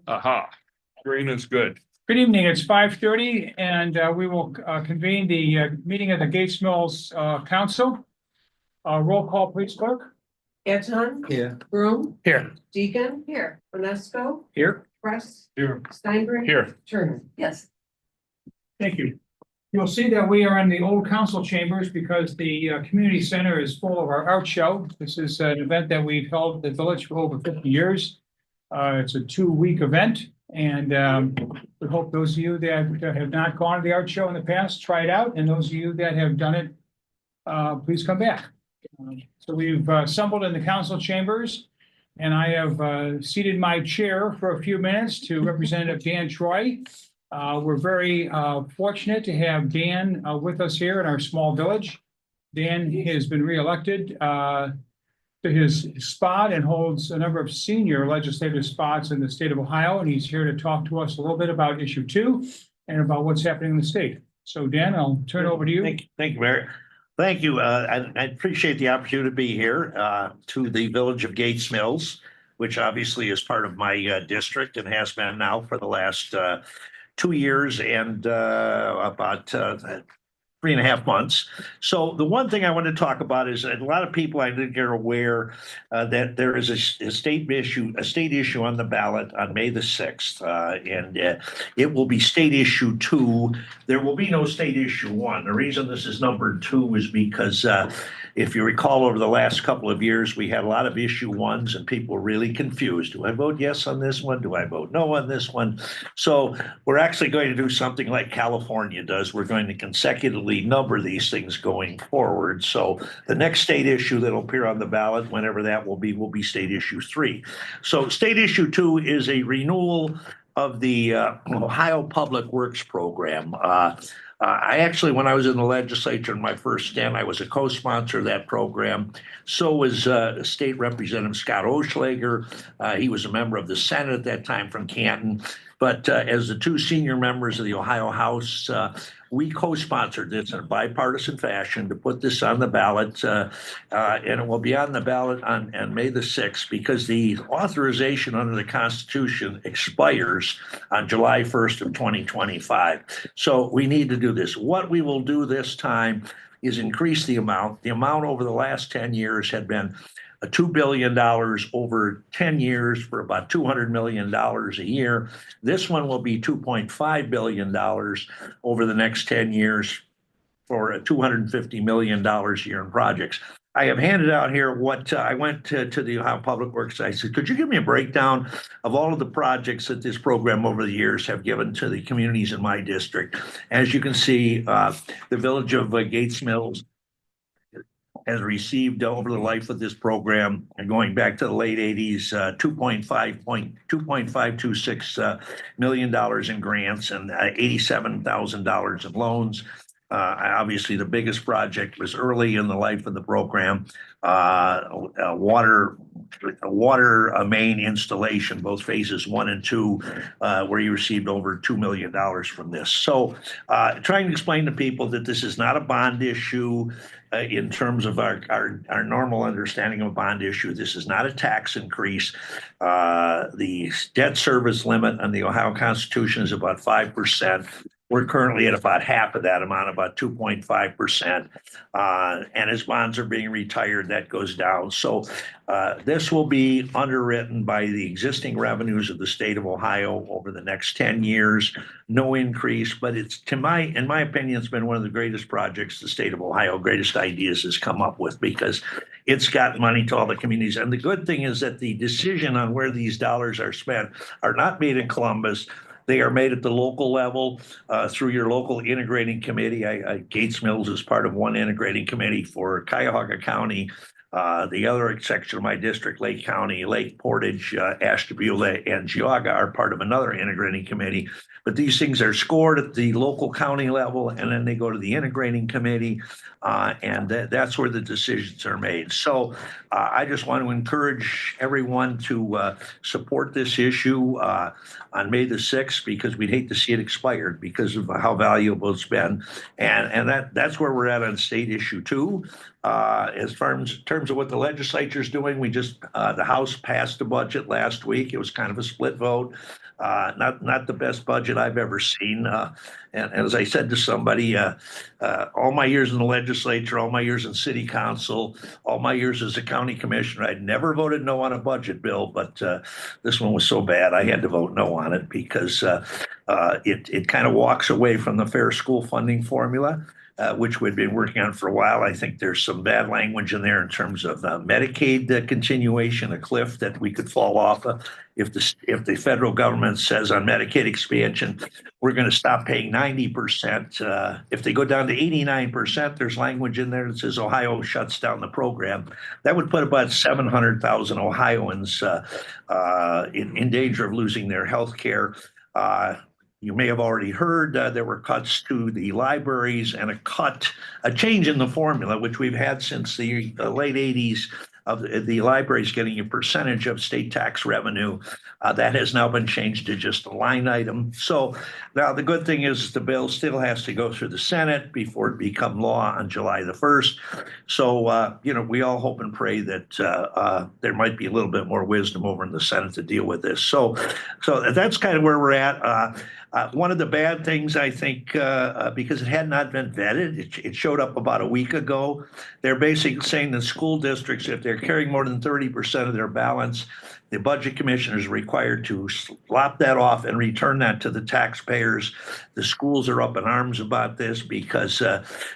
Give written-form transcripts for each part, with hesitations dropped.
Aha, green is good. Good evening, it's 5:30 and we will convene the meeting of the Gates Mills Council. Roll call, please, clerk. Anton. Here. Broom. Here. Deacon. Here. Vanessa. Here. Press. Here. Steinberg. Here. Turner. Yes. Thank you. You'll see that we are in the old council chambers because the community center is full of our art show. This is an event that we've held at the village for over 50 years. It's a 2-week event, and we hope those of you that have not gone to the art show in the past, try it out, and those of you that have done it, please come back. So we've assembled in the council chambers, and I have seated my chair for a few minutes to Representative Dan Troy. We're very fortunate to have Dan with us here in our small village. Dan has been reelected to his spot and holds a number of senior legislative spots in the state of Ohio, and he's here to talk to us a little bit about issue 2 and about what's happening in the state. So Dan, I'll turn it over to you. Thank you, Mayor. Thank you. I appreciate the opportunity to be here to the village of Gates Mills, which obviously is part of my district and has been now for the last 2 years and about 3.5 months. So the one thing I want to talk about is that a lot of people I think are aware that there is a state issue on the ballot on May the 6th, and it will be state issue 2. There will be no state issue 1. The reason this is numbered 2 is because if you recall, over the last couple of years, we had a lot of issue 1s and people were really confused. Do I vote yes on this one? Do I vote no on this one? So we're actually going to do something like California does. We're going to consecutively number these things going forward. So the next state issue that'll appear on the ballot, whenever that will be state issue 3. So state issue 2 is a renewal of the Ohio Public Works Program. I actually, when I was in the legislature in my first stint, I was a co-sponsor of that program. So was State Representative Scott Oschlager. He was a member of the Senate at that time from Canton. But as the 2 senior members of the Ohio House, we co-sponsored this in a bipartisan fashion to put this on the ballot. And it will be on the ballot on May the 6th because the authorization under the Constitution expires on July 1st of 2025. So we need to do this. What we will do this time is increase the amount. The amount over the last 10 years had been $2 billion over 10 years for about $200 million a year. This one will be $2.5 billion over the next 10 years for $250 million a year in projects. I have handed out here what I went to the Ohio Public Works. I said, could you give me a breakdown of all of the projects that this program over the years have given to the communities in my district? As you can see, the village of Gates Mills has received over the life of this program and going back to the late 80s, $2.526 million in grants and $87,000 in loans. Obviously, the biggest project was early in the life of the program, a water main installation, both phases 1 and 2, where you received over $2 million from this. So trying to explain to people that this is not a bond issue in terms of our normal understanding of a bond issue. This is not a tax increase. The debt service limit on the Ohio Constitution is about 5%. We're currently at about half of that amount, about 2.5%. And as bonds are being retired, that goes down. So this will be underwritten by the existing revenues of the state of Ohio over the next 10 years. No increase, but it's, in my opinion, it's been one of the greatest projects the state of Ohio, greatest ideas has come up with because it's got money to all the communities. And the good thing is that the decision on where these dollars are spent are not made in Columbus. They are made at the local level through your local integrating committee. Gates Mills is part of one integrating committee for Cuyahoga County. The other section of my district, Lake County, Lake Portage, Ashtabula, and Geauga are part of another integrating committee. But these things are scored at the local county level, and then they go to the integrating committee, and that's where the decisions are made. So I just want to encourage everyone to support this issue on May the 6th, because we'd hate to see it expired because of how valuable it's been. And that's where we're at on state issue 2. As far as in terms of what the legislature is doing, we just, the House passed the budget last week. It was kind of a split vote. Not the best budget I've ever seen. And as I said to somebody, all my years in the legislature, all my years in city council, all my years as a county commissioner, I'd never voted no on a budget bill, but this one was so bad I had to vote no on it because it kind of walks away from the fair school funding formula. Which we've been working on for a while. I think there's some bad language in there in terms of Medicaid continuation, a cliff that we could fall off of. If the federal government says on Medicaid expansion, we're going to stop paying 90%. If they go down to 89%, there's language in there that says Ohio shuts down the program. That would put about 700,000 Ohioans in danger of losing their health care. You may have already heard there were cuts to the libraries and a change in the formula, which we've had since the late 80s of the libraries getting a percentage of state tax revenue. That has now been changed to just a line item. So now the good thing is the bill still has to go through the Senate before it become law on July the 1st. So, we all hope and pray that there might be a little bit more wisdom over in the Senate to deal with this. So that's kind of where we're at. One of the bad things, I think, because it had not been vetted, it showed up about a week ago. They're basically saying that school districts, if they're carrying more than 30% of their balance, the budget commissioner is required to lop that off and return that to the taxpayers. The schools are up in arms about this because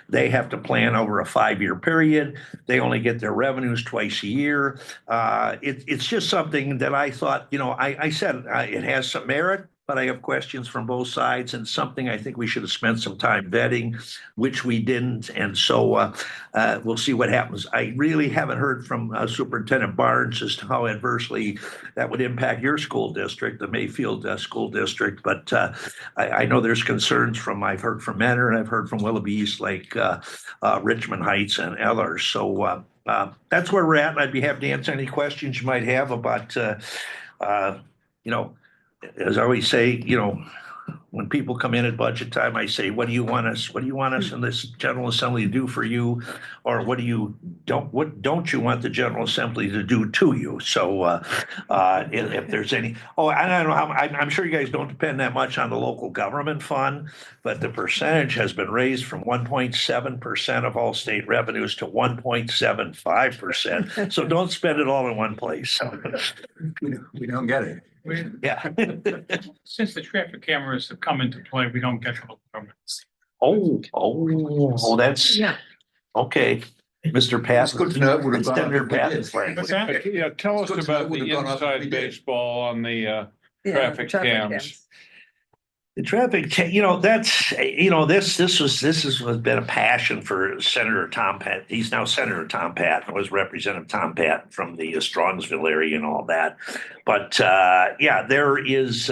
they have to plan over a 5-year period. They only get their revenues twice a year. It's just something that I thought, I said it has some merit, but I have questions from both sides and something I think we should have spent some time vetting, which we didn't. And so we'll see what happens. I really haven't heard from Superintendent Barnes as to how adversely that would impact your school district, the Mayfield School District. But I know there's concerns I've heard from Mentor and I've heard from Willoughby East, like Richmond Heights and others. So that's where we're at. I'd be happy to answer any questions you might have about, as I always say, when people come in at budget time, I say, what do you want us in this General Assembly to do for you? Or what don't you want the General Assembly to do to you? So if there's any, I don't know how, I'm sure you guys don't depend that much on the local government fund, but the percentage has been raised from 1.7% of all state revenues to 1.75%. So don't spend it all in one place. We don't get it. Yeah. Since the traffic cameras have come into play, we don't get local governments. That's Yeah. okay. Mr. Pat. It's good to know it would have gone Senator up if we Pat's did. language. What's that? Yeah, tell us It's good to know about it would the have gone up if we inside did. baseball on the Yeah, traffic cams. The traffic, that's, this has been a passion for Senator Tom Pat. He's now Senator Tom Patton, was Representative Tom Patton from the Strongsville area and all that. But there is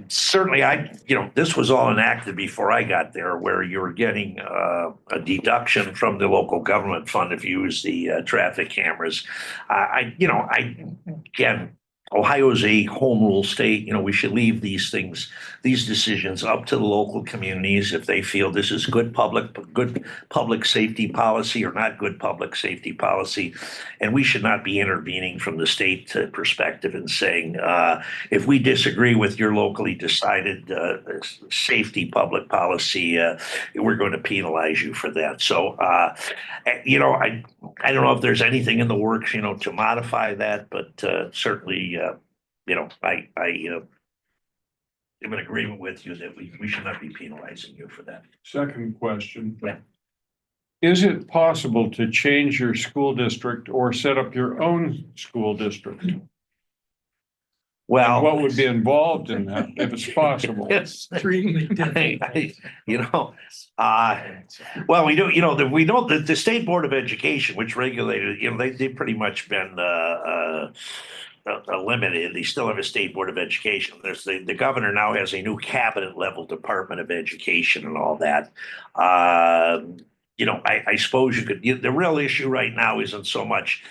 certainly this was all enacted before I got there, where you were getting a deduction from the local government fund if you use the traffic cameras. Again, Ohio is a home rule state. We should leave these decisions up to the local communities if they feel this is good public safety policy or not good public safety policy. And we should not be intervening from the state perspective and saying, if we disagree with your locally decided safety public policy, we're going to penalize you for that. So, I don't know if there's anything in the works, to modify that, but certainly, I am in agreement with you that we should not be penalizing you for that. Second question. Yeah. Is it possible to change your school district or set up your own school district? Well, What would be involved in that if it's possible? Yes. Extremely Well, we don't, the State Board of Education, which regulated, they've pretty much been limited. They still have a State Board of Education. There's the governor now has a new cabinet level Department of Education and all that. I suppose you could, the real issue right now isn't so much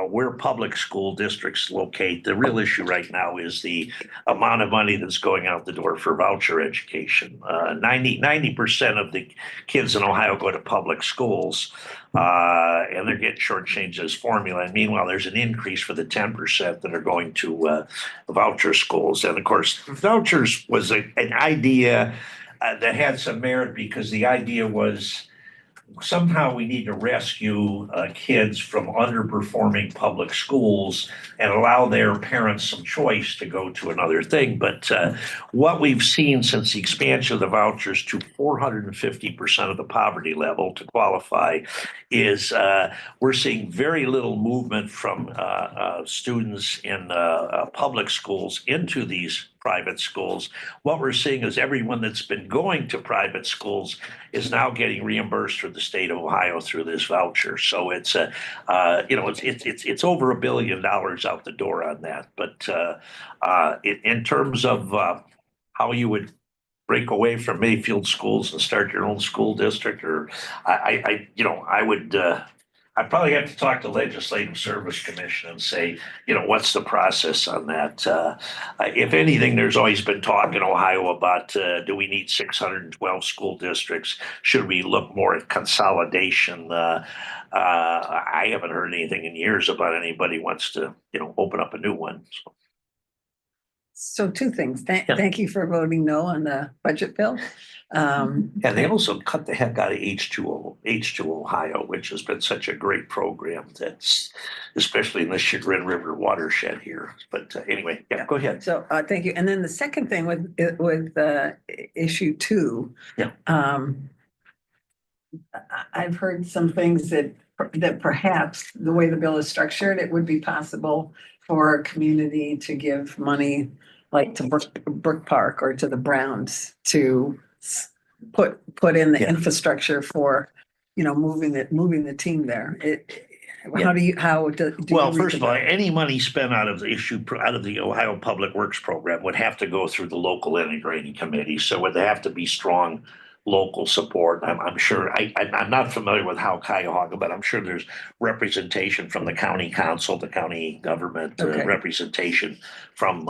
where public school districts locate. The real issue right now is the amount of money that's going out the door for voucher education. 90% of the kids in Ohio go to public schools, and they're getting shortchanged as formula. And meanwhile, there's an increase for the 10% that are going to voucher schools. And of course, vouchers was an idea that had some merit because the idea was somehow we need to rescue kids from underperforming public schools and allow their parents some choice to go to another thing. But what we've seen since the expansion of the vouchers to 450% of the poverty level to qualify is we're seeing very little movement from students in public schools into these private schools. What we're seeing is everyone that's been going to private schools is now getting reimbursed for the state of Ohio through this voucher. So it's it's over $1 billion out the door on that. But in terms of how you would break away from Mayfield schools and start your own school district, or I'd probably have to talk to Legislative Service Commission and say, what's the process on that? If anything, there's always been talk in Ohio about do we need 612 school districts? Should we look more at consolidation? I haven't heard anything in years about anybody wants to, open up a new one. So two things. Thank you for voting no on the budget bill. And they also cut the heck out of H2 Ohio, which has been such a great program that's especially in the Chagrin River watershed here. But anyway, yeah, go ahead. So thank you. And then the second thing with issue 2. Yeah. I've heard some things that perhaps the way the bill is structured, it would be possible for a community to give money like to Brook Park or to the Browns to put in the infrastructure for, moving the team there. How do you Well, first of all, any money spent out of the Ohio Public Works program would have to go through the local integrating committee. So would there have to be strong local support? I'm sure. I'm not familiar with how Cuyahoga, but I'm sure there's representation from the county council, the county government, representation from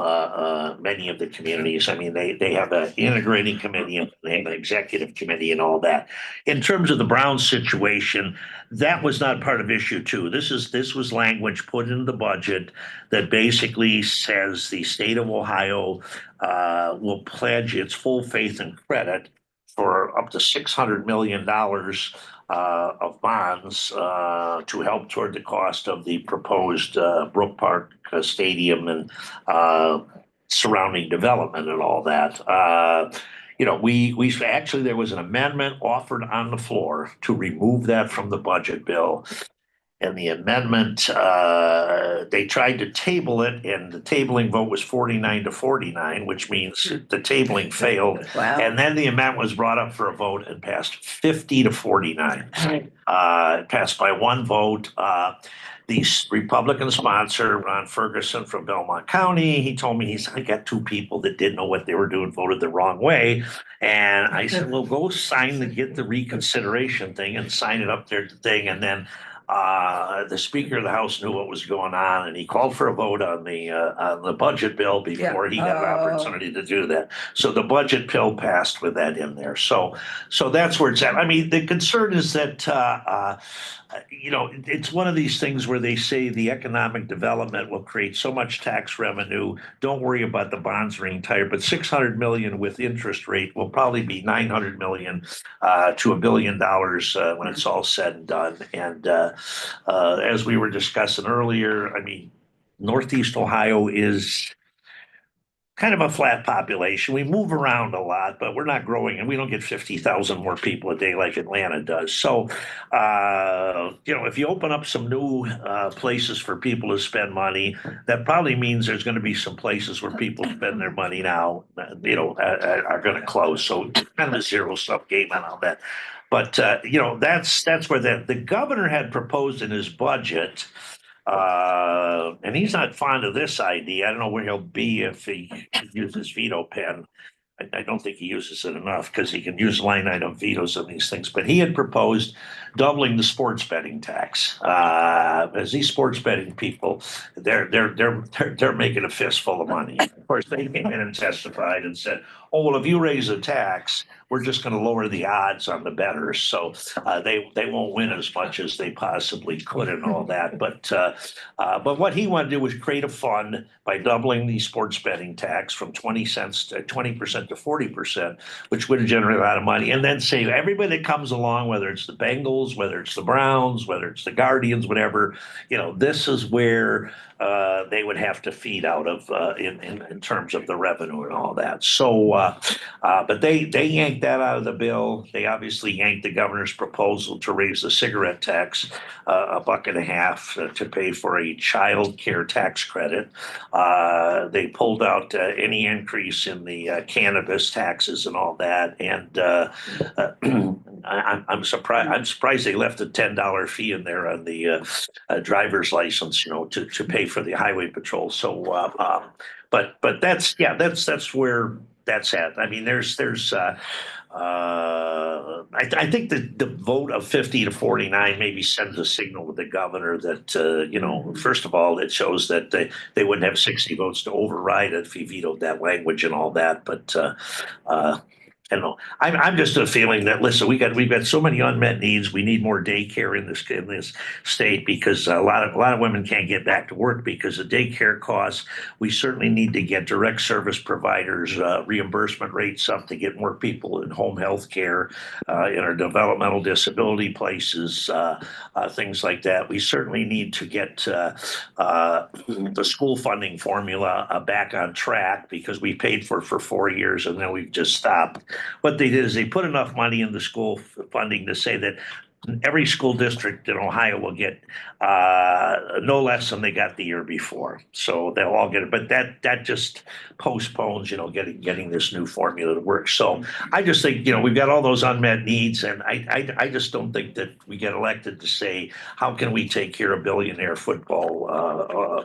many of the communities. I mean, they have an integrating committee and they have an executive committee and all that. In terms of the Brown situation, that was not part of issue 2. This was language put into the budget that basically says the state of Ohio will pledge its full faith and credit for up to $600 million of bonds to help toward the cost of the proposed Brook Park Stadium and surrounding development and all that. We actually, there was an amendment offered on the floor to remove that from the budget bill. And the amendment, they tried to table it, and the tabling vote was 49-49, which means the tabling failed. Wow. And then the amendment was brought up for a vote and passed 50-49. It passed by one vote. The Republican sponsor, Ron Ferguson from Belmont County, he told me, I got 2 people that didn't know what they were doing, voted the wrong way. And I said, well, go get the reconsideration thing and sign it up there thing. And then the Speaker of the House knew what was going on, and he called for a vote on the budget bill before he got an opportunity to do that. So the budget bill passed with that in there. So that's where it's at. I mean, the concern is that it's one of these things where they say the economic development will create so much tax revenue. Don't worry about the bonds being tired, but $600 million with interest rate will probably be $900 million to $1 billion when it's all said and done. And as we were discussing earlier, I mean, Northeast Ohio is kind of a flat population. We move around a lot, but we're not growing, and we don't get 50,000 more people a day like Atlanta does. So, if you open up some new places for people to spend money, that probably means there's going to be some places where people spend their money now, are going to close. So it's kind of a zero-sum game on all that. But, that's where the governor had proposed in his budget. And he's not fond of this idea. I don't know where he'll be if he uses veto pen. I don't think he uses it enough because he can use line item vetoes on these things, but he had proposed doubling the sports betting tax. As these sports betting people, they're making a fistful of money. Of course, they came in and testified and said, "Oh, well, if you raise a tax, we're just going to lower the odds on the bettors, so they won't win as much as they possibly could and all that." But what he wanted to do was create a fund by doubling the sports betting tax from 20 cents to 20% to 40%, which would generate a lot of money, and then say everybody that comes along, whether it's the Bengals, whether it's the Browns, whether it's the Guardians, whatever, this is where they would have to feed out of in terms of the revenue and all that. So, but they yanked that out of the bill. They obviously yanked the governor's proposal to raise the cigarette tax $1.50 to pay for a child care tax credit. They pulled out any increase in the cannabis taxes and all that. And I'm surprised they left a $10 fee in there on the driver's license, to pay for the highway patrol. So, but that's where that's at. I mean, I think that the vote of 50 to 49 maybe sends a signal to the governor that, first of all, it shows that they wouldn't have 60 votes to override it if he vetoed that language and all that. But I don't know. I'm just a feeling that, listen, we've got so many unmet needs. We need more daycare in this state because a lot of women can't get back to work because of daycare costs. We certainly need to get direct service providers reimbursement rates up to get more people in home health care, in our developmental disability places, things like that. We certainly need to get the school funding formula back on track because we paid for 4 years and then we've just stopped. What they did is they put enough money in the school funding to say that every school district in Ohio will get no less than they got the year before. So they'll all get it. But that just postpones, getting this new formula to work. So I just think, we've got all those unmet needs. And I just don't think that we get elected to say, how can we take care of billionaire football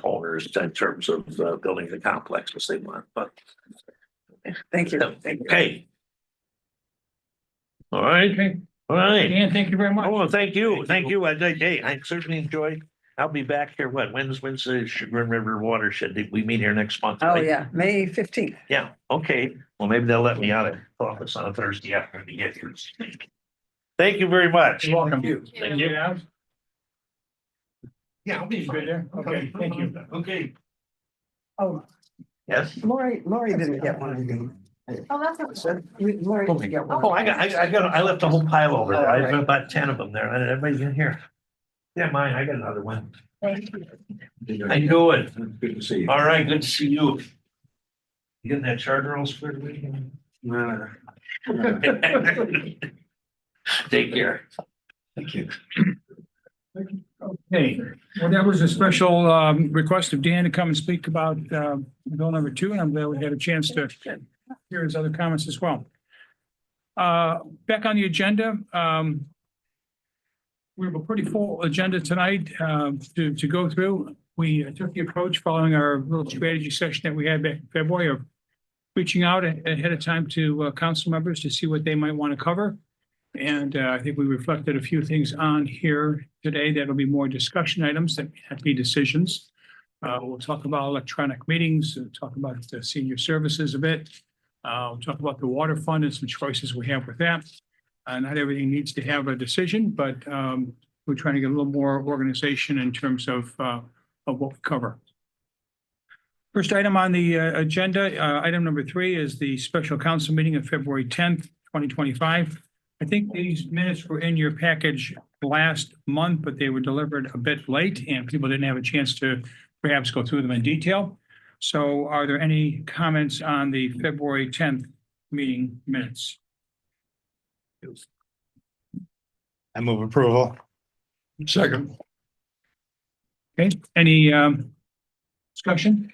owners in terms of building the complexes they want. But Thank you. okay. All right. Okay, All right. Dan, thank you very much. Oh, thank you. Thank you. I certainly enjoyed. I'll be back here. When's the Chagrin River watershed? We meet here next month. Oh, right? yeah, May 15th. Yeah. Okay. Well, maybe they'll let me out of office on a Thursday afternoon to get here. Thank you very much. You're welcome. Thank you. Yeah, I'll be good there. Okay, thank you. Okay. Oh, Yes. Lori didn't get one of these. Oh, that's okay. Lori didn't get one. Oh, I left a whole pile over there. I have about 10 of them there. Everybody in here. Yeah, mine. I got another one. Thank you. How you doing? Good to see you. All right, good to see you. You getting that charter all squared away? Take care. Thank you. Okay, well, that was a special request of Dan to come and speak about bill number 2, and I'm glad we had a chance to hear his other comments as well. Back on the agenda, we have a pretty full agenda tonight to go through. We took the approach following our little strategy session that we had back in February of reaching out ahead of time to council members to see what they might want to cover. And I think we reflected a few things on here today that'll be more discussion items that may not be decisions. We'll talk about electronic meetings, talk about the senior services a bit. We'll talk about the water fund and some choices we have with that. Not everything needs to have a decision, but we're trying to get a little more organization in terms of what we cover. First item on the agenda, item number 3 is the special council meeting of February 10th, 2025. I think these minutes were in your package last month, but they were delivered a bit late and people didn't have a chance to perhaps go through them in detail. So are there any comments on the February 10th meeting minutes? I move approval. Second. Okay, any discussion?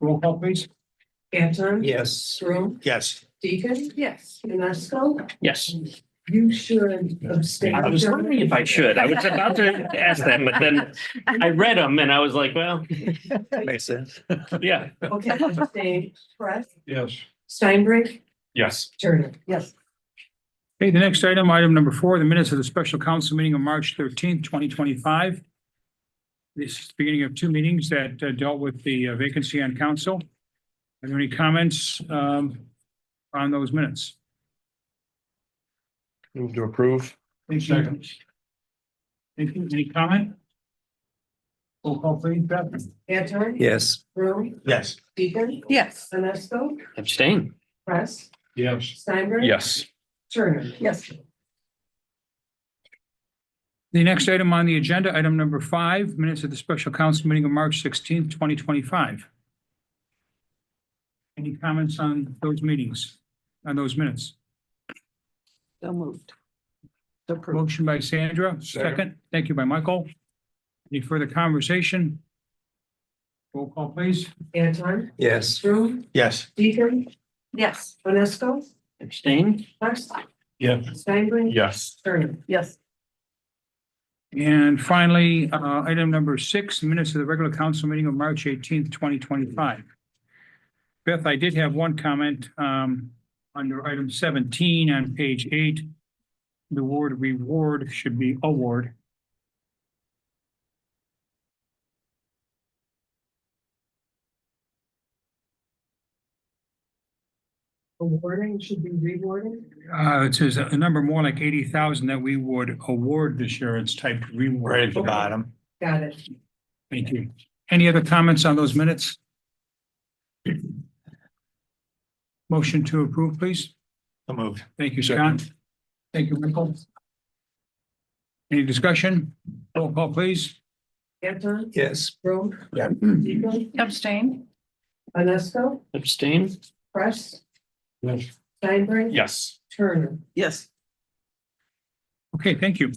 Roll call, please. Anton. Yes. Broom, Yes. Deacon. Yes. UNESCO. Yes, You should abstain. I was wondering if I should. I was about to ask them, but then I read them and I was like, well, Makes sense. yeah. Okay, abstain. Press, Yes. Steinbrink, Yes. Turner. Yes. Okay, the next item, item number 4, the minutes of the special council meeting on March 13th, 2025. This is the beginning of 2 meetings that dealt with the vacancy on council. Are there any comments on those minutes? Move to approve. Thank you. Thank you. Any comment? Roll call please, Beth. Anton. Yes. Broom, Yes. Deacon, Yes. Janesko, Abstain. Press, Yes. Steinbrink. Yes. Turner. Yes. The next item on the agenda, item number 5, minutes of the special council meeting of March 16th, 2025. Any comments on those meetings, on those minutes? So moved. Approved. Motion by Sandra, second. Thank you by Michael. Any further conversation? Roll call, please. Anton, Yes. Broom, Yes. Deacon, Yes. Janesko, Abstain. Press, Yes. Steinbrink. Yes. Turner. Yes. And finally, item number 6, minutes of the regular council meeting of March 18th, 2025. Beth, I did have one comment under item 17 on page 8. The word reward should be award. Awarding should be rewarding. It says a number more like 80,000 that we would award this year. It's typed reward. Right at the bottom. Got it. Thank you. Any other comments on those minutes? Motion to approve, please. So moved. Thank you, Scott. Thank you, Michael. Any discussion? Roll call, please. Anton, Yes. Broom, Yeah. Deacon, Abstain. Janesko, Abstain. Press, Yes. Steinbrink. Yes. Turner. Yes. Okay, thank you.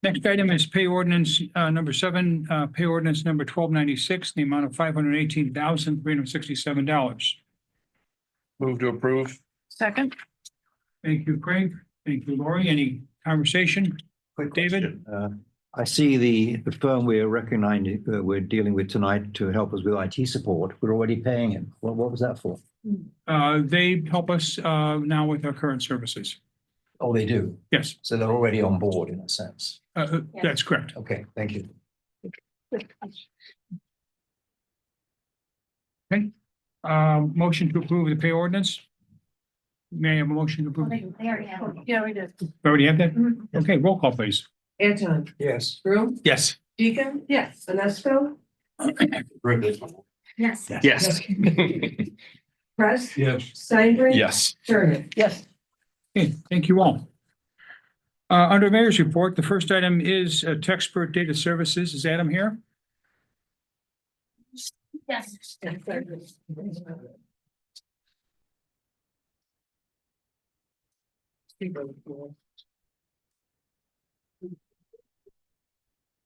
Next item is pay ordinance number 7, pay ordinance number 1296, the amount of $518,367. Move to approve. Second. Thank you, Craig. Thank you, Lori. Any conversation? Quick David? question. I see the firm we're recognizing, we're dealing with tonight to help us with IT support. We're already paying him. What was that for? They help us now with our current services. Oh, they do. Yes, So they're already on board in a sense. that's correct. Okay, thank you. Motion to approve the pay ordinance. May I have a motion to approve? Yeah, we did. Already have that? Okay, roll call, please. Anton, Yes. Broom, Yes. Deacon, Yes. Janesko, Yes. Yes. Press, Yes. Steinbrink. Yes. Turner. Yes. Okay, thank you all. Under Mayor's report, the first item is Techspert Data Services. Is Adam here? Yes.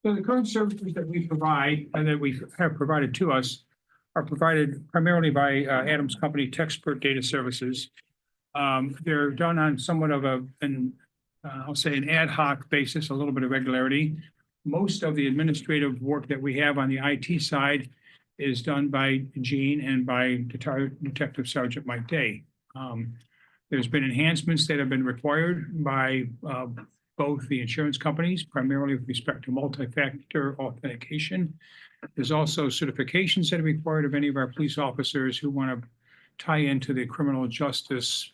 So the current services that we provide and that we have provided to us are provided primarily by Adam's company, Techspert Data Services. They're done on somewhat of I'll say an ad hoc basis, a little bit of regularity. Most of the administrative work that we have on the IT side is done by Gene and by Detective Sergeant Mike Day. There's been enhancements that have been required by both the insurance companies, primarily with respect to multi-factor authentication. There's also certifications that are required of any of our police officers who want to tie into the criminal justice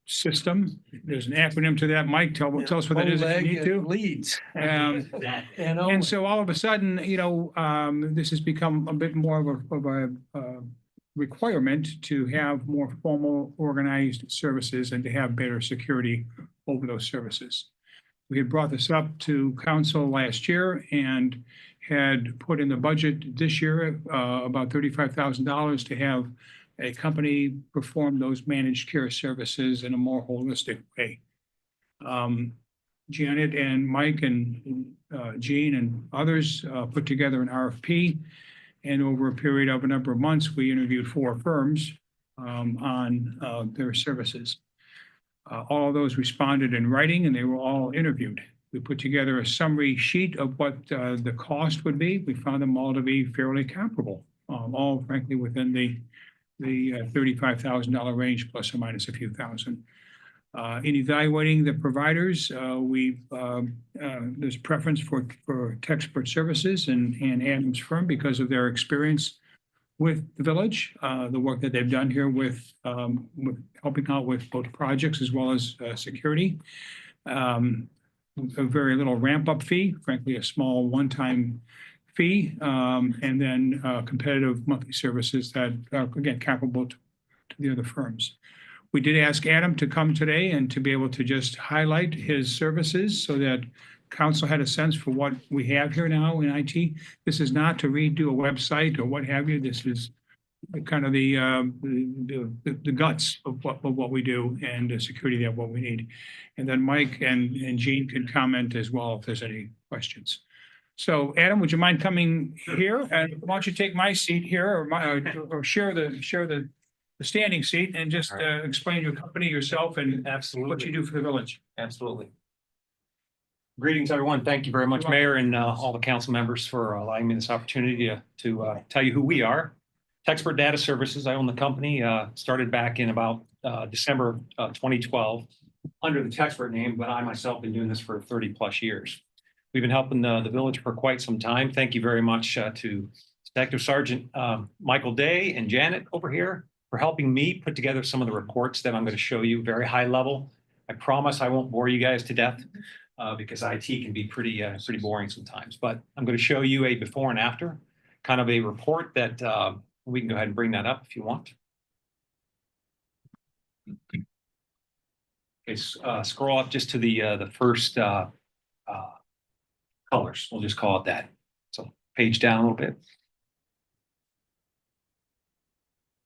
system. There's an acronym to that. Mike, tell us what that is if you need to. Leads. And so all of a sudden, this has become a bit more of a requirement to have more formal, organized services and to have better security over those services. We had brought this up to council last year and had put in the budget this year about $35,000 to have a company perform those managed care services in a more holistic way. Janet and Mike and Gene and others put together an RFP. And over a period of a number of months, we interviewed 4 firms on their services. All of those responded in writing and they were all interviewed. We put together a summary sheet of what the cost would be. We found them all to be fairly comparable, all frankly within the the $35,000 range, plus or minus a few thousand. In evaluating the providers, there's preference for Techspert Services and Adams Firm because of their experience with the village, the work that they've done here with helping out with both projects as well as security. A very little ramp-up fee, frankly, a small one-time fee, and then competitive monthly services that are, again, comparable to the other firms. We did ask Adam to come today and to be able to just highlight his services so that council had a sense for what we have here now in IT. This is not to redo a website or what have you. This is kind of the guts of what we do and the security of what we need. And then Mike and Gene can comment as well if there's any questions. So Adam, would you mind coming here? And why don't you take my seat here or share the standing seat and just explain your company, yourself, and what you do for the village. Absolutely. Greetings, everyone. Thank you very much, Mayor, and all the council members for allowing me this opportunity to tell you who we are. Techspert Data Services, I own the company, started back in about December 2012 under the Techspert name, but I myself have been doing this for 30 plus years. We've been helping the village for quite some time. Thank you very much to Detective Sergeant Michael Day and Janet over here for helping me put together some of the reports that I'm going to show you, very high level. I promise I won't bore you guys to death because IT can be pretty boring sometimes, but I'm going to show you a before and after, kind of a report that we can go ahead and bring that up if you want. Okay, scroll up just to the first colors. We'll just call it that. So page down a little bit.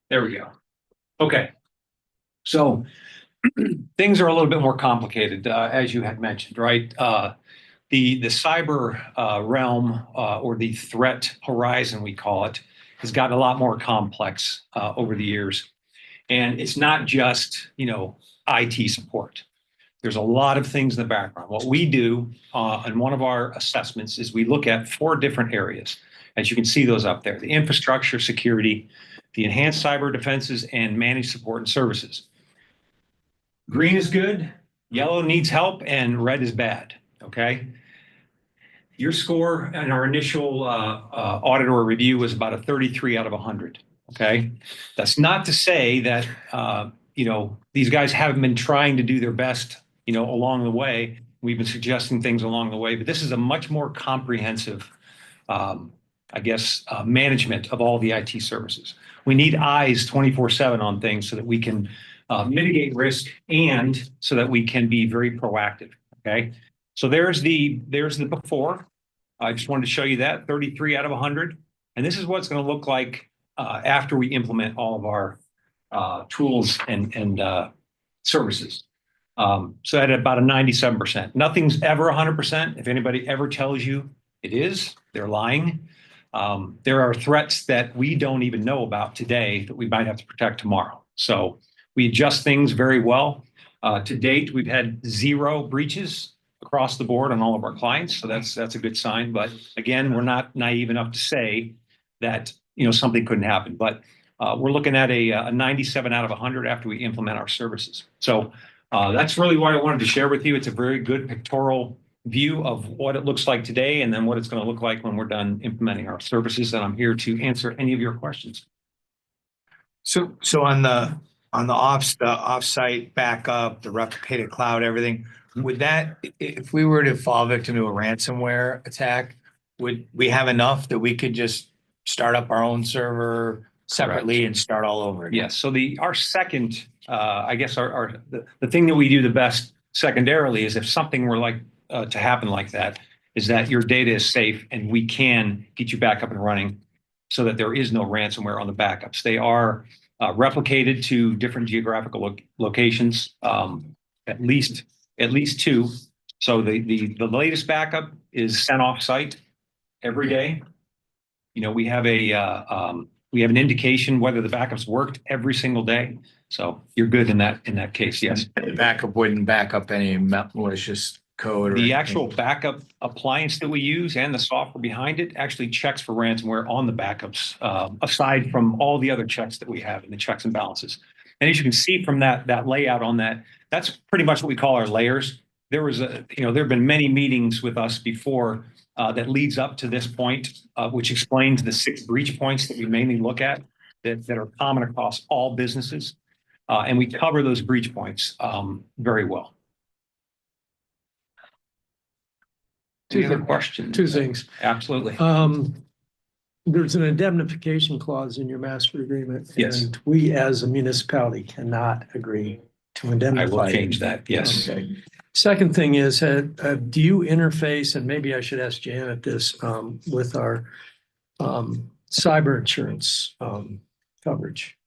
There we go. Okay. So things are a little bit more complicated, as you had mentioned, right? The cyber realm or the threat horizon, we call it, has gotten a lot more complex over the years. And it's not just, IT support. There's a lot of things in the background. What we do in one of our assessments is we look at 4 different areas. As you can see those up there, the infrastructure, security, the enhanced cyber defenses, and managed support and services. Green is good, yellow needs help, and red is bad, okay? Your score in our initial audit or review was about a 33 out of 100, okay? That's not to say that, these guys haven't been trying to do their best, along the way. We've been suggesting things along the way, but this is a much more comprehensive, management of all the IT services. We need eyes 24/7 on things so that we can mitigate risk and so that we can be very proactive, okay? So there's the before. I just wanted to show you that, 33 out of 100. And this is what it's going to look like after we implement all of our tools and services. So at about a 97%. Nothing's ever 100%. If anybody ever tells you it is, they're lying. There are threats that we don't even know about today that we might have to protect tomorrow. So we adjust things very well. To date, we've had 0 breaches across the board on all of our clients. So that's a good sign. But again, we're not naive enough to say that, something couldn't happen. But we're looking at a 97 out of 100 after we implement our services. So that's really what I wanted to share with you. It's a very good pictorial view of what it looks like today and then what it's going to look like when we're done implementing our services. And I'm here to answer any of your questions. So on the offsite backup, the replicated cloud, everything, would that, if we were to fall victim to a ransomware attack, would we have enough that we could just start up our own server separately and start all over again? Yes. So our second, the thing that we do the best secondarily is if something were to happen like that, is that your data is safe and we can get you back up and running so that there is no ransomware on the backups. They are replicated to different geographical locations, at least 2. So the latest backup is sent off site every day. We have an indication whether the backups worked every single day. So you're good in that case. Yes. The backup wouldn't back up any malicious code. or The anything. actual backup appliance that we use and the software behind it actually checks for ransomware on the backups, aside from all the other checks that we have in the checks and balances. And as you can see from that layout on that, that's pretty much what we call our layers. There have been many meetings with us before that leads up to this point, which explains the 6 breach points that we mainly look at that are common across all businesses. And we cover those breach points very well. Any other questions? Two things. Absolutely. There's an indemnification clause in your master agreement. Yes. And we as a municipality cannot agree to I indemnify. will change that. Yes. Okay. Second thing is, do you interface, and maybe I should ask Janet this, with our cyber insurance coverage?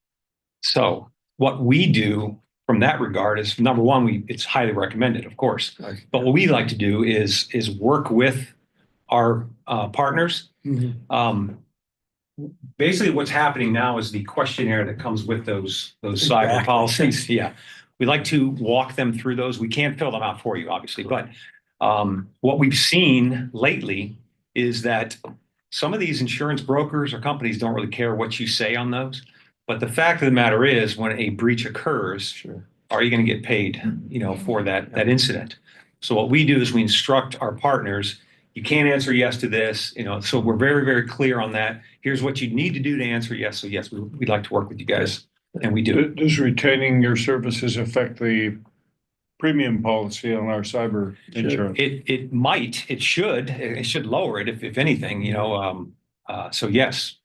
So what we do from that regard is, number one, it's highly recommended, of course. Right. But what we like to do is work with our partners. Basically, what's happening now is the questionnaire that comes with those cyber Exactly. policies. Yeah. We like to walk them through those. We can't fill them out for you, obviously, but what we've seen lately is that some of these insurance brokers or companies don't really care what you say on those. But the fact of the matter is, when a breach occurs, are you going to get paid, for that incident? So what we do is we instruct our partners, you can't answer yes to this, so we're very, very clear on that. Here's what you need to do to answer yes. So yes, we'd like to work with you guys, and we do. Does retaining your services affect the premium policy on our cyber insurance? It might, it should lower it if anything, so yes.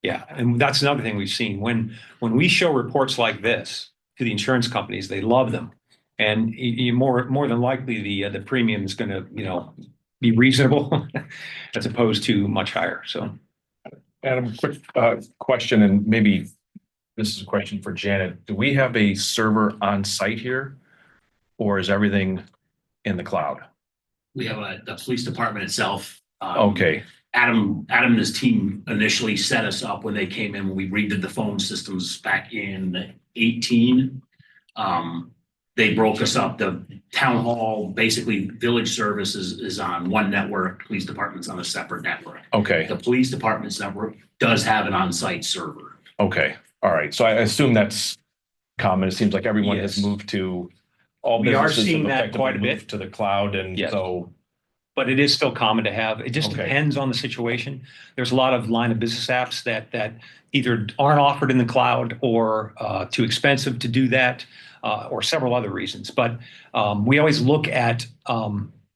Yeah, and that's another thing we've seen. When we show reports like this to the insurance companies, they love them. And you more than likely the premium is going to, be reasonable as opposed to much higher. So Adam, quick question, and maybe this is a question for Janet. Do we have a server on site here, or is everything in the cloud? We have the police department itself. Okay, Adam and his team initially set us up when they came in, when we redid the phone systems back in 18. They broke us up. The town hall, basically village services is on one network, police department's on a separate network. okay, The police department's network does have an on-site server. okay. All right. So I assume that's common. It seems like everyone has Yes. moved to all We are businesses seeing have that effectively quite a bit. moved to the cloud. And Yes. so, but it is still common to have. It just Okay. depends on the situation. There's a lot of line of business apps that either aren't offered in the cloud or too expensive to do that, or several other reasons. But we always look at,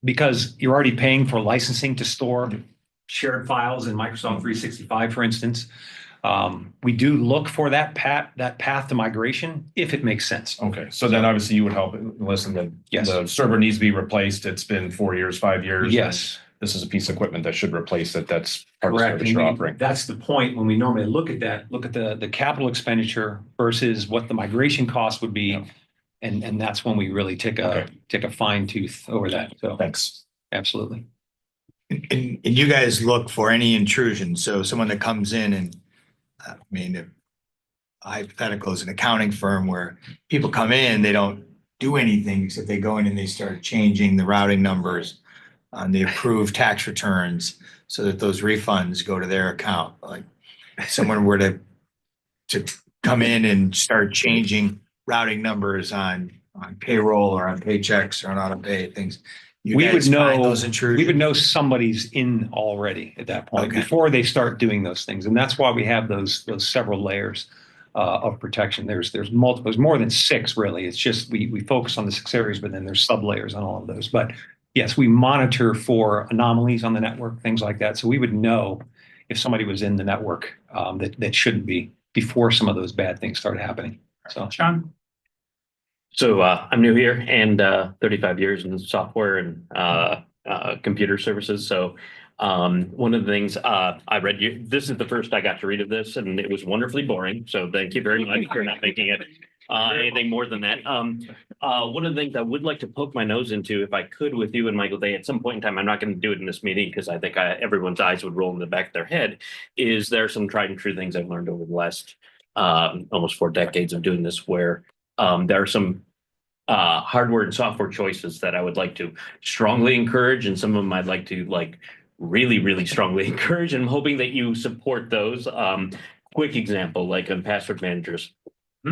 because you're already paying for licensing to store shared files in Microsoft 365, for instance. We do look for that path to migration if it makes sense. okay. So then obviously you would help, listen, Yes. the server needs to be replaced. It's been 4 years, 5 years. Yes. This is a piece of equipment that should replace it. That's part of the Correct. service you're offering. That's the point when we normally look at that, look at the capital expenditure versus what the migration cost would be. Yeah. And that's when we really take a fine tooth over that. So Thanks. absolutely. And you guys look for any intrusion. So someone that comes in and, if hypothetical is an accounting firm where people come in, they don't do anything except they go in and they start changing the routing numbers on the approved tax returns so that those refunds go to their account. Like someone were to come in and start changing routing numbers on payroll or on paychecks or on auto pay things. You We guys would find know, those intrusions. we would know somebody's in already at that point Okay. before they start doing those things. And that's why we have those several layers of protection. There's multiple, there's more than 6 really. It's just, we focus on the 6 areas, but then there's sub layers on all of those. But yes, we monitor for anomalies on the network, things like that. So we would know if somebody was in the network that shouldn't be before some of those bad things start happening. So Sean? So I'm new here and 35 years in software and computer services. So one of the things I read you, this is the first I got to read of this and it was wonderfully boring. So thank you very much for not making it anything more than that. One of the things I would like to poke my nose into, if I could, with you and Michael Day at some point in time, I'm not going to do it in this meeting because I think everyone's eyes would roll in the back of their head, is there are some tried and true things I've learned over the last almost 4 decades of doing this where there are some hardware and software choices that I would like to strongly encourage, and some of them I'd like to like really, really strongly encourage. And I'm hoping that you support those. Quick example, like on password managers,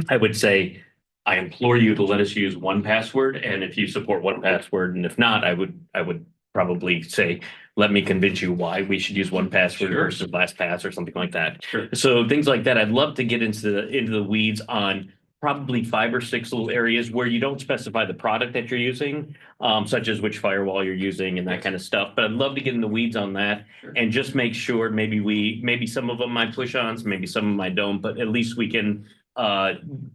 I would say, I implore you to let us use 1Password. And if you support 1Password, and if not, I would probably say, let me convince you why we should use 1Password versus LastPass or something like that. Sure. So things like that, I'd love to get into the weeds on probably 5 or 6 little areas where you don't specify the product that you're using, such as which firewall you're using and that kind of stuff. But I'd love to get in the weeds on that and just make sure maybe some of them might push on, maybe some of them I don't, but at least we can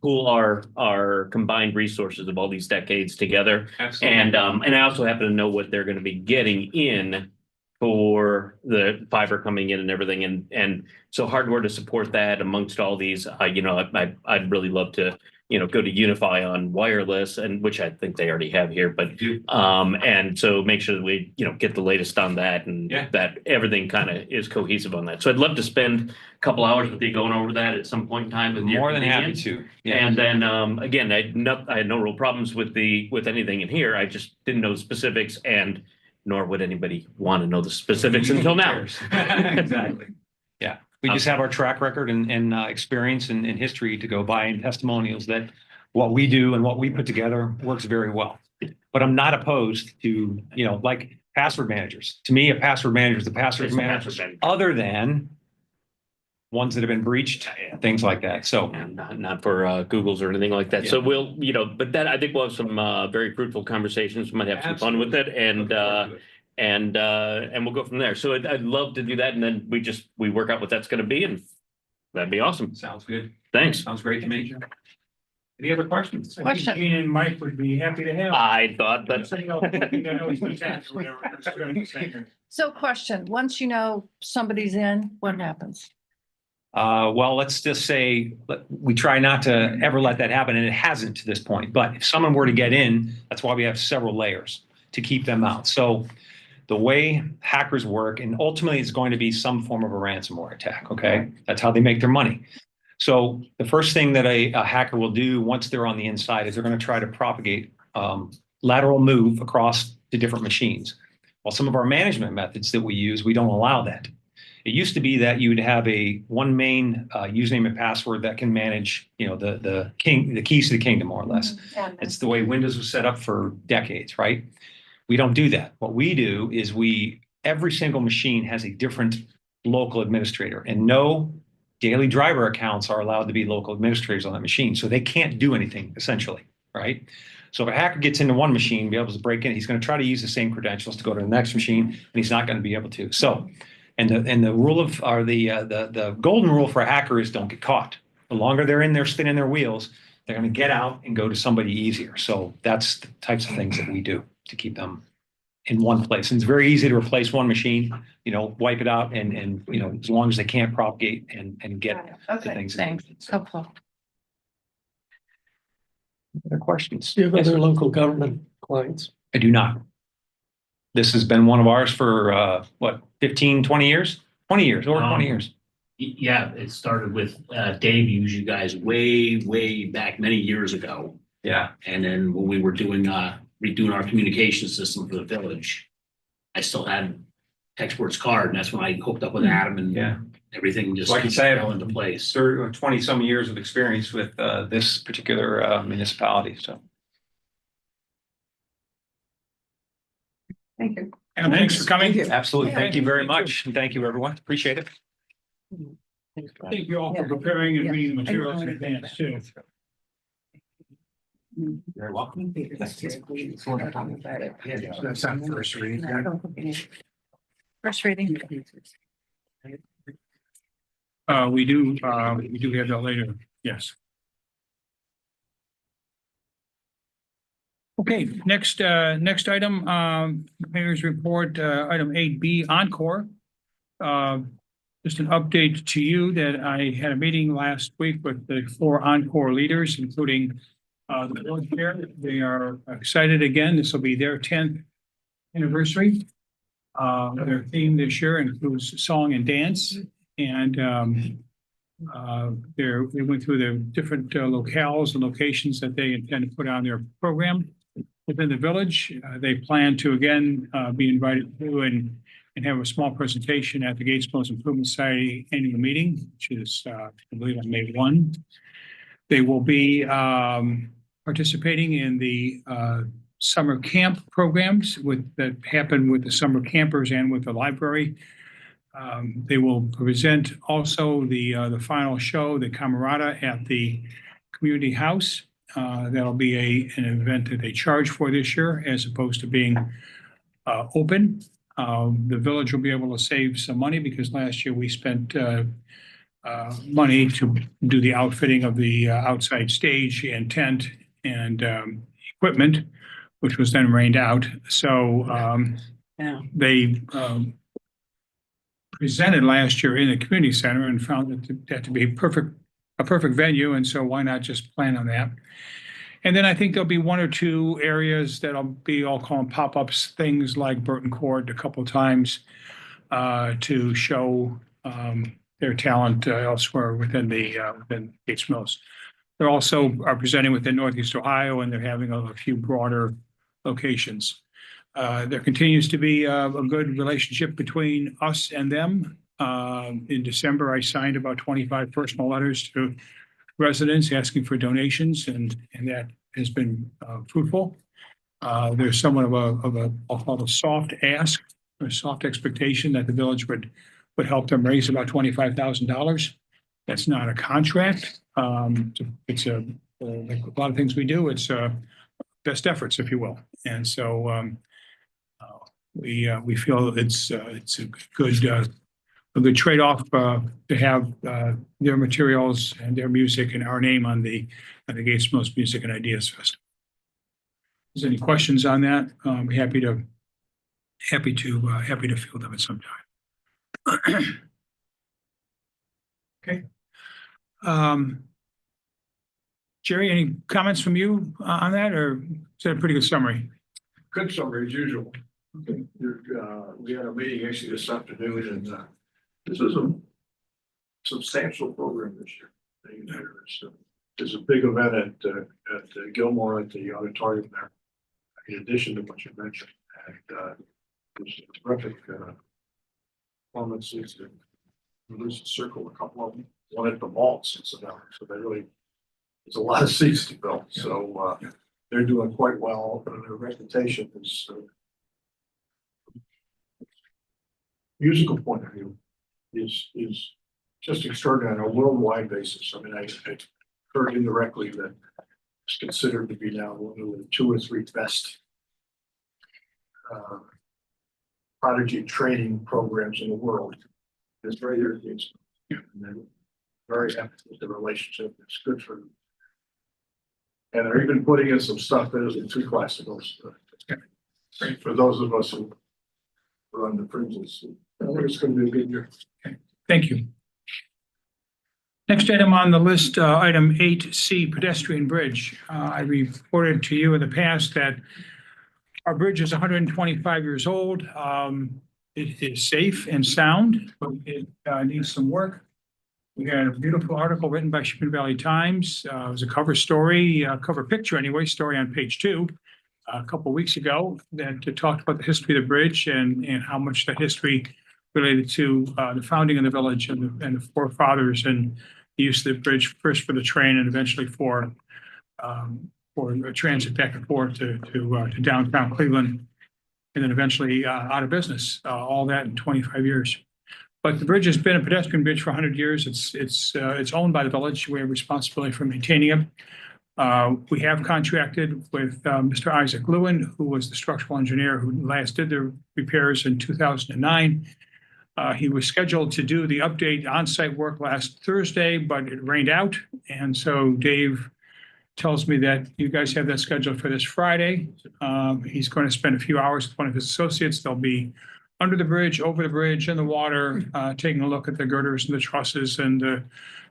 pool our combined resources of all these decades together. Absolutely. And I also happen to know what they're going to be getting in for the fiber coming in and everything. And so hardware to support that amongst all these, I'd really love to, go to Unify on wireless, and which I think they already have here, but and so make sure that we, get the latest on that, and that everything kind of is cohesive on that. So I'd love to spend a couple hours with you going over that at some point in time. More than happy to. Yeah. And then again, I had no real problems with anything in here. I just didn't know the specifics, and nor would anybody want to know the specifics until now. Exactly. Yeah. We just have our track record and experience and history to go by, and testimonials that what we do and what we put together works very well. But I'm not opposed to, like password managers. To me, a password manager is a password manager, other than ones that have been breached, things like that. So not for Googles or anything like that. Yeah. So we'll, but that I think we'll have some very fruitful conversations. We might have some fun with it, and we'll go from there. So I'd love to do that, and then we work out what that's going to be, and that'd be awesome. Sounds good. Thanks. Sounds great to me. Any other questions? I think Gene and Mike would be happy to have. I thought that's. So question, once you know somebody's in, what happens? Well, let's just say we try not to ever let that happen, and it hasn't to this point. But if someone were to get in, that's why we have several layers to keep them out. So the way hackers work, and ultimately it's going to be some form of a ransomware attack. Okay, that's how they make their money. So the first thing that a hacker will do once they're on the inside is they're going to try to propagate lateral move across to different machines. Well, some of our management methods that we use, we don't allow that. It used to be that you would have one main username and password that can manage, the keys to the kingdom, more or less. It's the way Windows was set up for decades, right? We don't do that. What we do is every single machine has a different local administrator, and no daily driver accounts are allowed to be local administrators on that machine. So they can't do anything, essentially, right? So if a hacker gets into one machine, be able to break in, he's going to try to use the same credentials to go to the next machine, and he's not going to be able to. So, and the rule of, or the golden rule for a hacker is don't get caught. The longer they're in there spinning their wheels, they're going to get out and go to somebody easier. So that's the types of things that we do to keep them in one place. And it's very easy to replace one machine, wipe it out, and as long as they can't propagate and get the things. Thanks. Helpful. Other questions? Do you have other local government clients? I do not. This has been one of ours for 15, 20 years? 20 years, over 20 years. Yeah, it started with Dave used you guys way back many years ago. Yeah. And then when we were redoing our communication system for the village, I still had TechSports card, and that's when I hooked up with Adam, and everything just Like I say, fell into place. 20 some years of experience with this particular municipality. So Thank you. And thanks for coming. absolutely. Thank you very much. And thank you, everyone. Appreciate it. Thank you all for preparing and reading the materials in advance too. Very welcome. That's on first reading. First reading. We do have that later, yes. Okay, next item, Mayor's report, item 8B, Encore. Just an update to you that I had a meeting last week with the 4 Encore leaders, including the board chair. They are excited again. This will be their 10th anniversary. Their theme this year includes song and dance. And They went through the different locales and locations that they intend to put on their program within the village. They plan to again be invited to and have a small presentation at the Gates Mills Improvement Society annual meeting, which is I believe on May 1. They will be participating in the summer camp programs that happen with the summer campers and with the library. They will present also the final show, the Camerata, at the community house. That'll be an event that they charge for this year as opposed to being open. The village will be able to save some money because last year we spent money to do the outfitting of the outside stage and tent and equipment, which was then rained out. So they presented last year in the community center and found that to be a perfect venue. And so why not just plan on that? And then I think there'll be one or two areas that'll be, I'll call them pop-ups, things like Burton Court a couple of times to show their talent elsewhere within Gates Mills. They're also are presenting within Northeast Ohio, and they're having a few broader locations. There continues to be a good relationship between us and them. In December, I signed about 25 personal letters to residents asking for donations, and that has been fruitful. There's somewhat of a I'll call it a soft ask, or a soft expectation that the village would help them raise about $25,000. That's not a contract. It's like a lot of things we do. It's best efforts, if you will. And so we feel it's a good trade-off to have their materials and their music and our name on the Gates Mills Music and Ideas Festival. Is there any questions on that? We're happy to field them at some time. Okay. Jerry, any comments from you on that, or is that a pretty good summary? Good summary as usual. Okay. We had a meeting actually this afternoon, and this is a substantial program this year. There's a big event at Gilmore at the auditorium there, in addition to what you mentioned. And there's terrific performances. There's a circle, a couple of them, one at the malts, incidentally. So there's a lot of seats to fill. So they're doing quite well. Their reputation is musical point of view is just extraordinary on a worldwide basis. I mean, I heard indirectly that it's considered to be now one of the 2 or 3 best prodigy training programs in the world. It's very irritating. And they're very happy with the relationship. It's good for them. And they're even putting in some stuff that isn't too classical. Great for those of us who are on the fringes. I think it's going to be a good year. Okay. Thank you. Next item on the list, item 8C, pedestrian bridge. I reported to you in the past that our bridge is 125 years old. It is safe and sound, but it needs some work. We had a beautiful article written by Chippewa Valley Times. It was a cover story, cover picture anyway, story on page 2 a couple of weeks ago that talked about the history of the bridge and how much that history related to the founding of the village and the forefathers and the use of the bridge first for the train and eventually for transit back and forth to downtown Cleveland, and then eventually out of business. All that in 25 years. But the bridge has been a pedestrian bridge for 100 years. It's owned by the village. We have responsibility for maintaining it. We have contracted with Mr. Isaac Lewin, who was the structural engineer who last did the repairs in 2009. He was scheduled to do the update on-site work last Thursday, but it rained out. And so Dave tells me that you guys have that scheduled for this Friday. He's going to spend a few hours with one of his associates. They'll be under the bridge, over the bridge, in the water, taking a look at the girders and the trusses and the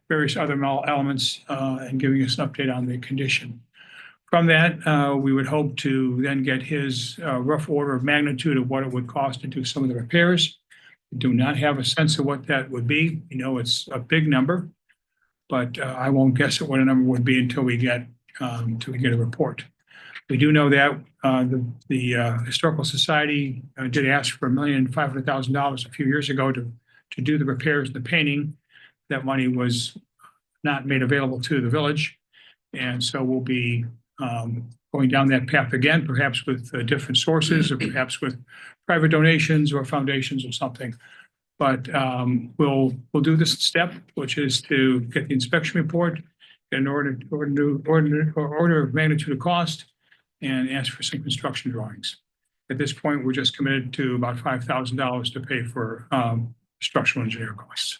various other elements and giving us an update on the condition. From that, we would hope to then get his rough order of magnitude of what it would cost to do some of the repairs. We do not have a sense of what that would be. You know, it's a big number. But I won't guess at what a number would be until we get a report. We do know that the Historical Society did ask for $1,500,000 a few years ago to do the repairs, and the painting. That money was not made available to the village. And so we'll be going down that path again, perhaps with different sources or perhaps with private donations or foundations or something. But we'll do this step, which is to get the inspection report, get an order of magnitude of cost, and ask for some construction drawings. At this point, we're just committed to about $5,000 to pay for structural engineer costs.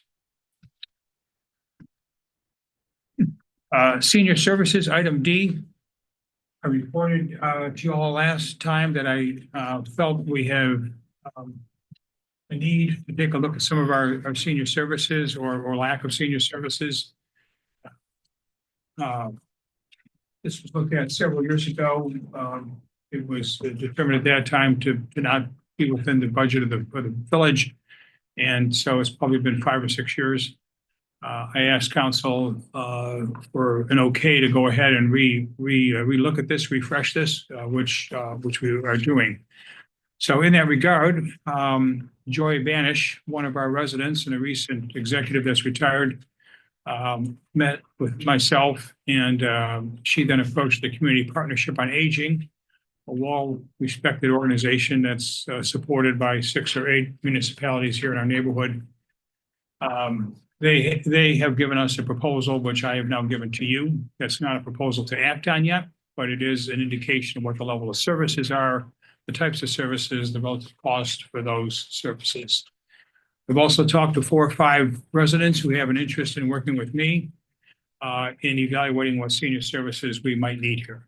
Senior services, item D. I reported to you all last time that I felt we have a need to take a look at some of our senior services or lack of senior services. This was looked at several years ago. It was determined at that time to not be within the budget of the village. And so it's probably been 5 or 6 years. I asked council for an okay to go ahead and relook at this, refresh this, which we are doing. So in that regard, Joy Banish, one of our residents and a recent executive that's retired, met with myself, and she then approached the Community Partnership on Aging, a well-respected organization that's supported by 6 or 8 municipalities here in our neighborhood. They have given us a proposal, which I have now given to you. That's not a proposal to act on yet, but it is an indication of what the level of services are, the types of services, the relative cost for those services. We've also talked to 4 or 5 residents who have an interest in working with me in evaluating what senior services we might need here.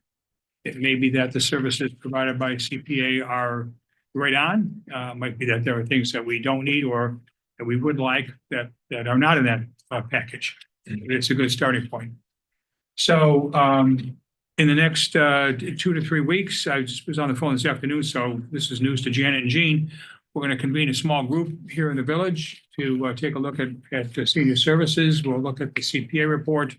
It may be that the services provided by CPA are right on. Might be that there are things that we don't need or that we would like that are not in that package. It's a good starting point. So in the next 2 to 3 weeks, I just was on the phone this afternoon, so this is news to Janet and Jean. We're going to convene a small group here in the village to take a look at senior services. We'll look at the CPA report.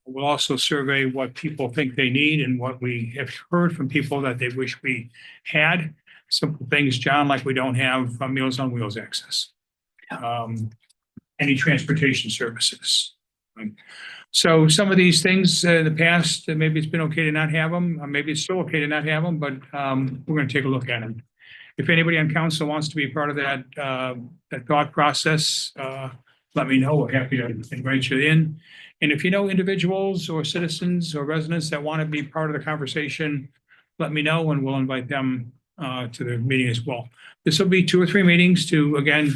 We'll also survey what people think they need and what we have heard from people that they wish we had. Simple things, John, like we don't have Meals on Wheels access. Any transportation services. So some of these things in the past, maybe it's been okay to not have them. Maybe it's still okay to not have them, but we're going to take a look at them. If anybody on council wants to be a part of that thought process, let me know. We're happy to invite you in. And if you know individuals or citizens or residents that want to be part of the conversation, let me know and we'll invite them to the meeting as well. This will be 2 or 3 meetings to, again,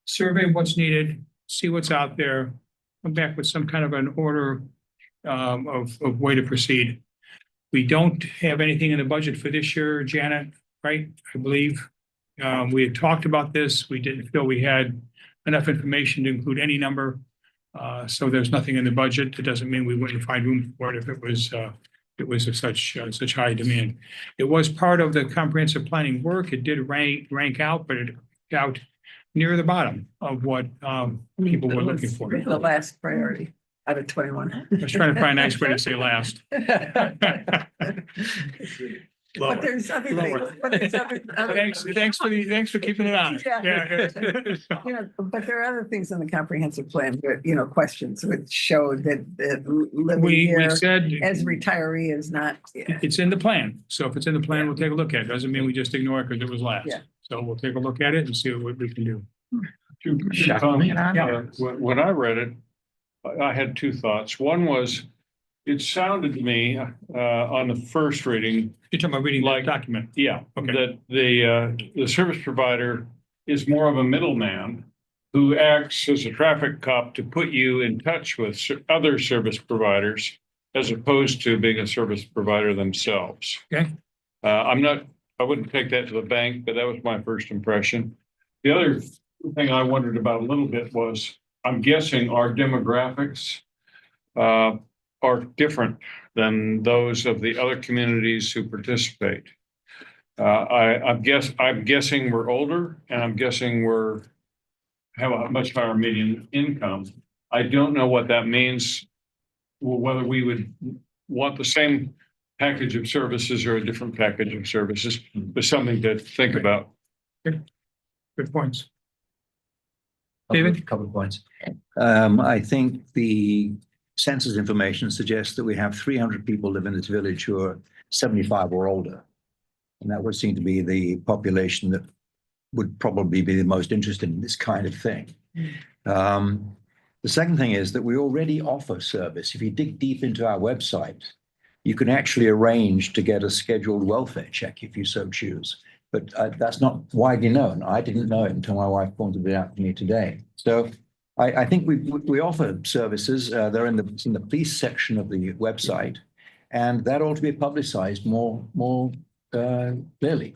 survey what's needed, see what's out there, come back with some kind of an order of way to proceed. We don't have anything in the budget for this year, Janet, right? I believe we had talked about this. We didn't feel we had enough information to include any number. So there's nothing in the budget. It doesn't mean we wouldn't find room for it if it was of such high demand. It was part of the comprehensive planning work. It did rank out, but it ranked out near the bottom of what people were looking for. The last priority out of 21. I was trying to find a nice way to say last. But there's other things. But there's other Thanks for keeping it on. Yeah. But there are other things in the comprehensive plan, questions which show that living We here said as retiree is not. it's in the plan. So if it's in the plan, we'll take a look at it. Doesn't mean we just ignore it because it was last. Yeah. So we'll take a look at it and see what we can do. When I read it, I had 2 thoughts. One was, it sounded to me on the first reading. You're talking about reading the Like- document. Yeah, Okay. that the service provider is more of a middleman who acts as a traffic cop to put you in touch with other service providers as opposed to being a service provider themselves. Okay. I wouldn't take that to the bank, but that was my first impression. The other thing I wondered about a little bit was, I'm guessing our demographics are different than those of the other communities who participate. I'm guessing we're older, and I'm guessing have a much higher median income. I don't know what that means. Whether we would want the same package of services or a different package of services, there's something to think about. Good points. David? Couple of points. I think the census information suggests that we have 300 people live in this village who are 75 or older. And that would seem to be the population that would probably be the most interested in this kind of thing. The second thing is that we already offer service. If you dig deep into our website, you can actually arrange to get a scheduled welfare check if you so choose. But that's not widely known. I didn't know it until my wife pointed it out to me today. So I think we offer services. They're in the police section of the website, and that ought to be publicized more clearly,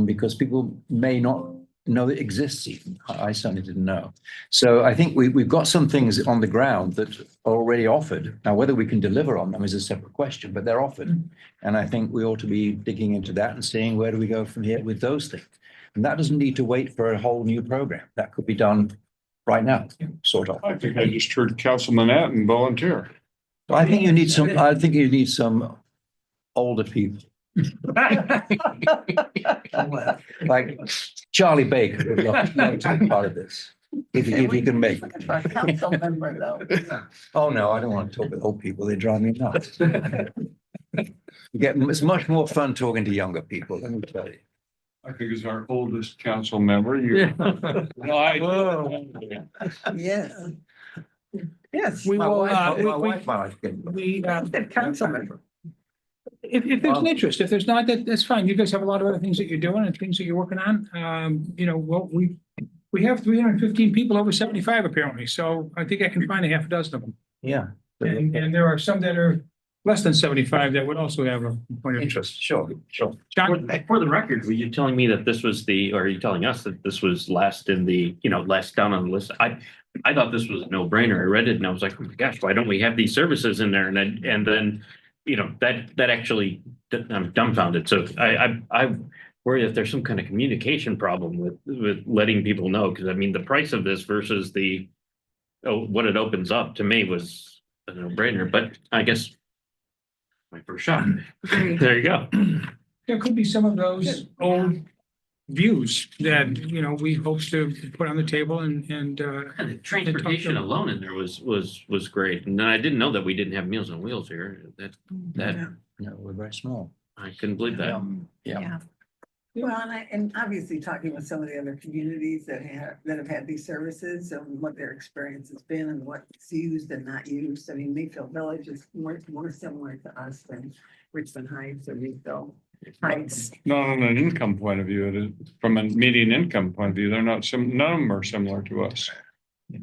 because people may not know it exists even. I certainly didn't know. So I think we've got some things on the ground that are already offered. Now, whether we can deliver on them is a separate question, but they're offered. And I think we ought to be digging into that and seeing where do we go from here with those things. And that doesn't need to wait for a whole new program. That could be done right now, sort of. I think I just heard Councilman Atten volunteer. I think you need some older people. Like Charlie Baker would love to be part of this. If you can make it. For a council member though. Oh, no, I don't want to talk with old people. They drive me nuts. It's much more fun talking to younger people, let me tell you. I think is our oldest council member. You. No, I. Yeah. Yes. We My will, wife might like it. That council member. if there's an interest, if there's not, that's fine. You guys have a lot of other things that you're doing and things that you're working on. Well, we have 315 people over 75 apparently, so I think I can find a half a dozen of them. Yeah. And there are some that are less than 75 that would also have a point of interest. Sure. John? For the record, were you telling me that this was or are you telling us that this was last in the, last down on the list? I thought this was a no-brainer. I read it and I was like, oh my gosh, why don't we have these services in there? And then, that actually, I'm dumbfounded. So I worry if there's some kind of communication problem with letting people know, because I mean, the price of this versus what it opens up to me was a no-brainer, but I guess my first shot. There you go. There could be some of those old views that, we hope to put on the table and. And the transportation alone in there was great. And then I didn't know that we didn't have Meals on Wheels here. No, we're very small. I couldn't believe that. Yeah. Well, and obviously talking with some of the other communities that have had these services and what their experience has been and what's used and not used. I mean, Mayfield Village is more similar to us than Richmond Heights or Mayfield Heights. Not on an income point of view, it is from a median income point of view, they're not none of them are similar to us. I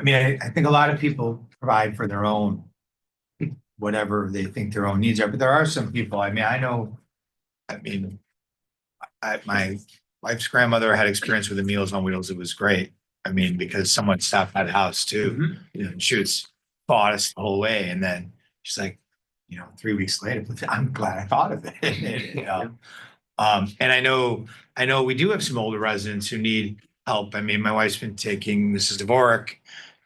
mean, I think a lot of people provide for their own, whatever they think their own needs are, but there are some people, my wife's grandmother had experience with the Meals on Wheels. It was great. I mean, because someone stopped by the house too, and she was fought us the whole way. And then she's like, 3 weeks later, I'm glad I thought of it. And I know we do have some older residents who need help. I mean, my wife's been taking Mrs. Dvorak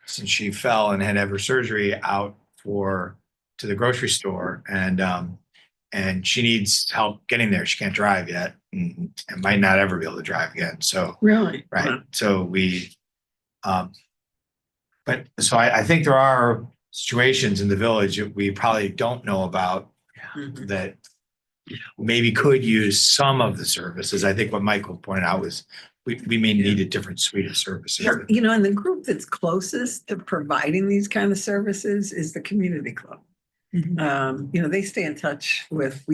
since she fell and had to have her surgery out to the grocery store. And she needs help getting there. She can't drive yet and might not ever be able to drive again. So, Really? right. So I think there are situations in the village that we probably don't know about that maybe could use some of the services. I think what Michael pointed out was we may need a different suite of services. And the group that's closest to providing these kind of services is the community club. We stay in touch with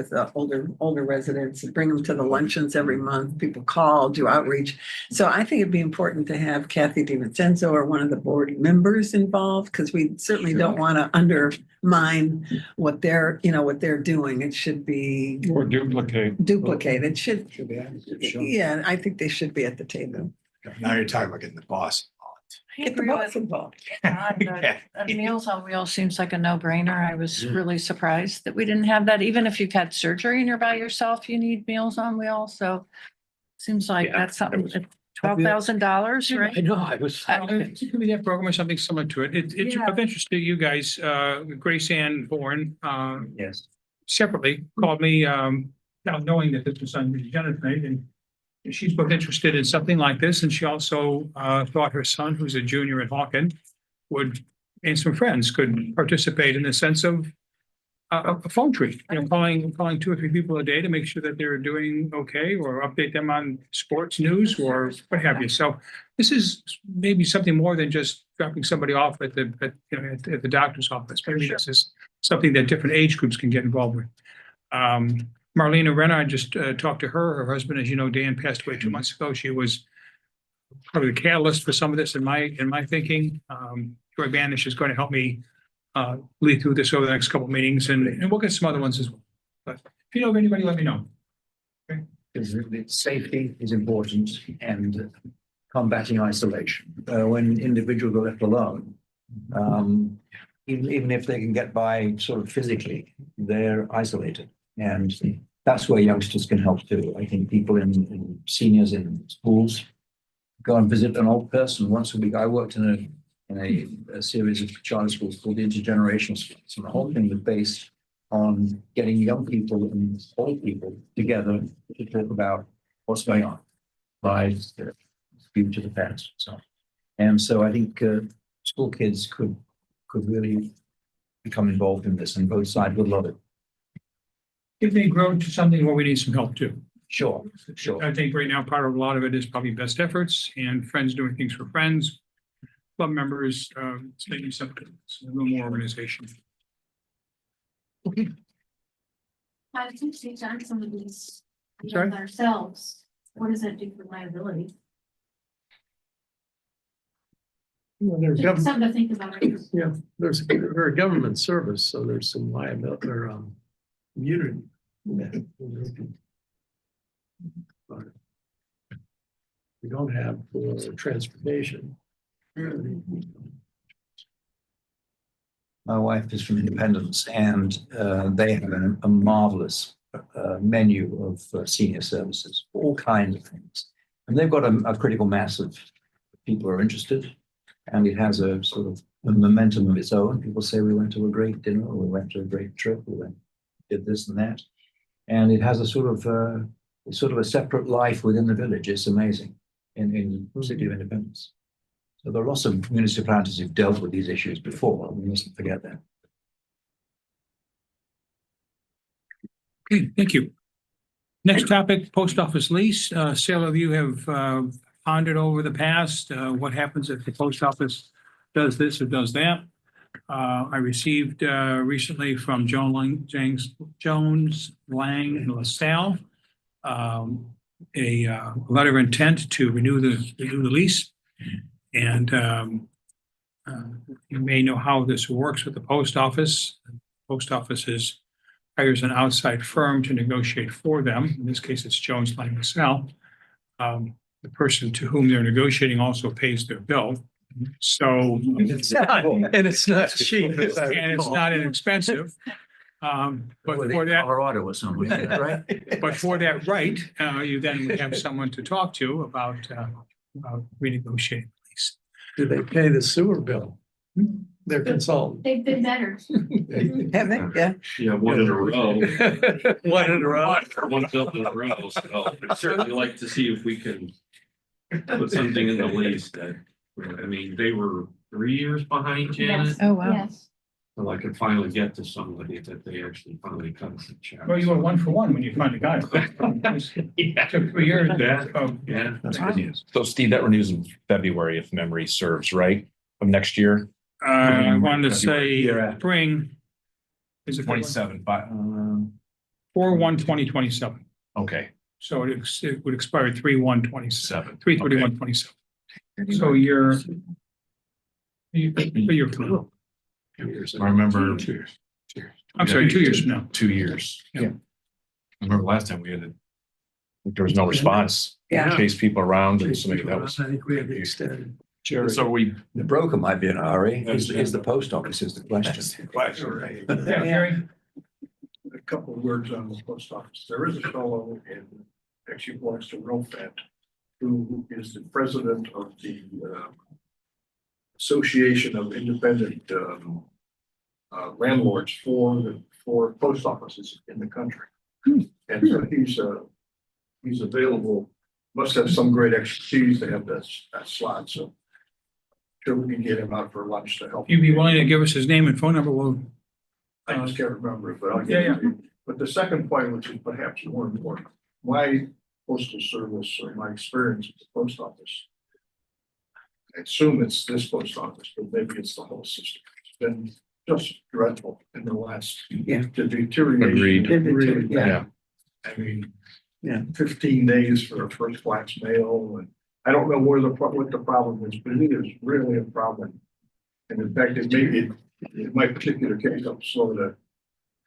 the older residents and bring them to the luncheons every month. People call, do outreach. So I think it'd be important to have Kathy DiVincenzo or one of the board members involved, because we certainly don't want to undermine what they're doing. It should be Or duplicate. It should. Yeah, I think they should be at the table. Now you're talking about getting the boss. Get the boss involved. Meals on Wheels seems like a no-brainer. I was really surprised that we didn't have that. Even if you've had surgery and you're by yourself, you need Meals on Wheels. So seems like that's something that $12,000, I right? know, I was. It could be that program or something similar to it. It's Yeah. of interest to you guys. Grace Ann Bourne, Yes. separately called me, now knowing that this was on the agenda tonight, and she's both interested in something like this, and she also, thought her son, who's a junior at Hawken, would, and some friends could participate in the sense of a phone tree, calling 2 or 3 people a day to make sure that they're doing okay, or update them on sports news or what have you. So this is maybe something more than just dropping somebody off at the doctor's office. Maybe this is something that different age groups can get involved with. Marlena Renner, I just talked to her. Her husband, as you know, Dan, passed away 2 months ago. She was probably the catalyst for some of this in my thinking. Joy Banish is going to help me lead through this over the next couple of meetings, and we'll get some other ones as well. But if you know of anybody, let me know. Because safety is important and combating isolation. When individuals are left alone, even if they can get by sort of physically, they're isolated. And that's where youngsters can help too. I think people in seniors in schools go and visit an old person once a week. I worked in a series of charter schools called intergenerational schools. And the whole thing was based on getting young people and old people together to talk about what's going on, lives, the future, the past, and so I think school kids could really become involved in this, and both sides would love it. It may grow to something where we need some help too. Sure. I think right now, part of a lot of it is probably best efforts and friends doing things for friends. Club members, maybe something, a little more organization. I think we've done some of these Sorry? ourselves. What does that do for liability? There's Just something to think about. Yeah, they're a government service, so there's some liability or immunity. But we don't have transportation. My wife is from Independence, and they have a marvelous menu of senior services, all kinds of things. And they've got a critical mass of people who are interested, and it has a sort of a momentum of its own. People say we went to a great dinner, or we went to a great trip, did this and that. And it has a sort of a separate life within the village. It's amazing in the city of Independence. So there are lots of municipalities who've dealt with these issues before. We mustn't forget that. Okay, thank you. Next topic, post office lease. Several of you have pondered over the past, what happens if the post office does this or does that. I received recently from Jones, Lang, and LaSalle a letter of intent to renew the lease. And you may know how this works with the post office. Post office hires an outside firm to negotiate for them. In this case, it's Jones, Lang, LaSalle. The person to whom they're negotiating also pays their bill. So. And it's not cheap. And it's not inexpensive. But for that. Colorado or something, right? But for that right, you then would have someone to talk to about renegotiating the lease. Do they pay the sewer bill? Their consultant. They've been better. Have they? Yeah. Yeah, one in a row. One in a row. One bill in a row, so I'd certainly like to see if we can put something in the lease that, I mean, they were 3 years behind Janet. Yes. Oh, wow. Yes. So I could finally get to somebody that they actually finally cut the check. Well, you were 1 for 1 when you finally got it. Yeah. Took 3 years. Yeah. That's good news. So Steve, that renews in February, if memory serves, right? Of next year? I wanted to February. say spring. Is it 27, 4/1/2027? okay, So it would expire 3/1/27, 3/31/27. So you're from I remember. I'm sorry, 2 years from now. 2 years. Yeah. I remember last time there was no response. Yeah. Chase people around and so maybe that was. I think we have to extend. So we. The broker might be in a hurry. Is the post office is the question. Yeah, Gary? A couple of words on the post office. There is a fellow in, actually belongs to Rofat, who is the president of the Association of Independent Landlords for post offices in the country. And so he's available, must have some great expertise to have that slot, so sure we can get him out for lunch to help. You'd be willing to give us his name and phone number? Well, I just can't remember it, but I'll get it to you. But the second point, which is perhaps more important, my postal service or my experience with the post office. I assume it's this post office, but maybe it's the whole system. It's been just dreadful in the last. Yeah. The deterioration. Agreed. Really bad. Yeah. I mean. Yeah. 15 days for a first class mail, and I don't know what the problem is, but it is really a problem. And in fact, in my particular case, I'm slow to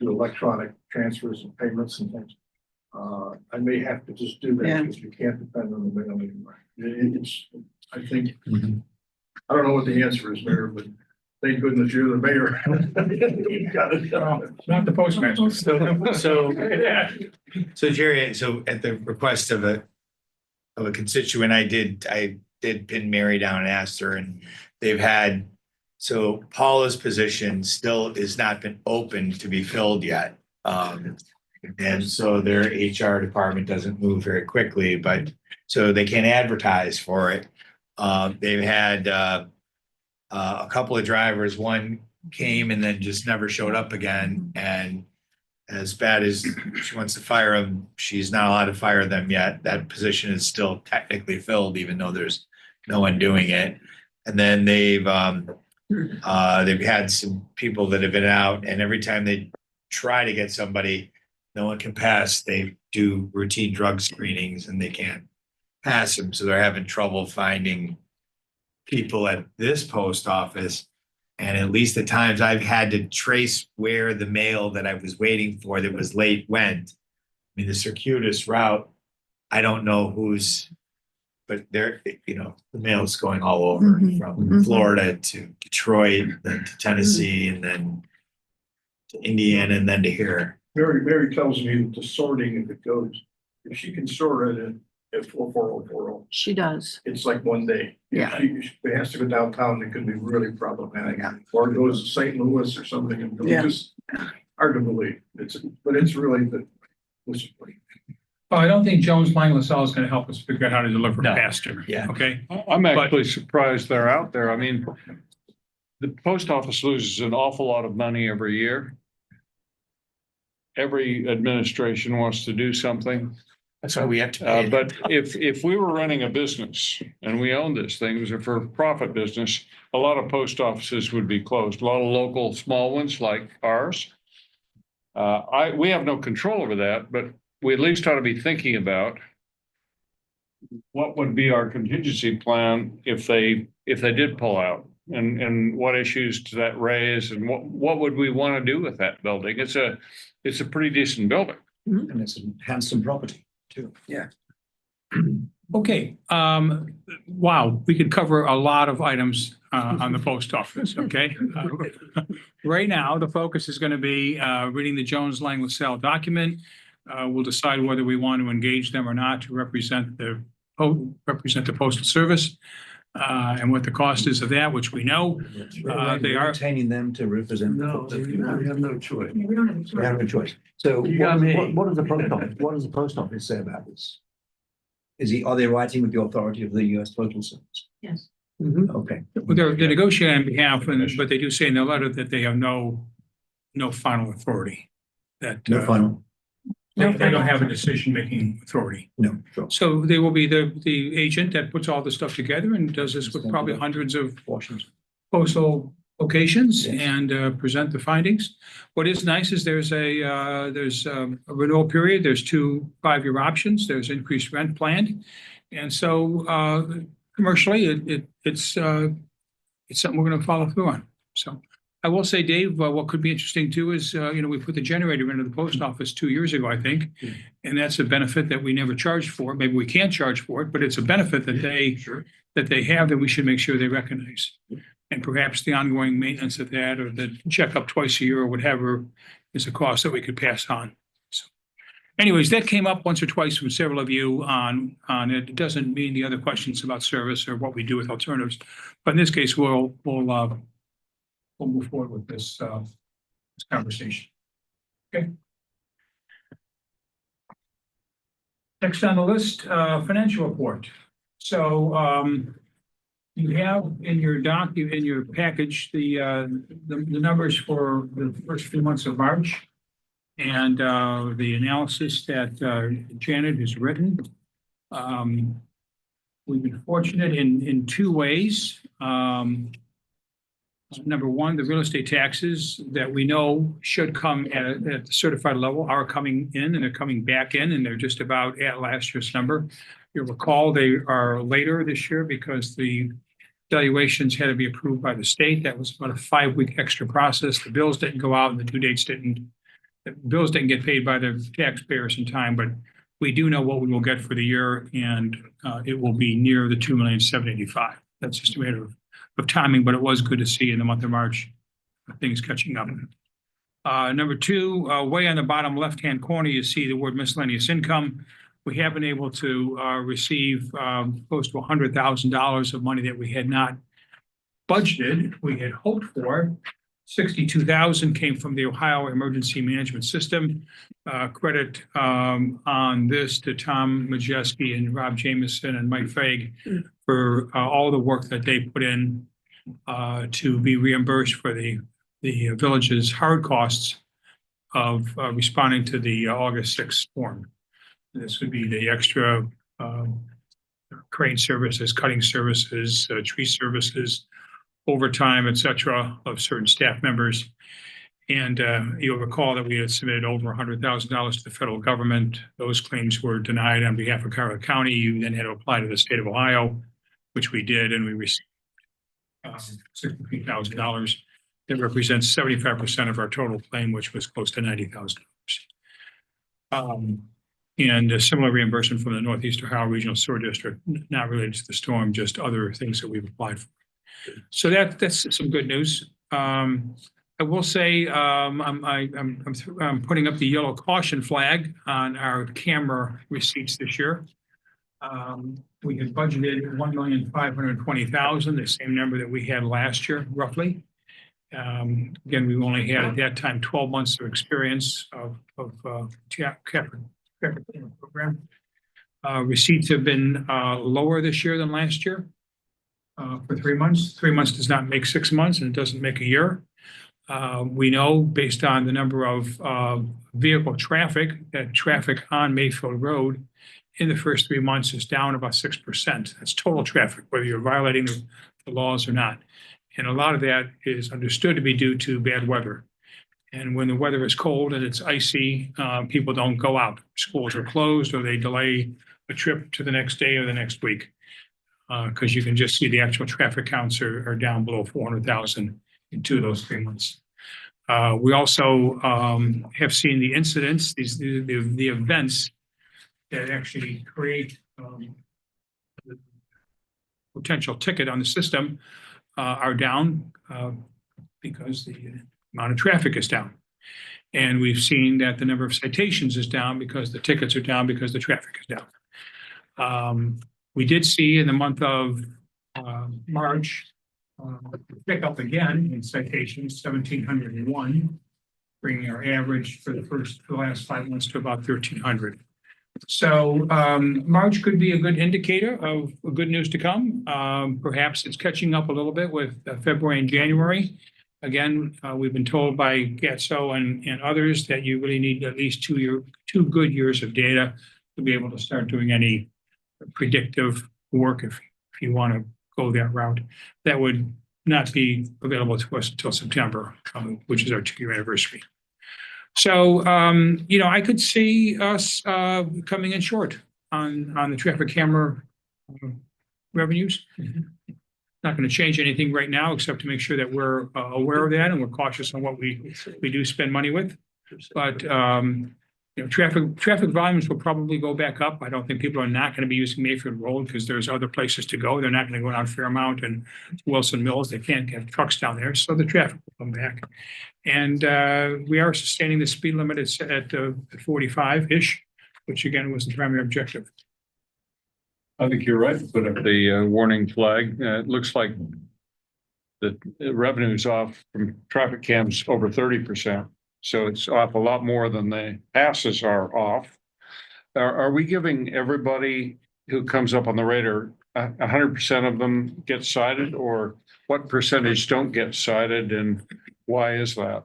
do electronic transfers and payments and things. I may have to just do that Yeah. because you can't depend on the mail anymore. It's, I think, I don't know what the answer is, Mayor, but thank goodness you're the mayor. You got it done. not the postmaster. So Jerry, so at the request of a constituent, I did pin Mary down and asked her, and they've had, so Paula's position still has not been open to be filled yet. And so their HR department doesn't move very quickly, but so they can't advertise for it. They've had a couple of drivers, one came and then just never showed up again. And as bad as she wants to fire them, she's not allowed to fire them yet. That position is still technically filled, even though there's no one doing it. And then they've had some people that have been out, and every time they try to get somebody, no one can pass. They do routine drug screenings and they can't pass them. So they're having trouble finding people at this post office. And at least at times I've had to trace where the mail that I was waiting for that was late went. I mean, the circuitous route, I don't know who's, but there, you know, the mail's going all over from Florida to Detroit, then to Tennessee, and then to Indiana, and then to here. Mary tells me that the sorting, if it goes, if she can sort it at 44040, She does. it's like one day. Yeah. If she has to go downtown, it could be really problematic. Or it goes to St. Louis or something, and Yeah. it's just hard to believe. But it's really the. Well, I don't think Jones Lang LaSalle is going to help us figure out how to deliver No. faster. Yeah. Okay. I'm actually surprised they're out there. I mean, the post office loses an awful lot of money every year. Every administration wants to do something. That's why we have to pay. But if we were running a business and we owned this thing, it was a for-profit business, a lot of post offices would be closed. A lot of local small ones like ours. We have no control over that, but we at least ought to be thinking about what would be our contingency plan if they did pull out, and what issues does that raise, and what would we want to do with that building? It's a pretty decent building. And it's a handsome property too. Yeah. Okay, wow, we could cover a lot of items on the post office, okay? Right now, the focus is going to be reading the Jones Lang LaSalle document. We'll decide whether we want to engage them or not to represent the Postal Service and what the cost is of that, which we know. They are retaining them to represent. No, we have no choice. We don't have a We have choice. a choice. So You got me. what does the post office say about this? Are they writing with the authority of the US Postal Service? Yes. Okay. They're negotiating on behalf, but they do say in their letter that they have no final authority. That No final. they don't have a decision-making authority. No, sure. So they will be the agent that puts all the stuff together and does this with probably hundreds of Washington. postal locations Yes. and present the findings. What is nice is there's a renewal period. There's 2 5-year options. There's increased rent planned. And so commercially, it's something we're going to follow through on. So I will say, Dave, what could be interesting too is, we put the generator into the post office 2 years ago, I think. And that's a benefit that we never charged for. Maybe we can't charge for it, but it's a benefit that they have that we should make sure they recognize. And perhaps the ongoing maintenance of that or the checkup twice a year or whatever is a cost that we could pass on. So anyways, that came up once or twice from several of you on it. It doesn't mean the other questions about service or what we do with alternatives. But in this case, we'll move forward with this conversation. Okay. Next on the list, financial report. So you have in your in your package, the numbers for the first few months of March and the analysis that Janet has written. We've been fortunate in two ways. Number one, the real estate taxes that we know should come at the certified level are coming in, and they're coming back in, and they're just about at last year's number. You'll recall they are later this year because the valuations had to be approved by the state. That was about a 5-week extra process. The bills didn't go out and the due dates the bills didn't get paid by the taxpayers in time, but we do know what we will get for the year, and it will be near the $2,785,000. That's just a matter of timing, but it was good to see in the month of March things catching up. Number two, way on the bottom left-hand corner, you see the word miscellaneous income. We have been able to receive close to $100,000 of money that we had not budgeted. We had hoped for. $62,000 came from the Ohio Emergency Management System. Credit on this to Tom Majeski and Rob Jameson and Mike Fagg for all the work that they put in to be reimbursed for the village's hard costs of responding to the August 6th storm. This would be the extra crane services, cutting services, tree services, overtime, et cetera, of certain staff members. And you'll recall that we had submitted over $100,000 to the federal government. Those claims were denied on behalf of Carroll County. You then had to apply to the state of Ohio, which we did, and we received $63,000. That represents 75% of our total claim, which was close to $90,000. And a similar reimbursement from the Northeast Ohio Regional Sewer District, not related to the storm, just other things that we've applied for. So that's some good news. I will say I'm putting up the yellow caution flag on our camera receipts this year. We had budgeted $1,520,000, the same number that we had last year, roughly. Again, we only had at that time 12 months of experience of program. Receipts have been lower this year than last year for 3 months. 3 months does not make 6 months, and it doesn't make a year. We know based on the number of vehicle traffic, that traffic on Mayfield Road in the first 3 months is down about 6%. That's total traffic, whether you're violating the laws or not. And a lot of that is understood to be due to bad weather. And when the weather is cold and it's icy, people don't go out. Schools are closed, or they delay a trip to the next day or the next week. Because you can just see the actual traffic counts are down below 400,000 in 2 of those 3 months. We also have seen the incidents, the events that actually create the potential ticket on the system are down because the amount of traffic is down. And we've seen that the number of citations is down because the tickets are down because the traffic is down. We did see in the month of March, pick up again in citations, 1,701, bringing our average for the last 5 months to about 1,300. So March could be a good indicator of good news to come. Perhaps it's catching up a little bit with February and January. Again, we've been told by GATSO and others that you really need at least 2 good years of data to be able to start doing any predictive work if you want to go that route. That would not be available to us until September, which is our 2-year anniversary. So, I could see us coming in short on the traffic camera revenues. Not going to change anything right now, except to make sure that we're aware of that and we're cautious on what we do spend money with. But traffic volumes will probably go back up. I don't think people are not going to be using Mayfield Road because there's other places to go. They're not going to go down Fairmount and Wilson Mills. They can't get trucks down there, so the traffic will come back. And we are sustaining the speed limit at 45-ish, which again was the primary objective. I think you're right, to put up the warning flag. It looks like the revenue's off from traffic cams over 30%. So it's off a lot more than the passes are off. Are we giving everybody who comes up on the radar, 100% of them get cited, or what percentage don't get cited, and why is that?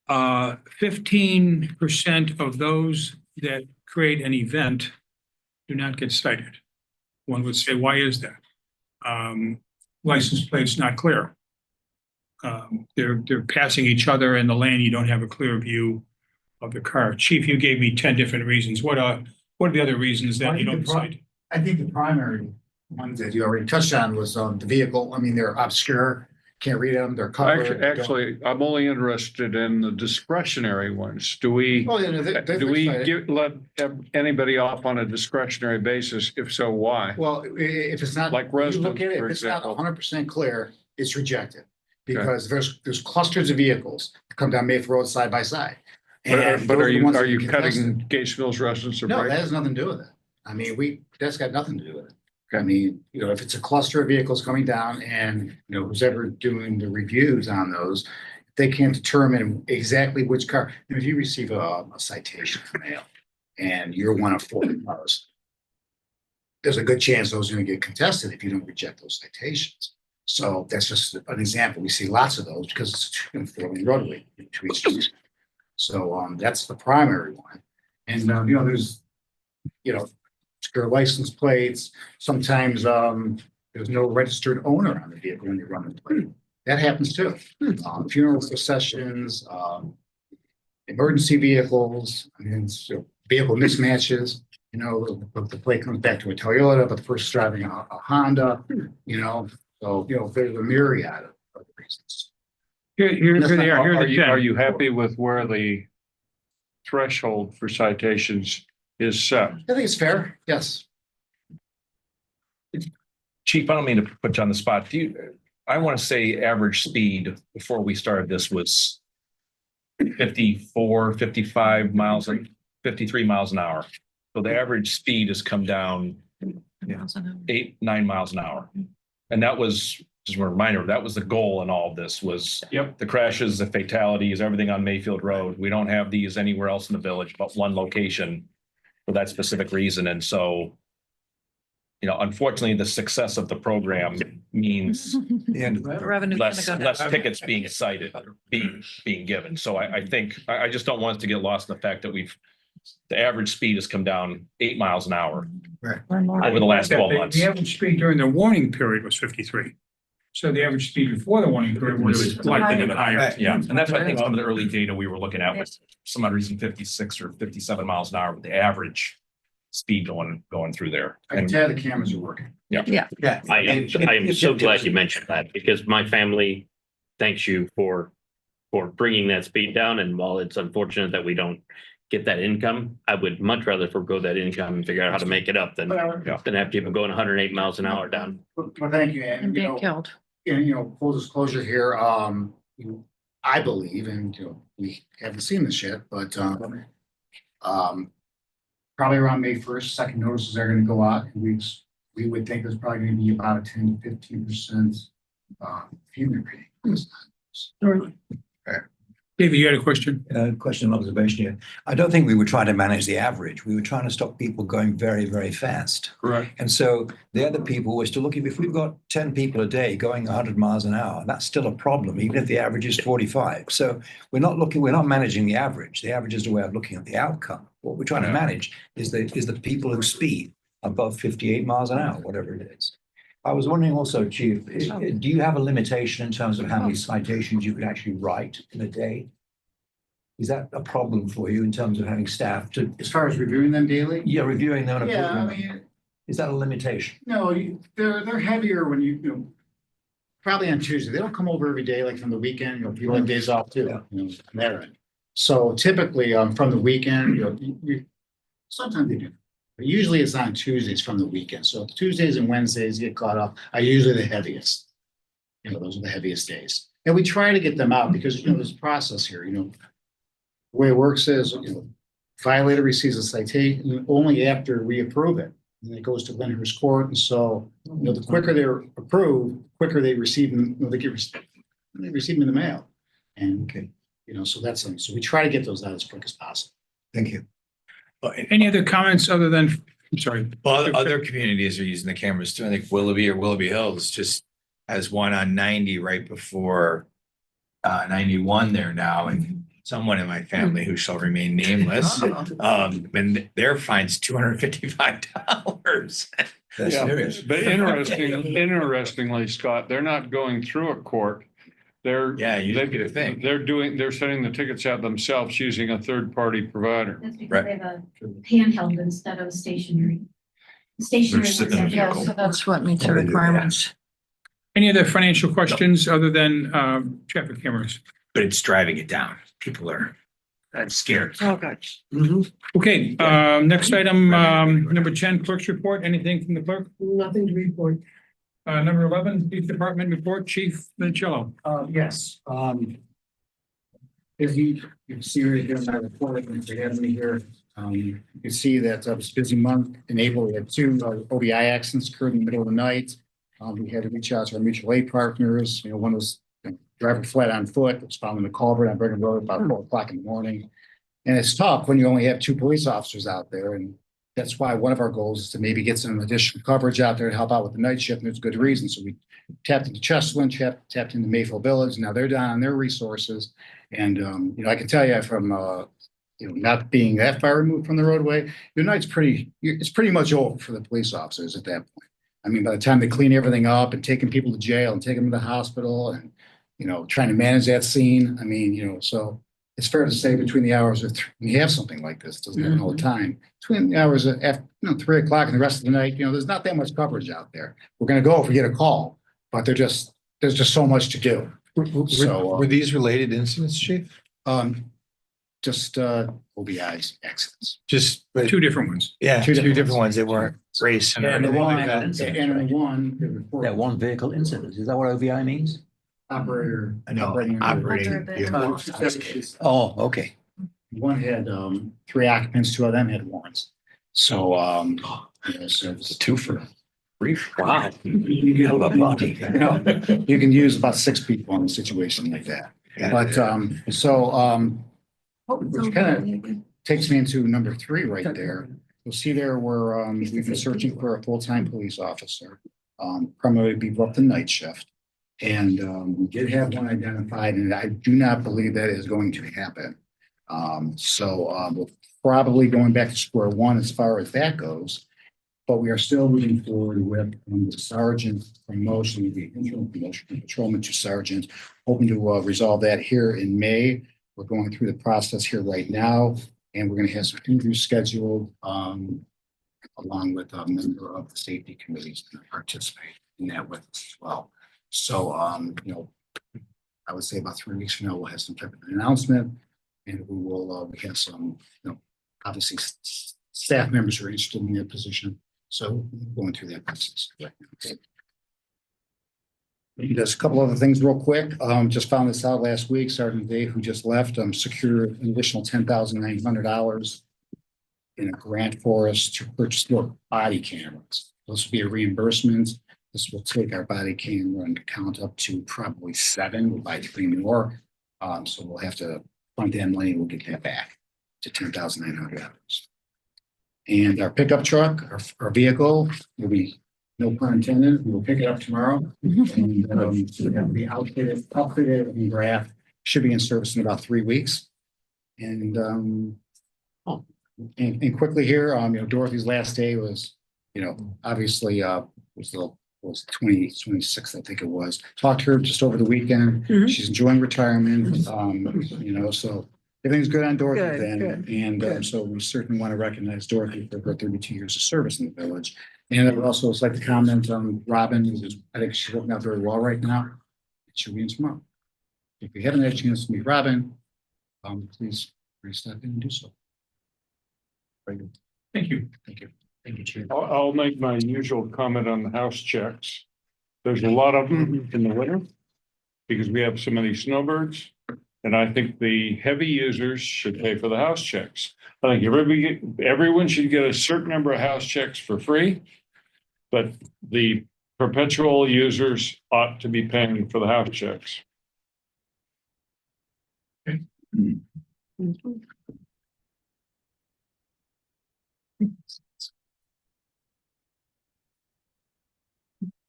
15% of those that create an event do not get cited. One would say, why is that? License plate's not clear. They're passing each other in the lane. You don't have a clear view of the car. Chief, you gave me 10 different reasons. What are the other reasons that you don't cite? I think the primary ones that you already touched on was the vehicle. I mean, they're obscure, can't read them, they're covered. Actually, I'm only interested in the discretionary ones. Do we, Oh, yeah, no, do we let anybody off on a discretionary basis? If so, why? Well, if it's not. Like you look residents, at it, for if it's not example. 100% clear, it's rejected. Because there's clusters of vehicles that come down Mayfield Road side by side. But And are those the ones are that you get cutting tested. Gates Mills residents a No, break? that has nothing to do with it. I mean, that's got nothing to do with it. I mean, if it's a cluster of vehicles coming down and, who's ever doing the reviews on those, they can't determine exactly which car. If you receive a citation in the mail and you're one of 4 cars, there's a good chance those are going to get contested if you don't reject those citations. So that's just an example. We see lots of those because it's a 4-lane roadway between streets. So that's the primary one. And there's obscure license plates. Sometimes there's no registered owner on the vehicle when you run the plate. That happens too. Funeral processions, emergency vehicles, vehicle mismatches. The plate comes back to a Toyota, but the person's driving a Honda. So there's a myriad of reasons. Here they are. Here are the 10. Are you happy with where the threshold for citations is set? I think it's fair. Yes. Chief, I don't mean to put you on the spot. I want to say average speed before we started this was 54, 55 miles and 53 miles an hour. So the average speed has come down 8, 9 miles an hour. And that was, just a reminder, that was the goal in all of this was the crashes, the fatalities, everything on Mayfield Road. We don't have these anywhere else in the village, but one location for that specific reason. And so, unfortunately, the success of the program means Revenue. less tickets being cited, being given. So I think, I just don't want us to get lost in the fact that the average speed has come down 8 miles an hour over the last 12 months. The average speed during the warning period was 53. So the average speed before the warning period was likely to be higher. Yeah, and that's what I think some of the early data we were looking at was some odd reason 56 or 57 miles an hour with the average speed going through there. I can tell the cameras are working. Yeah. I am so glad you mentioned that because my family thanks you for bringing that speed down. And while it's unfortunate that we don't get that income, I would much rather forego that income and figure out how to make it up than have people going 108 miles an hour down. Well, thank you. And being killed. Full disclosure here, I believe, and we haven't seen this yet, but probably around May 1st, second notices are going to go out. We would think there's probably going to be about a 10 to 15% funeral rate. David, you had a question? Question and observation here. I don't think we were trying to manage the average. We were trying to stop people going very, very fast. Correct. And so the other people were still looking, if we've got 10 people a day going 100 miles an hour, that's still a problem, even if the average is 45. So we're not managing the average. The average is a way of looking at the outcome. What we're trying to manage is the people who speed above 58 miles an hour, whatever it is. I was wondering also, Chief, do you have a limitation in terms of how many citations you could actually write in a day? Is that a problem for you in terms of having staff to? As far as reviewing them daily? Yeah, reviewing them. Yeah, I mean. Is that a limitation? No, they're heavier when you probably on Tuesday. They don't come over every day, like from the weekend, people have days off too, on their end. So typically, from the weekend, sometimes they do. But usually it's on Tuesdays from the weekend. So Tuesdays and Wednesdays get caught up are usually the heaviest. Those are the heaviest days. And we try to get them out because, there's a process here, the way it works is, violator receives a citation only after we approve it. And it goes to Lyndhurst Court. And so, the quicker they're approved, quicker they receive them, they receive them in the mail. And, so so we try to get those out as quick as possible. Thank you. Any other comments other than, I'm sorry. Well, other communities are using the cameras too. I think Willoughby or Willoughby Hills just has one on 90 right before 91 there now. And someone in my family who shall remain nameless, and their fine's $255. That's Yeah, serious. but interestingly, Scott, they're not going through a court. They're. Yeah, you they- get a thing. They're sending the tickets out themselves using a third-party provider. That's because Right. they have a handheld instead of stationary. Stationary. sitting in a ones have- Yeah, vehicle. so that's what meets the requirements. Any other financial questions other than traffic cameras? But it's driving it down. People are scared. Oh, gosh. Okay, next item, number 10, clerk's report. Anything from the clerk? Nothing to report. Number 11, Police Department report, Chief Minichillo. Yes, as you can see right here in my report, if you have me here, you can see that it was a busy month in April. We had 2 OBI accidents occurred in the middle of the night. We had to reach out to our mutual aid partners. One was driver fled on foot, was found in the culvert on Brigham Road about 4 o'clock in the morning. And it's tough when you only have 2 police officers out there. And that's why one of our goals is to maybe get some additional coverage out there to help out with the night shift. And there's good reason. So we tapped into Chesterland, tapped into Mayfield Village. Now they're down on their resources. And, I can tell you from, not being that far removed from the roadway, your night's it's pretty much over for the police officers at that point. I mean, by the time they clean everything up and taking people to jail and taking them to the hospital and, trying to manage that scene. I mean, so it's fair to say between the hours of, when you have something like this, it doesn't happen all the time. Between the hours of, 3 o'clock and the rest of the night, there's not that much coverage out there. We're going to go if we get a call, but there's just so much to do. So, Were these related incidents, Chief? Just OBI's accidents. Just 2 different ones. Yeah, Two 2 different different ones. They weren't race. And the one, That one vehicle incident, is that what OVI means? operator. I know, operating. operating. Oh, okay. One had 3 occupants, 2 of them had warrants. So, so It's a twofer. Brief. Wow. You have a body. you can use about 6 people in a situation like that. But which kind of takes me into number 3 right there. You'll see there where we've been searching for a full-time police officer, primarily be booked the night shift. And we did have one identified, and I do not believe that is going to happen. We're probably going back to square one as far as that goes. But we are still moving forward with the sergeant promotion, the interim promotion from patrolman to sergeant, hoping to resolve that here in May. We're going through the process here right now, and we're going to have some interviews scheduled along with a member of the safety committees to participate in that with us as well. So, I would say about 3 weeks from now, we'll have some type of an announcement, and we have some, obviously staff members who are interested in that position. So going through that process. Okay. Just a couple other things real quick. Just found this out last week. Sergeant Dave, who just left, secured an additional $10,900 in a grant for us to purchase more body cameras. This will be a reimbursement. This will take our body camera and count up to probably 7. We'll buy 3 more. So we'll have to fund that money. We'll get that back to $10,900. And our pickup truck, our vehicle will be, no pun intended, we will pick it up tomorrow. And it'll be outfitted and graphed, should be in service in about 3 weeks. And quickly here, Dorothy's last day was, obviously was 26th, I think it was. Talked to her just over the weekend. She's enjoying retirement. So everything's good on Dorothy then. And so we certainly want to recognize Dorothy for her 32 years of service in the village. And I would also like to comment on Robin, who's, I think she's working out very well right now. She'll be in tomorrow. If you haven't had a chance to meet Robin, please step in and do so. Very good. Thank you. Thank you. Thank you, Chair. I'll make my usual comment on the house checks. There's a lot of them in the winter because we have so many snowbirds. And I think the heavy users should pay for the house checks. I think everyone should get a certain number of house checks for free. But the perpetual users ought to be paying for the house checks.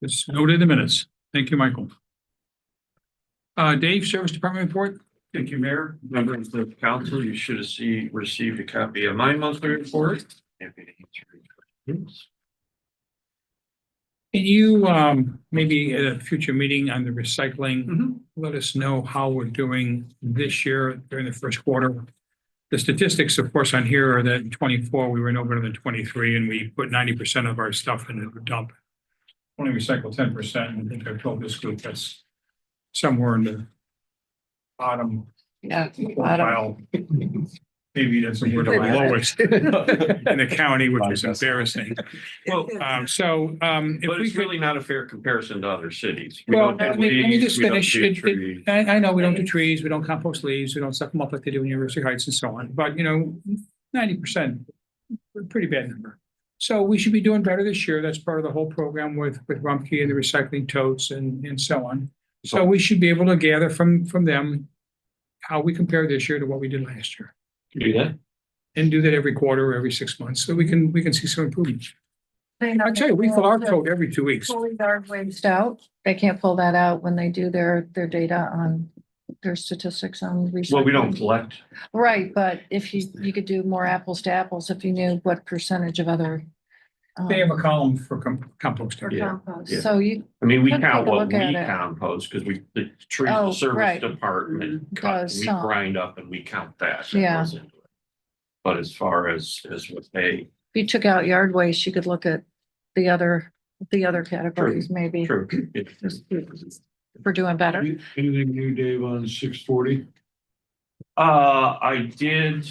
It's noted in the minutes. Thank you, Michael. Dave, Service Department report. Thank you, Mayor. Members of the council, you should have received a copy of my monthly report. Happy to answer your questions. Can you, maybe at a future meeting on the recycling, let us know how we're doing this year during the first quarter? The statistics, of course, on here are that in 24, we were no better than 23, and we put 90% of our stuff into the dump. Only recycle 10%. I think I've told this group that's somewhere in the bottom. Yeah. Quartile. Maybe that's the word of the lowest in the county, which is embarrassing. Well, So, if but we it's could, really not a fair comparison to other cities. We well, don't do let me just leaves, we don't finish. do trees. I know we don't do trees, we don't compost leaves, we don't suck them up like they do in University Heights and so on, but 90%, pretty bad number. So we should be doing better this year. That's part of the whole program with Rumpke and the recycling totes and so on. So we should be able to gather from them how we compare this year to what we did last year. Do that. And do that every quarter or every 6 months, so we can see some improvement. I tell you, we fill our tote every 2 weeks. Fully yard waste out. They can't pull that out when they do their data on their statistics on recycling. Well, we don't collect. Right, but if you could do more apples to apples, if you knew what percentage of other. They have a column for compost. For Yeah, compost, yeah. so you. I mean, we could count take a what look at we it. compost because the trees Oh, and service right. department cut, Does we some. grind up and we count that. That Yeah. goes into it. But as far as what they, If you took out yard waste, you could look at the other categories, maybe. true. We're doing better. Anything new, Dave, on 640? I did.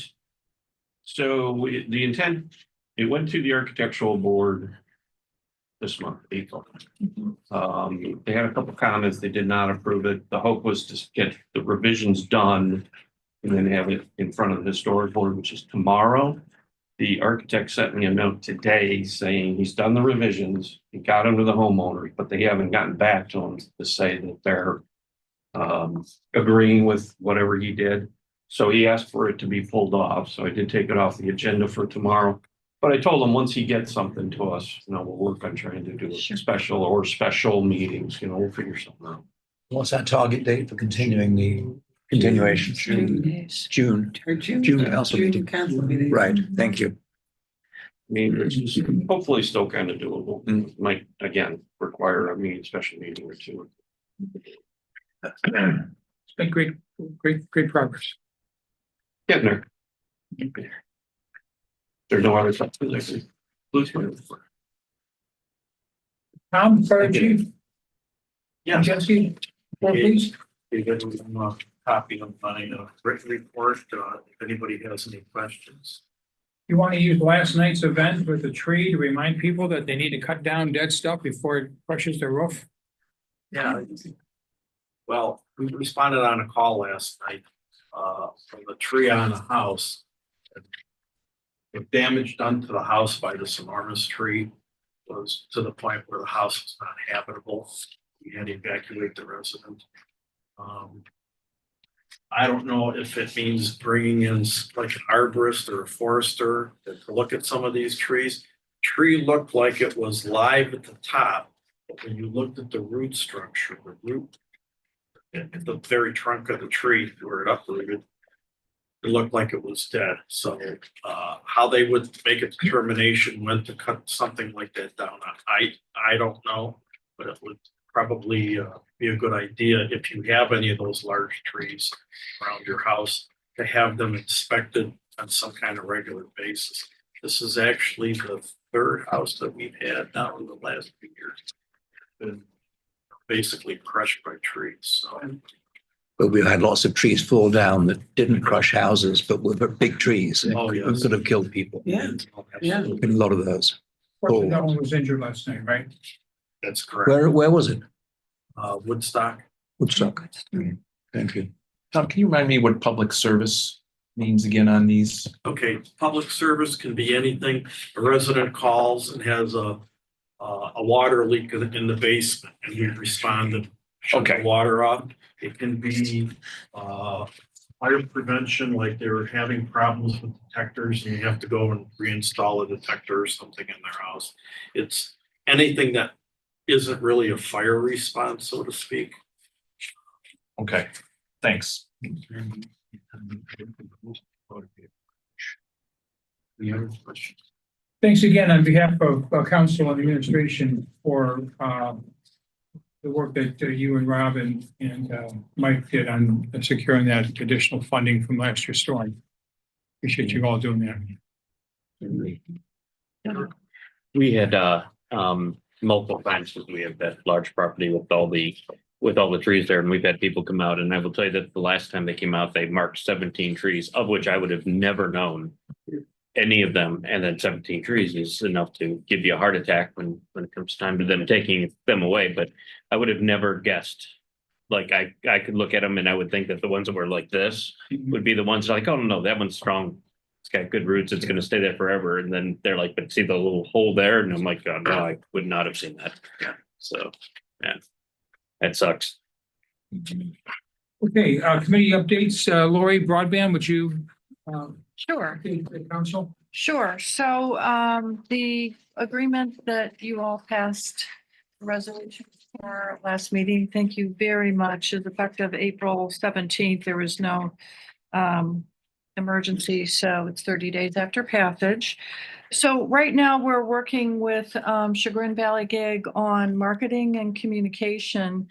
So the intent, it went to the architectural board this month, April. They had a couple comments. They did not approve it. The hope was to get the revisions done and then have it in front of the historic board, which is tomorrow. The architect sent me a note today saying he's done the revisions, he got them to the homeowners, but they haven't gotten back to him to say that they're agreeing with whatever he did. So he asked for it to be pulled off. So I did take it off the agenda for tomorrow. But I told him once he gets something to us, we'll work on trying to do a special meetings, we'll figure something out. What's that target date for continuing the continuation? June. Council meeting. council meeting. Right, thank you. I mean, it's just hopefully still kind of doable. Might again require a special meeting or two. It's been great progress. Getting there. There's no other stuff. Tom, fire chief, Yeah. Jesse, please. You get a copy of my written report, if anybody has any questions. You want to use last night's event with the tree to remind people that they need to cut down dead stuff before it crushes their roof? Yeah. Well, we responded on a call last night, from the tree on the house. The damage done to the house by this enormous tree was to the point where the house was not habitable. We had to evacuate the resident. I don't know if it means bringing in like an arborist or a forester to look at some of these trees. Tree looked like it was live at the top, but when you looked at the root structure, the root at the very trunk of the tree where it uprooted, it looked like it was dead. So how they would make a determination when to cut something like that down, I don't know, but it would probably be a good idea if you have any of those large trees around your house to have them inspected on some kind of regular basis. This is actually the third house that we've had now in the last few years. Been basically crushed by trees. So But we had lots of trees fall down that didn't crush houses, but were big trees. Oh, It yes. could have killed people. Yeah. Yeah. Been a lot of those. Fortunately, no one was injured last night, right? That's correct. Where was it? Woodstock. Woodstock. Thank you. Tom, can you remind me what public service means again on these? Okay, public service can be anything. A resident calls and has a water leak in the basement and we respond to shut the water off. It can be, fire prevention, like they're having problems with detectors and you have to go and reinstall a detector or something in their house. It's anything that isn't really a fire response, so to speak. Okay, thanks. Any other questions? Thanks again on behalf of council and administration for the work that you and Rob and Mike did on securing that additional funding from last year's storm. Appreciate you all doing that. We had multiple times since we have that large property with all the trees there, and we've had people come out, and I will tell you that the last time they came out, they marked 17 trees, of which I would have never known any of them, and then 17 trees is enough to give you a heart attack when it comes time to them taking them away. But I would have never guessed. Like I could look at them and I would think that the ones that were like this would be the ones like, oh no, that one's strong. It's got good roots. It's going to stay there forever. And then they're like, but see the little hole there? And I'm like, oh, no, I would not have seen that. So, yeah, that sucks. Okay, committee updates. Lori, broadband, would you? Sure. update the council? Sure. So the agreement that you all passed resolution for last meeting, thank you very much, is effective April 17th. There was no emergency, so it's 30 days after passage. So right now we're working with Chagrin Valley Gig on marketing and communication,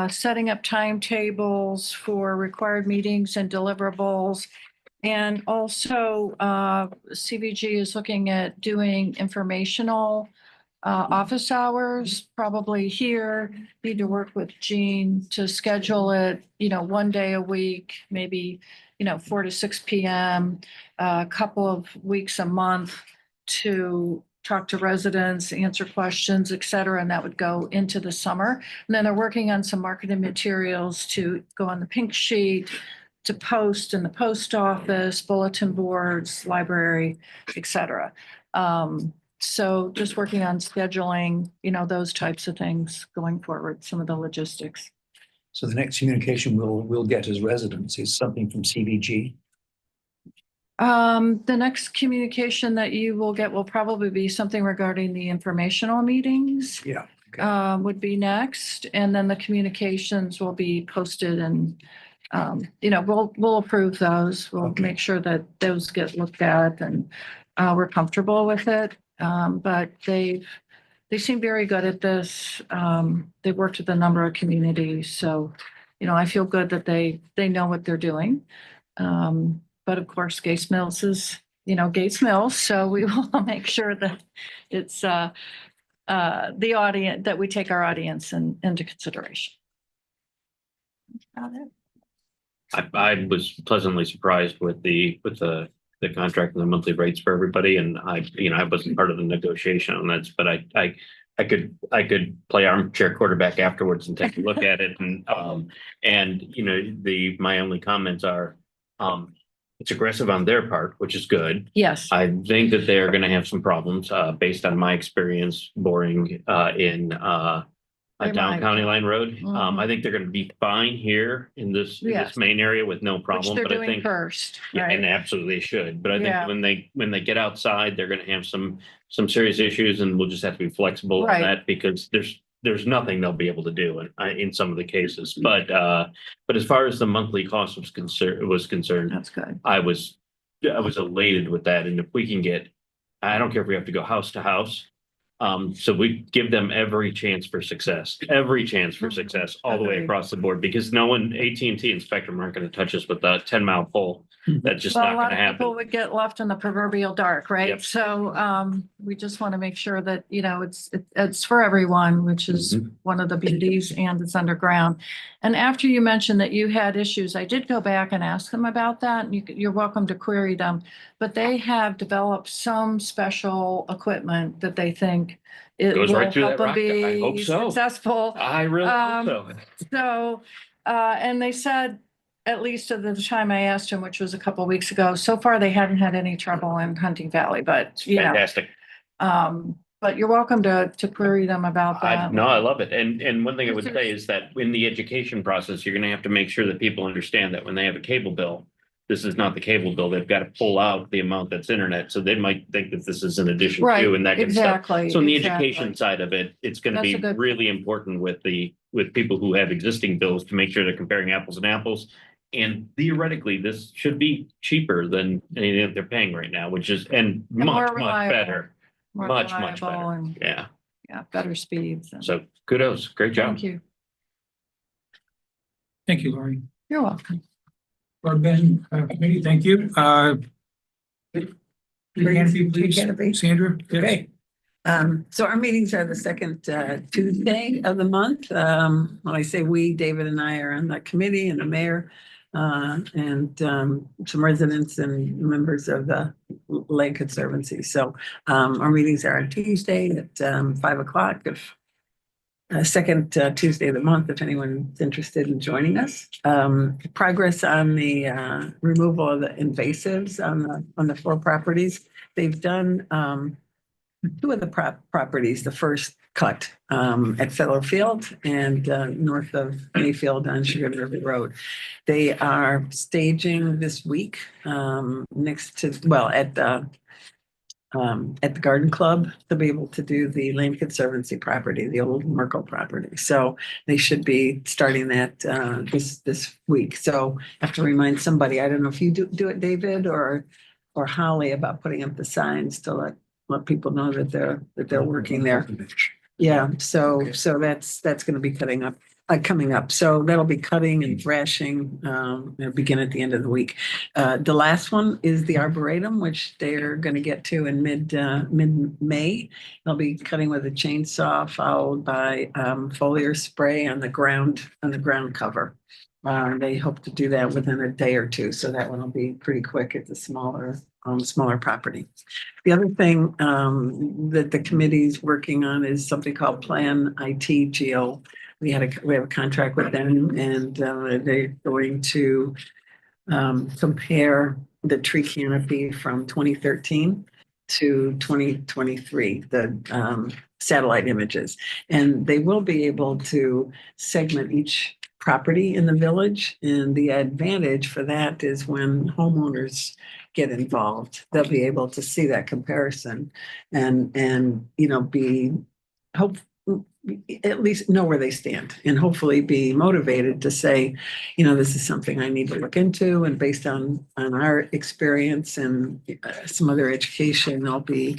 setting up timetables for required meetings and deliverables. And also CVG is looking at doing informational office hours, probably here. Need to work with Jean to schedule it, one day a week, maybe, 4 to 6 p.m., a couple of weeks a month to talk to residents, answer questions, et cetera. And that would go into the summer. And then they're working on some marketing materials to go on the pink sheet, to post in the post office, bulletin boards, library, et cetera. So just working on scheduling, those types of things going forward, some of the logistics. So the next communication we'll get as residents is something from CVG. The next communication that you will get will probably be something regarding the informational meetings. Yeah. Would be next, and then the communications will be posted and we'll approve those. We'll make sure that those get looked at and we're comfortable with it. But they seem very good at this. They've worked with a number of communities, so I feel good that they know what they're doing. But of course, Gates Mills is Gates Mills, so we will make sure that it's the audience, that we take our audience into consideration. I was pleasantly surprised with the contract and the monthly rates for everybody, and I wasn't part of the negotiation on that, but I could play armchair quarterback afterwards and take a look at it, and my only comments are, it's aggressive on their part, which is good. Yes. I think that they're going to have some problems based on my experience boring in down County Line Road. I think they're going to be fine here in this main area with no problem. Which they're but doing I think first. yeah, Right? and absolutely should. But I think when they get outside, they're going to have some serious issues, and we'll just have to be flexible on that, because there's nothing they'll be able to do in some of the cases. But as far as the monthly cost was concerned, that's good. I was elated with that. And if we can get, I don't care if we have to go house to house, So we give them every chance for success, all the way Agreed. across the board, because no one, AT&T and Spectrum aren't going to touch us with a 10-mile pole. That's just Well, not a going lot to of people happen. would get left in the proverbial dark, right? Yep. So we just want to make sure that, you know, it's for everyone, which is one of the beauties, and it's underground. And after you mentioned that you had issues, I did go back and ask them about that, and you're welcome to query them. But they have developed some special equipment that they think it Goes will right through help that them rock. I hope be so. successful. I really hope so. So, and they said, at least at the time I asked him, which was a couple of weeks ago, so far they hadn't had any trouble in Hunting Valley, but you know. Fantastic. But you're welcome to query them about that. No, I love it. And one thing I would say is that in the education process, you're going to have to make sure that people understand that when they have a cable bill, this is not the cable bill. They've got to pull out the amount that's internet. So they might think that this is an addition Right, to and that kind of stuff. exactly, So in the exactly. education side of it, it's going to That's be a good really important with people who have existing bills to make sure they're comparing apples and apples. And theoretically, this should be cheaper than anything that they're paying right now, which is, and more much reliable, better. more Much reliable better. and, Yeah. yeah, better speeds. and- So kudos. Great job. Thank you. Thank you, Lori. You're welcome. Broadband committee, thank you. Please, Sandra. Yes. Okay. So our meetings are the second Tuesday of the month. When I say we, David and I are on that committee, and the mayor, and some residents and members of the Land Conservancy. So our meetings are on Tuesday at 5:00. If second Tuesday of the month, if anyone's interested in joining us. Progress on the removal of the invasives on the 4 properties. They've done 2 of the properties, the first cut at Federal Field and north of Mayfield on Sugar River Road. They are staging this week next to, well, at the Garden Club to be able to do the Land Conservancy property, the old Merkle property. So they should be starting that this week. So I have to remind somebody, I don't know if you do it, David, or Holly, about putting up the signs to let people know that they're working there. Yeah, so that's going to be coming up. So that'll be cutting and thrashing, it'll begin at the end of the week. The last one is the Arboretum, which they're going to get to in mid-May. They'll be cutting with a chainsaw, followed by foliar spray on the ground cover. They hope to do that within a day or 2, so that one will be pretty quick at the smaller property. The other thing that the committee's working on is something called Plan IT Geo. We have a contract with them, and they're going to compare the tree canopy from 2013 to 2023, the satellite images. And they will be able to segment each property in the village. And the advantage for that is when homeowners get involved, they'll be able to see that comparison and be at least know where they stand, and hopefully be motivated to say, this is something I need to look into. And based on our experience and some other education, I'll be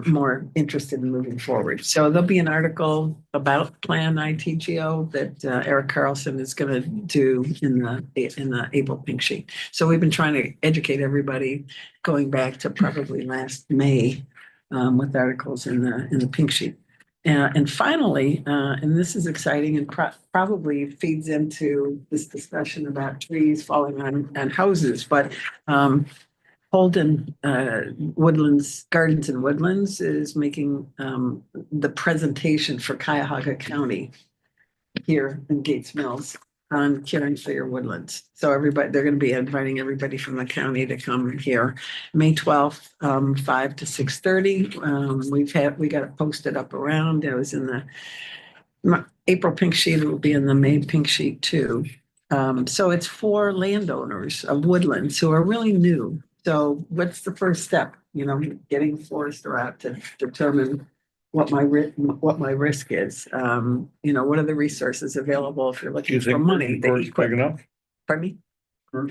more interested in moving forward. So there'll be an article about Plan ITGO that Eric Carlson is going to do in the April Pink Sheet. So we've been trying to educate everybody going back to probably last May with articles in the Pink Sheet. And finally, and this is exciting and probably feeds into this discussion about trees falling on houses, but Holden Gardens and Woodlands is making the presentation for Cuyahoga County here in Gates Mills on caring for your woodlands. So they're going to be inviting everybody from the county to come here, May 12th, 5 to 6:30. We got it posted up around. It was in the April Pink Sheet. It will be in the May Pink Sheet too. So it's for landowners of woodlands who are really new. So what's the first step? Getting a forester out to determine what my risk is. What are the resources available if you're looking for money? Big enough? Pardon me?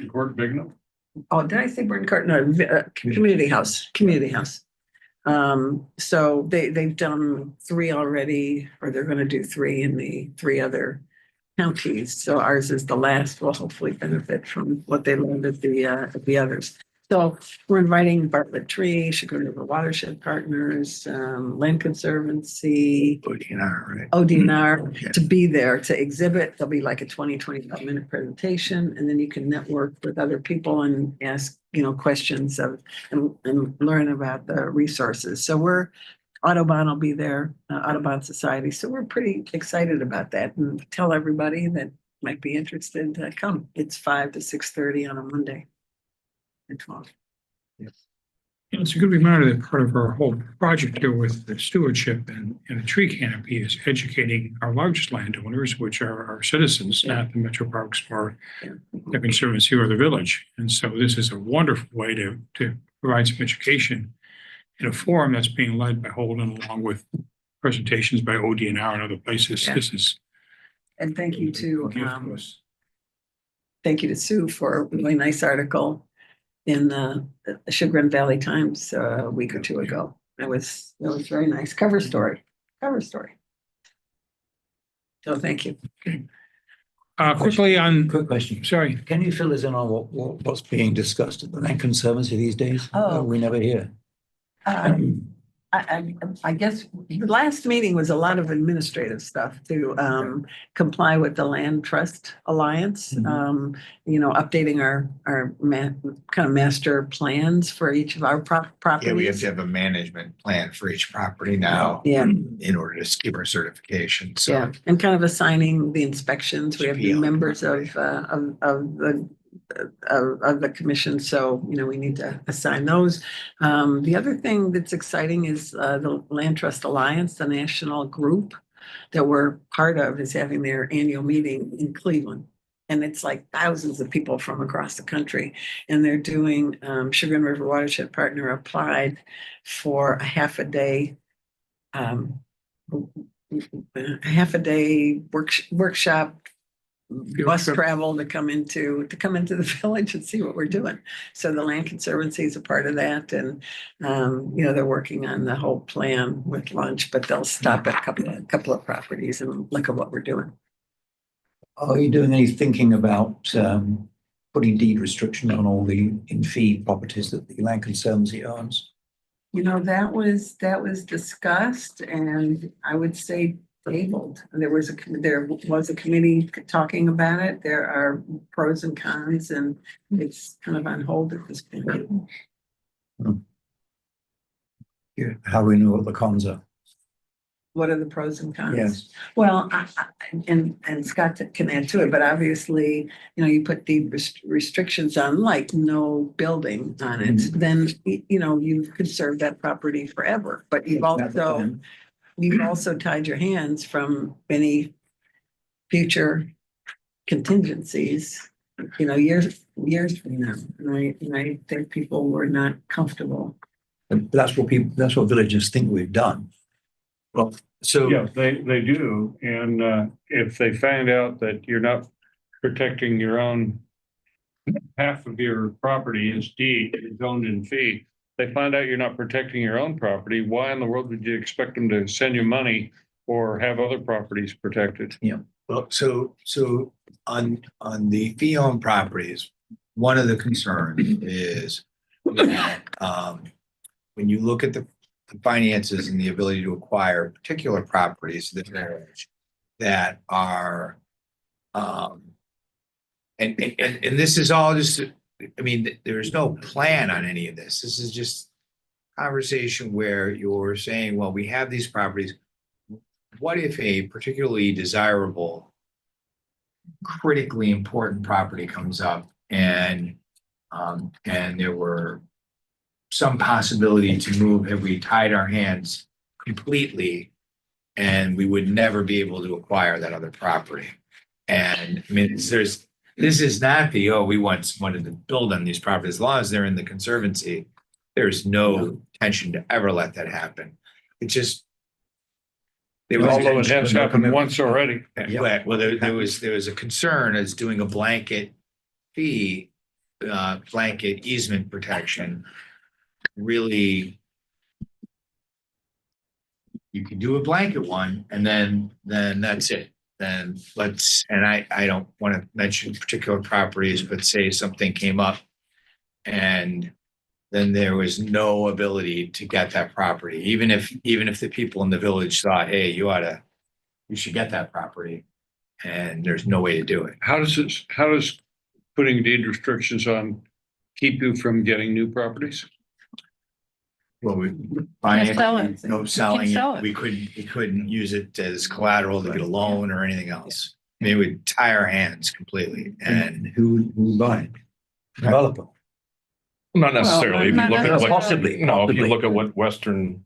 Court big enough? Oh, did I say Burton Court? No, community house. So they've done 3 already, or they're gonna do 3 in the 3 other counties. So ours is the last. Will hopefully benefit from what they learned at the others. So we're inviting Bartlett Tree, Chagrin River Watershed Partners, Land Conservancy, ODNR to be there to exhibit. There'll be like a 25-minute presentation, and then you can network with other people and ask, questions and learn about the resources. So Audubon will be there, Audubon Society. So we're pretty excited about that, and tell everybody that might be interested to come. It's 5 to 6:30 on a Monday. At 12. It's a good reminder that part of our whole project here with the stewardship and the tree canopy is educating our largest landowners, which are our citizens, not the Metro Parks or the Conservancy or the village. And so this is a wonderful way to provide some education in a forum that's being led by Holden, along with presentations by ODNR and other places. Yeah. This is And thank you to a gift to us. Sue for a really nice article in the Chagrin Valley Times a week or 2 ago. It was very nice. Cover story. So thank you. Quickly on, Quick question. sorry, Can you fill us in on what's being discussed at the Land Conservancy these days? Oh. We never hear. I guess the last meeting was a lot of administrative stuff to comply with the Land Trust Alliance. Updating our kind of master plans for each of our properties. Yeah, we have to have a management plan for each property now. Yeah. In order to keep our certification, so. Yeah, and kind of assigning the inspections. We have new Spiel. members of the commission, so we need to assign those. The other thing that's exciting is the Land Trust Alliance, the national group that we're part of, is having their annual meeting in Cleveland. And it's like thousands of people from across the country, and they're doing Chagrin River Watershed Partner applied for a half a day workshop, bus travel to come into the village and see what we're doing. So the Land Conservancy is a part of that, and they're working on the whole plan with lunch, but they'll stop at a couple of properties and look at what we're doing. Are you doing any thinking about putting deed restriction on all the in-fee properties that the Land Conservancy owns? That was discussed, and I would say tabled. There was a committee talking about it. There are pros and cons, and it's kind of on hold at this point. How do we know what the cons are? What are the pros and cons? Yes. Well, and Scott can add to it, but obviously, you put the restrictions on, like no building on it, then, you could serve that property forever, but you've also tied your hands from any future contingencies, years from now. And I think people were not comfortable. And that's what villagers think we've done. Well, so. Yeah, they do. And if they find out that you're not protecting your own, half of your property is owned in fee. They find out you're not protecting your own property. Why in the world would you expect them to send you money or have other properties protected? Yeah. Well, so on the fee-owned properties, one of the concerns is that when you look at the finances and the ability to acquire particular properties that are and this is all just, there's no plan on any of this. This is just conversation where you're saying, well, we have these properties. What if a particularly desirable, critically important property comes up and there were some possibility to move, have we tied our hands completely and we would never be able to acquire that other property? And this is not we once wanted to build on these properties. As long as they're in the conservancy, there's no intention to ever let that happen. It just. Although it has happened once already. Yeah, well, there was a concern as doing a blanket fee, blanket easement protection really you can do a blanket one and then that's it. Then and I don't want to mention particular properties, but say something came up and then there was no ability to get that property, even if the people in the village thought, hey, you should get that property. And there's no way to do it. How does putting deed restrictions on keep you from getting new properties? Well, we Can't sell it. financing, no You selling can't sell it. it. We couldn't use it as collateral to get a loan or anything else. I mean, it would tie our hands completely. And Who buy it? Developer. Not necessarily. If you not look at what- necessarily. No, if you Possibly. look at what Western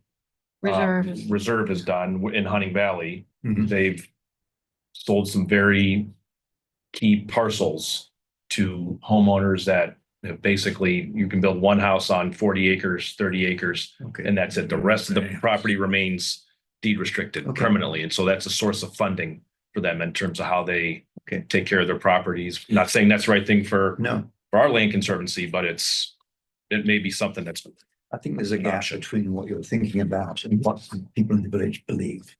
Reserve. Reserve has done in Hunting Valley, Mhm. they've sold some very key parcels to homeowners that basically you can build one house on 40 acres, 30 acres, Okay. and that's it. The rest of the property remains deed restricted Okay. permanently. And so that's a source of funding for them in terms of how they Okay. take care of their properties. Not saying that's the right thing for No, our land conservancy, but it may be something that's I think there's a gap between what you're thinking about and what people in the village believe.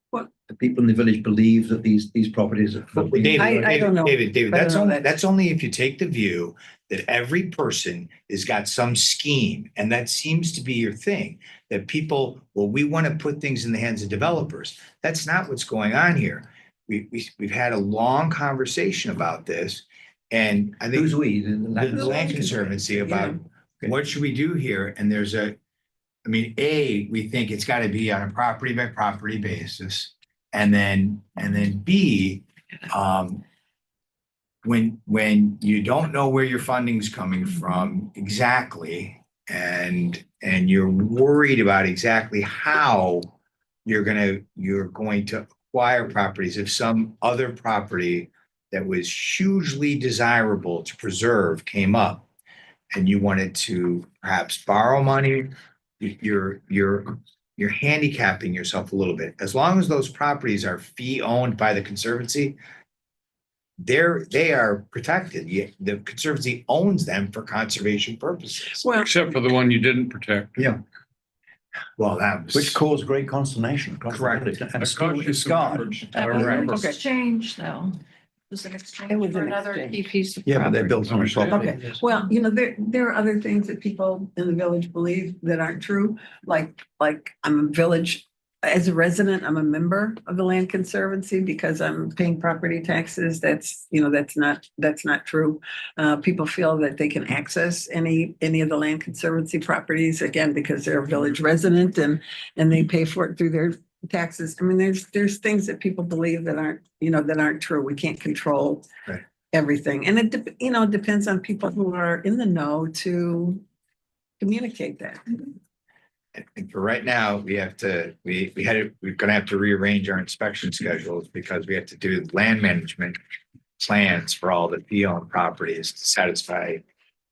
What? The people in the village believe that these properties are. David, I don't know. David, I that's don't know only, that. that's only if you take the view that every person has got some scheme, and that seems to be your thing, that people, well, we want to put things in the hands of developers. That's not what's going on here. We've had a long conversation about this, and I think Who's we? the Land Conservancy about Okay. what should we do here? And we think it's got to be on a property by property basis. And then B, when you don't know where your funding's coming from exactly, and you're worried about exactly how you're going to acquire properties, if some other property that was hugely desirable to preserve came up and you wanted to perhaps borrow money, you're handicapping yourself a little bit. As long as those properties are fee owned by the Conservancy, they are protected. The Conservancy owns them for conservation purposes. Well, Except for the one you didn't protect. Yeah. Well, that was. Which caused great consternation. across the Correct. village, I And still caution is some scarred. members. That was an Remember. exchange though. It was an It exchange was for an another exchange. key piece of Yeah, but they're property. built on a property. Okay, well, there are other things that people in the village believe that aren't true, like I'm a village, as a resident, I'm a member of the Land Conservancy because I'm paying property taxes. That's not true. People feel that they can access any of the Land Conservancy properties, again, because they're a village resident and they pay for it through their taxes. I mean, there's things that people believe that aren't true. We can't control Right. everything. And it depends on people who are in the know to communicate that. And for right now, we're gonna have to rearrange our inspection schedules because we have to do land management plans for all the fee-owned properties to satisfy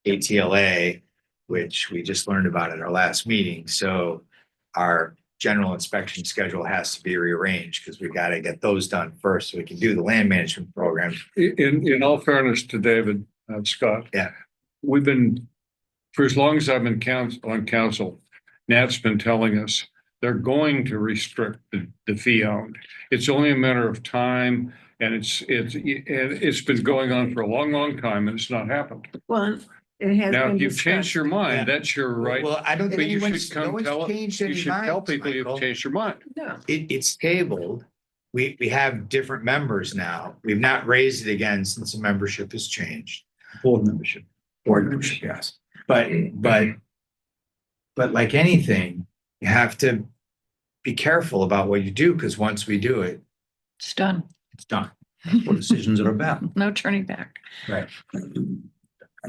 ATLA, which we just learned about at our last meeting. So our general inspection schedule has to be rearranged because we've got to get those done first so we can do the land management program. In all fairness to David, Scott. Yeah. We've been, for as long as I've been on council, Nat's been telling us they're going to restrict the fee owned. It's only a matter of time, and it's been going on for a long, long time, and it's not happened. Well, it has Now, been if you've changed discussed. your Yeah. mind, that's your right. Well, I don't But think you anyone's should come tell changed you any should tell minds, people Michael. you've changed your mind. No. It's tabled. We have different members now. We've not raised it again since the membership has changed. Board membership. Board membership, yes. But like anything, you have to be careful about what you do, because once we do it, It's done. it's done. That's what decisions are about. No turning back. Right.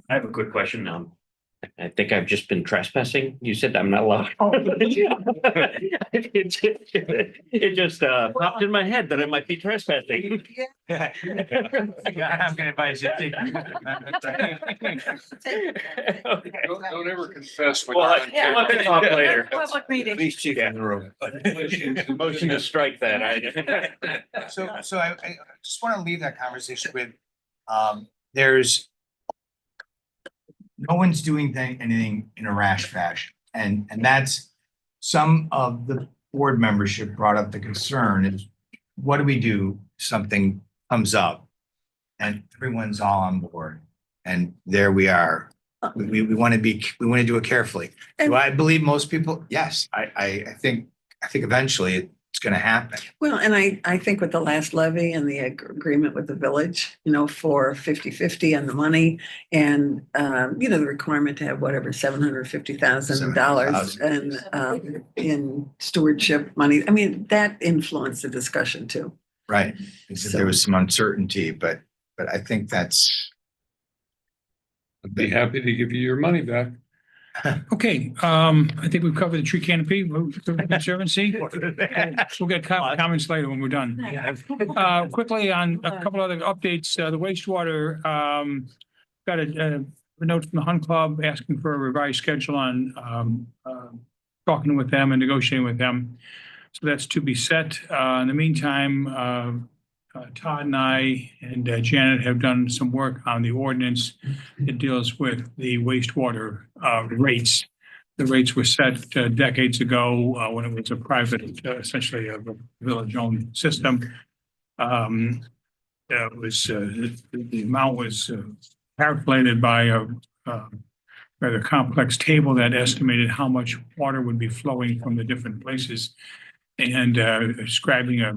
I have a quick question. I think I've just been trespassing. You said I'm not allowed. It just popped in my head that I might be trespassing. I'm gonna advise you. Don't ever confess. when Well, you're on we'll camera. talk later. Public meeting. Police chief in the room. Motion to strike that. So I just want to leave that conversation with, there's no one's doing anything in a rash fashion. And that's some of the board membership brought up the concern is, what do we do? Something comes up and everyone's all on board. And there we are. We want to do it carefully. Do I believe most people? Yes, I think eventually it's going to happen. Well, and I think with the last levy and the agreement with the village, for 50-50 on the money and, the requirement to have whatever, $750,000 and, in stewardship money. I mean, that influenced the discussion too. Right. Because there was some uncertainty, but I think that's. I'd be happy to give you your money back. Okay, I think we've covered the tree canopy, conservancy. We'll get comments later when we're done. Quickly on a couple other updates, the wastewater, got a note from the Hunt Club asking for a revised schedule on talking with them and negotiating with them. So that's to be set. In the meantime, Todd and I and Janet have done some work on the ordinance that deals with the wastewater rates. The rates were set decades ago when it was a private, essentially a village-owned system. The amount was calculated by a rather complex table that estimated how much water would be flowing from the different places and ascribing a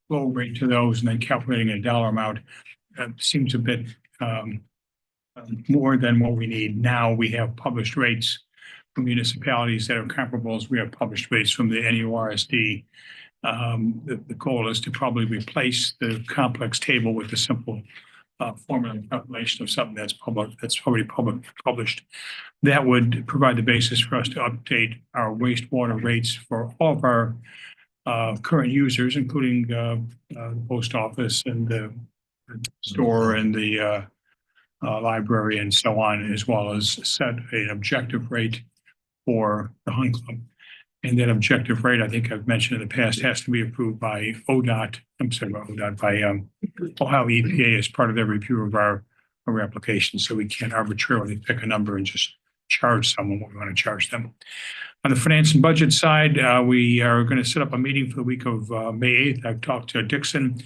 flow rate to those and then calculating a dollar amount seems a bit more than what we need. Now we have published rates from municipalities that are comparables. We have published rates from the NURSD. The goal is to probably replace the complex table with the simple formula calculation of something that's already published. That would provide the basis for us to update our wastewater rates for all of our current users, including the post office and the store and the library and so on, as well as set an objective rate for the Hunt Club. And that objective rate, I think I've mentioned in the past, has to be approved by ODOT. I'm sorry about ODOT, by Ohio EPA as part of their review of our application. So we can't arbitrarily pick a number and just charge someone what we want to charge them. On the finance and budget side, we are going to set up a meeting for the week of May 8th. I've talked to Dixon.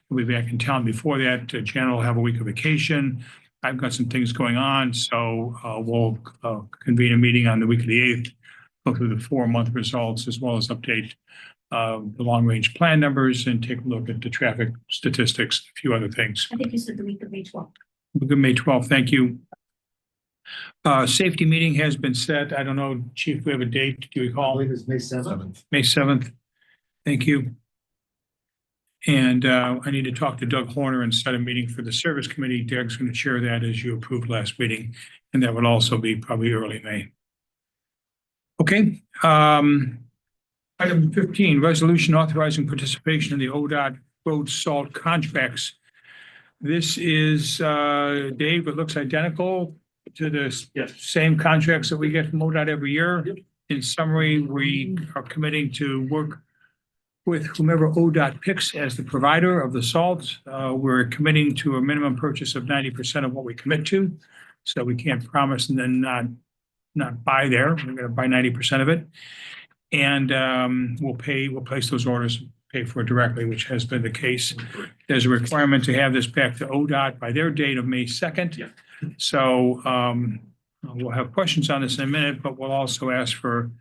We'll be back in town before that. Jan will have a week of vacation. I've got some things going on, so we'll convene a meeting on the week of the 8th, go through the 4-month results, as well as update the long-range plan numbers and take a look at the traffic statistics, a few other things. I think you said the week of May 12th. Week of May 12th, thank you. Safety meeting has been set. I don't know, Chief, we have a date. Do you recall? I believe it's May 7th. May 7th. Thank you. And I need to talk to Doug Horner and set a meeting for the service committee. Doug's going to chair that as you approved last meeting. And that would also be probably early May. Okay. Item 15, resolution authorizing participation in the ODOT road salt contracts. This is, Dave, it looks identical to the same contracts that we get from ODOT every year. In summary, we are committing to work with whomever ODOT picks as the provider of the salt. We're committing to a minimum purchase of 90% of what we commit to. So we can't promise and then not buy there. We're going to buy 90% of it. And we'll place those orders, pay for it directly, which has been the case. There's a requirement to have this back to ODOT by their date of May 2nd. Yeah. So we'll have questions on this in a minute, but we'll also ask for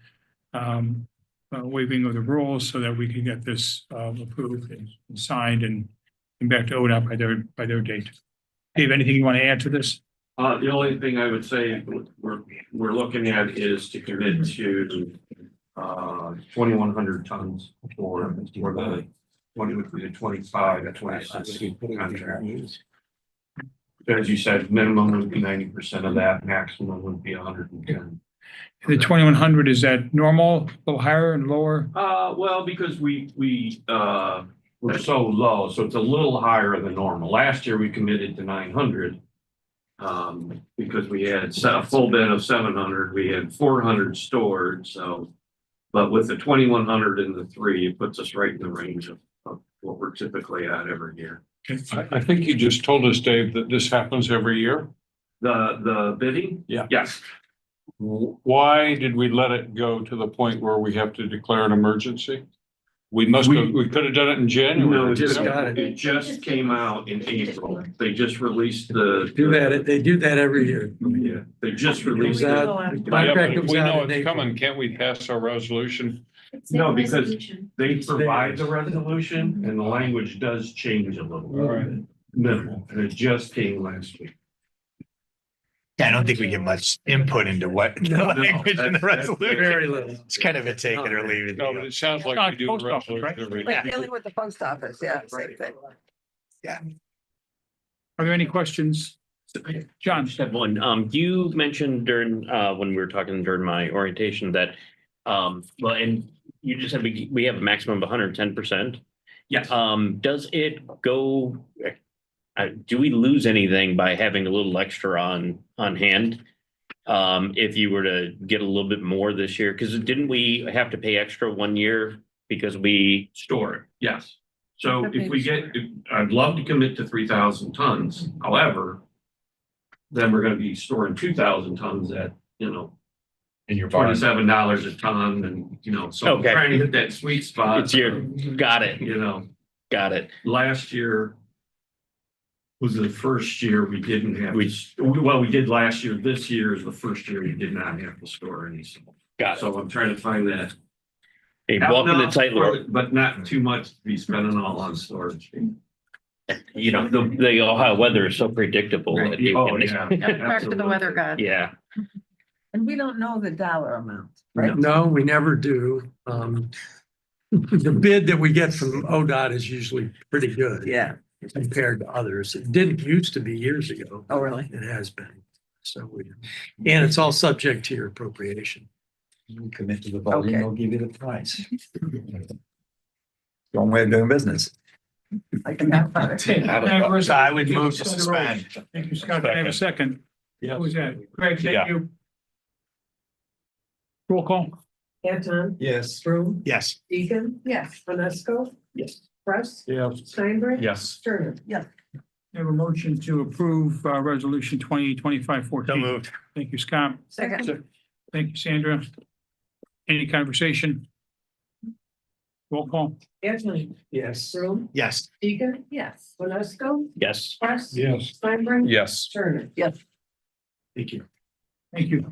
waiving of the rules so that we can get this approved and signed and back to ODOT by their date. Dave, anything you want to add to this? The only thing I would say we're looking at is to commit to 2,100 tons for the 25 to 26 contract. As you said, minimum would be 90% of that, maximum would be 110. The 2,100, is that normal, a little higher and lower? Well, because we're so low, so it's a little higher than normal. Last year we committed to 900 because we had a full bin of 700. We had 400 stored. So, but with the 2,100 and the 3, it puts us right in the range of what we're typically at every year. I think you just told us, Dave, that this happens every year. The bidding? Yeah. Yes. Why did we let it go to the point where we have to declare an emergency? We could have done it in January. No, it just got it. it just came out in April. They just released the. They do that every year. Yeah, they just released Goes it. out- Yeah, contract but if comes we out know in it's April. coming, can't we pass our resolution? No, because they provide the resolution and the language does change a little. Right. Minimal, and it just came last week. Yeah, I don't think we get much input into what the No, language in the resolution. Very little. It's kind of a take it or leave it. No, but it sounds like we do the Post office, right? resolution every. Like dealing with the post office, yeah, same thing. Are there any questions? John? Just have one. You mentioned during, when we were talking during my orientation that, well, and you just said we have a maximum of 110%. Yes. Does it go, do we lose anything by having a little extra on hand? If you were to get a little bit more this year, because didn't we have to pay extra 1 year because we Store it, yes. So if we get, I'd love to commit to 3,000 tons, however, then we're gonna be storing 2,000 tons at, In your barn. $27 a ton and, so I'm Okay. trying to hit that sweet spot. It's your, got it, got it. Last year was the first year we didn't have, we did last year. This year is the first year we did not have to store any. Got it. So I'm trying to find that. A walking the tightrope. But not too much to be spending all on storage. The Ohio weather is so predictable. that you Oh, can- yeah. Back to the weather god. Yeah. And we don't know the dollar amount, right? No, we never do. The bid that we get from ODOT is usually pretty good. Yeah. Compared to others. It didn't used to be years ago. Oh, really? It has been. And it's all subject to your appropriation. You commit to the volume, Okay. they'll give you the price. Wrong way of doing business. I can have that. I would move to suspend. Thank you, Scott. Can I have a second? Yeah. Who was that? Craig, Yeah. thank you. Roll call? Anton, Yes. Broom, Yes. Deacon. Yes. Vanessa. Yes. Press, Yes. Steinberg. Yes. Turner. Yeah. I have a motion to approve resolution 2025-14. So moved. Thank you, Scott. Second. Thank you, Sandra. Any conversation? Roll call? Anton. Yes. Broom, Yes. Deacon. Yes. Vanessa. Yes. Press. Yes. Steinberg. Yes. Turner. Thank you. Thank you.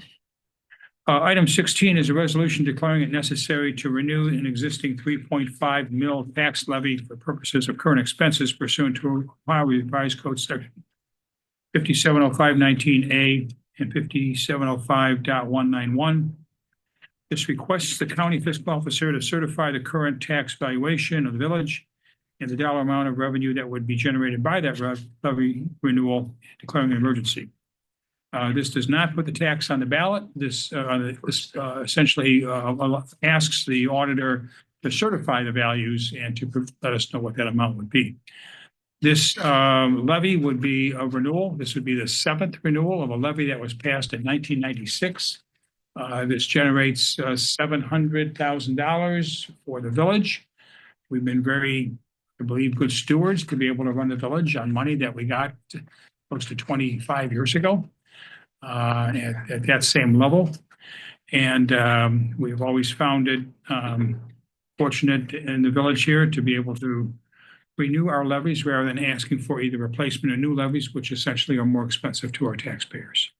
Item 16 is a resolution declaring it necessary to renew an existing 3.5 mil tax levy for purposes of current expenses pursuant to Ohio Revised Code Section 570519A and 5705.191. This requests the county fiscal officer to certify the current tax valuation of the village and the dollar amount of revenue that would be generated by that levy renewal, declaring an emergency. This does not put the tax on the ballot. This essentially asks the auditor to certify the values and to let us know what that amount would be. This levy would be a renewal. This would be the 7th renewal of a levy that was passed in 1996. This generates $700,000 for the village. We've been very, I believe, good stewards to be able to run the village on money that we got close to 25 years ago. At that same level. And we've always found it fortunate in the village here to be able to renew our levies rather than asking for either replacement or new levies, which essentially are more expensive to our taxpayers.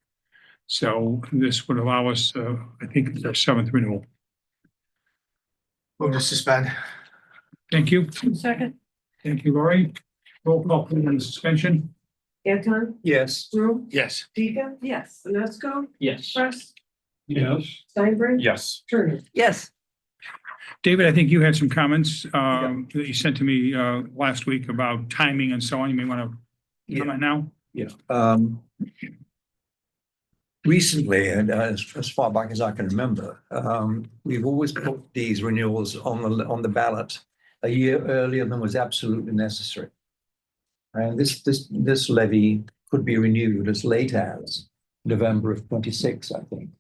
So this would allow us, I think, it's our 7th renewal. Move to suspend. Thank you. Second. Thank you, Lori. Roll call please on the suspension. Anton, Yes. Broom, Yes. Deacon. Yes. Vanessa. Yes. Press, Yes. Steinberg. Yes. Turner. Yes. David, I think you had some comments that you sent to me last week about timing and so on. You may want to comment now. Recently, and as far back as I can remember, we've always put these renewals on the ballot a year earlier than was absolutely necessary. And this levy could be renewed as late as November of 26, I think.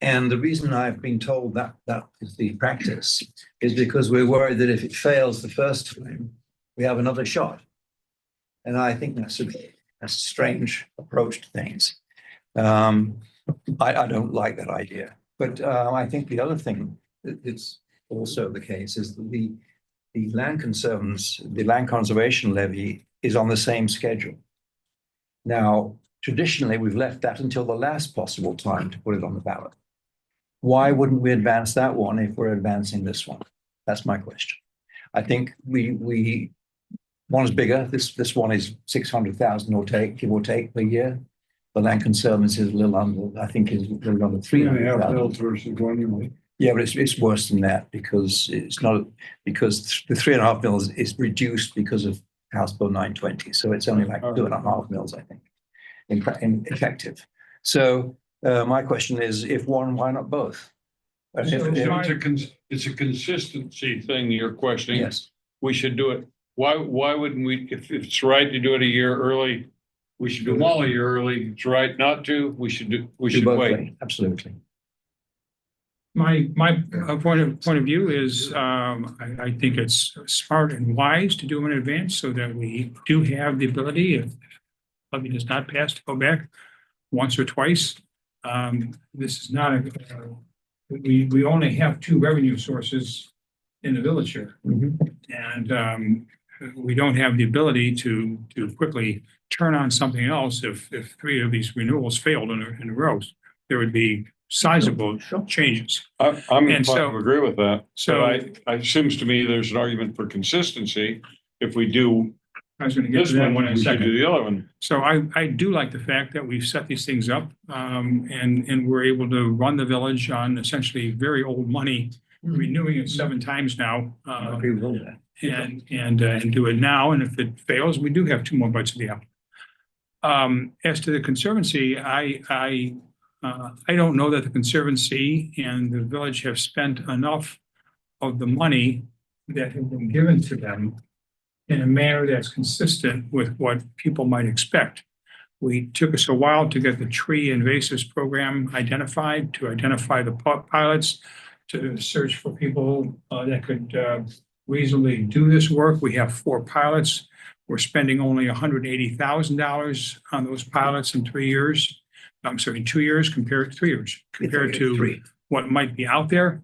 And the reason I've been told that is the practice is because we're worried that if it fails the first time, we have another shot. And I think that's a strange approach to things. I don't like that idea, but I think the other thing that's also the case is that the the land conservation levy is on the same schedule. Now, traditionally, we've left that until the last possible time to put it on the ballot. Why wouldn't we advance that one if we're advancing this one? That's my question. I think one is bigger. This one is 600,000 or give or take per year. The land conservancy is a little under, I think is a little under 300,000 versus 1 million. Yeah, but it's worse than that because it's not, because the 3.5 mils is reduced because of House Bill 920. So it's only like 2.5 mils, I think, in effective. So my question is, if one, why not both? And It's a consistency thing you're questioning. Yes. We should do it. Why wouldn't we, if it's right to do it a year early, we should do them all a year early. If it's right not to, we should wait. Absolutely. My point of view is, I think it's smart and wise to do them in advance so that we do have the ability, if levy does not pass, to go back once or twice. This is not we only have 2 revenue sources in the village here. And we don't have the ability to quickly turn on something else if 3 of these renewals failed in a row. There would be sizable changes. I'm And inclined so- to agree with that. so- It seems to me there's an argument for consistency. If we do I was going to get this to that one, one in a we should second. do the other one. So I do like the fact that we've set these things up, and we're able to run the village on essentially very old money, renewing it 7 times now. I agree with all that. And do it now. And if it fails, we do have 2 more bites of the apple. As to the Conservancy, I don't know that the Conservancy and the village have spent enough of the money that have been given to them in a manner that's consistent with what people might expect. We took us a while to get the tree invasives program identified, to identify the pilots, to search for people that could reasonably do this work. We have 4 pilots. We're spending only $180,000 on those pilots in 3 years. I'm sorry, 2 years compared to 3 years, compared to what might be out there.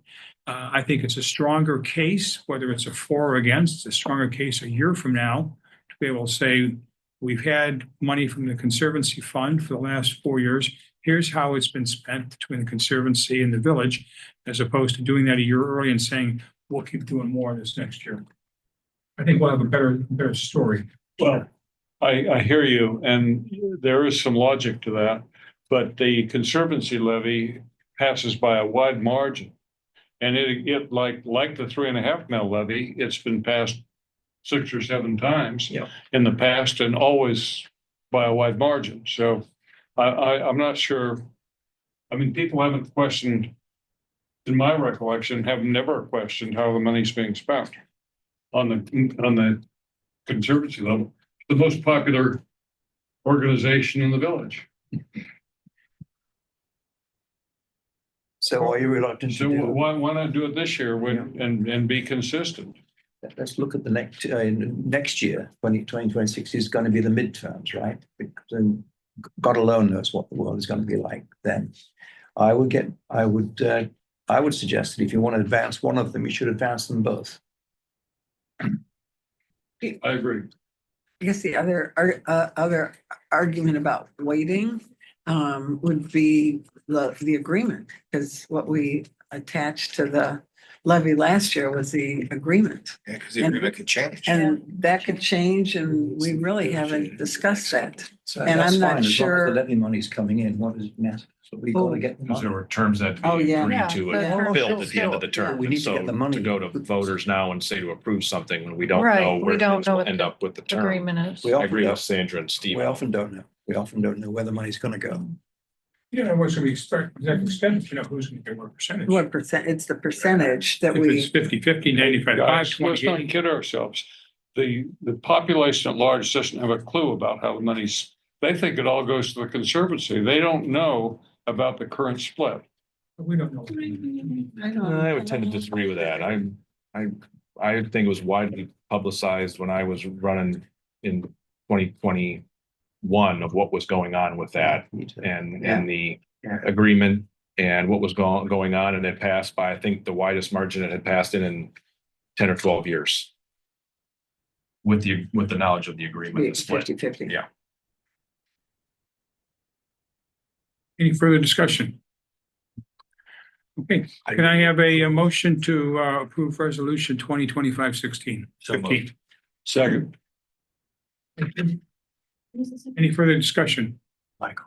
I think it's a stronger case, whether it's a for or against, a stronger case a year from now to be able to say, we've had money from the Conservancy Fund for the last 4 years. Here's how it's been spent between the Conservancy and the village, as opposed to doing that a year early and saying, we'll keep doing more of this next year. I think we'll have a better story. Well, I hear you, and there is some logic to that, but the Conservancy levy passes by a wide margin. And it like the 3.5 mil levy, it's been passed 6 or 7 times in the past and always by a wide margin. So I'm not sure. I mean, people haven't questioned, in my recollection, have never questioned how the money's being spent on the Conservancy level, the most popular organization in the village. So are you reluctant to So do? why not do it this year and be consistent? Let's look at the next year, 2026 is going to be the midterms, right? Because God alone knows what the world is going to be like then. I would suggest that if you want to advance one of them, you should advance them both. I agree. I guess the other argument about waiting would be the agreement, because what we attached to the levy last year was the agreement. Yeah, because the agreement could change. And that could change, and we really haven't discussed that. So And that's I'm not fine, as long as sure. the levy money's coming in, what does it matter? So we got to get the Because there money. were terms that Oh, we yeah. agreed Yeah, to the and terms fulfilled at the end of the still- term. We And need to get so the money. to go to voters now and say to approve something when we don't Right, know we where don't things know will what end the up with the term. Agreement is. We I often agree with don't- Sandra and Steve. We often don't know. We often don't know where the money's going to go. Yeah, what's going to be exact extent, who's going to get what percentage? What percent, it's the percentage that If we, it's 50-50, 95-5, Guys, let's not 28. kid ourselves. The population at large doesn't have a clue about how the money's, they think it all goes to the Conservancy. They don't know about the current split. We don't know. I would tend to disagree with that. I think it was widely publicized when I was running in 2020 one of what was going on with that and the agreement and what was going on, and it passed by, I think, the widest margin it had passed in 10 or 12 years. With the knowledge of the agreement. the It's split. 50-50. Yeah. Any further discussion? Okay, can I have a motion to approve resolution 2025-16? So moved. Second. Any further discussion? Michael.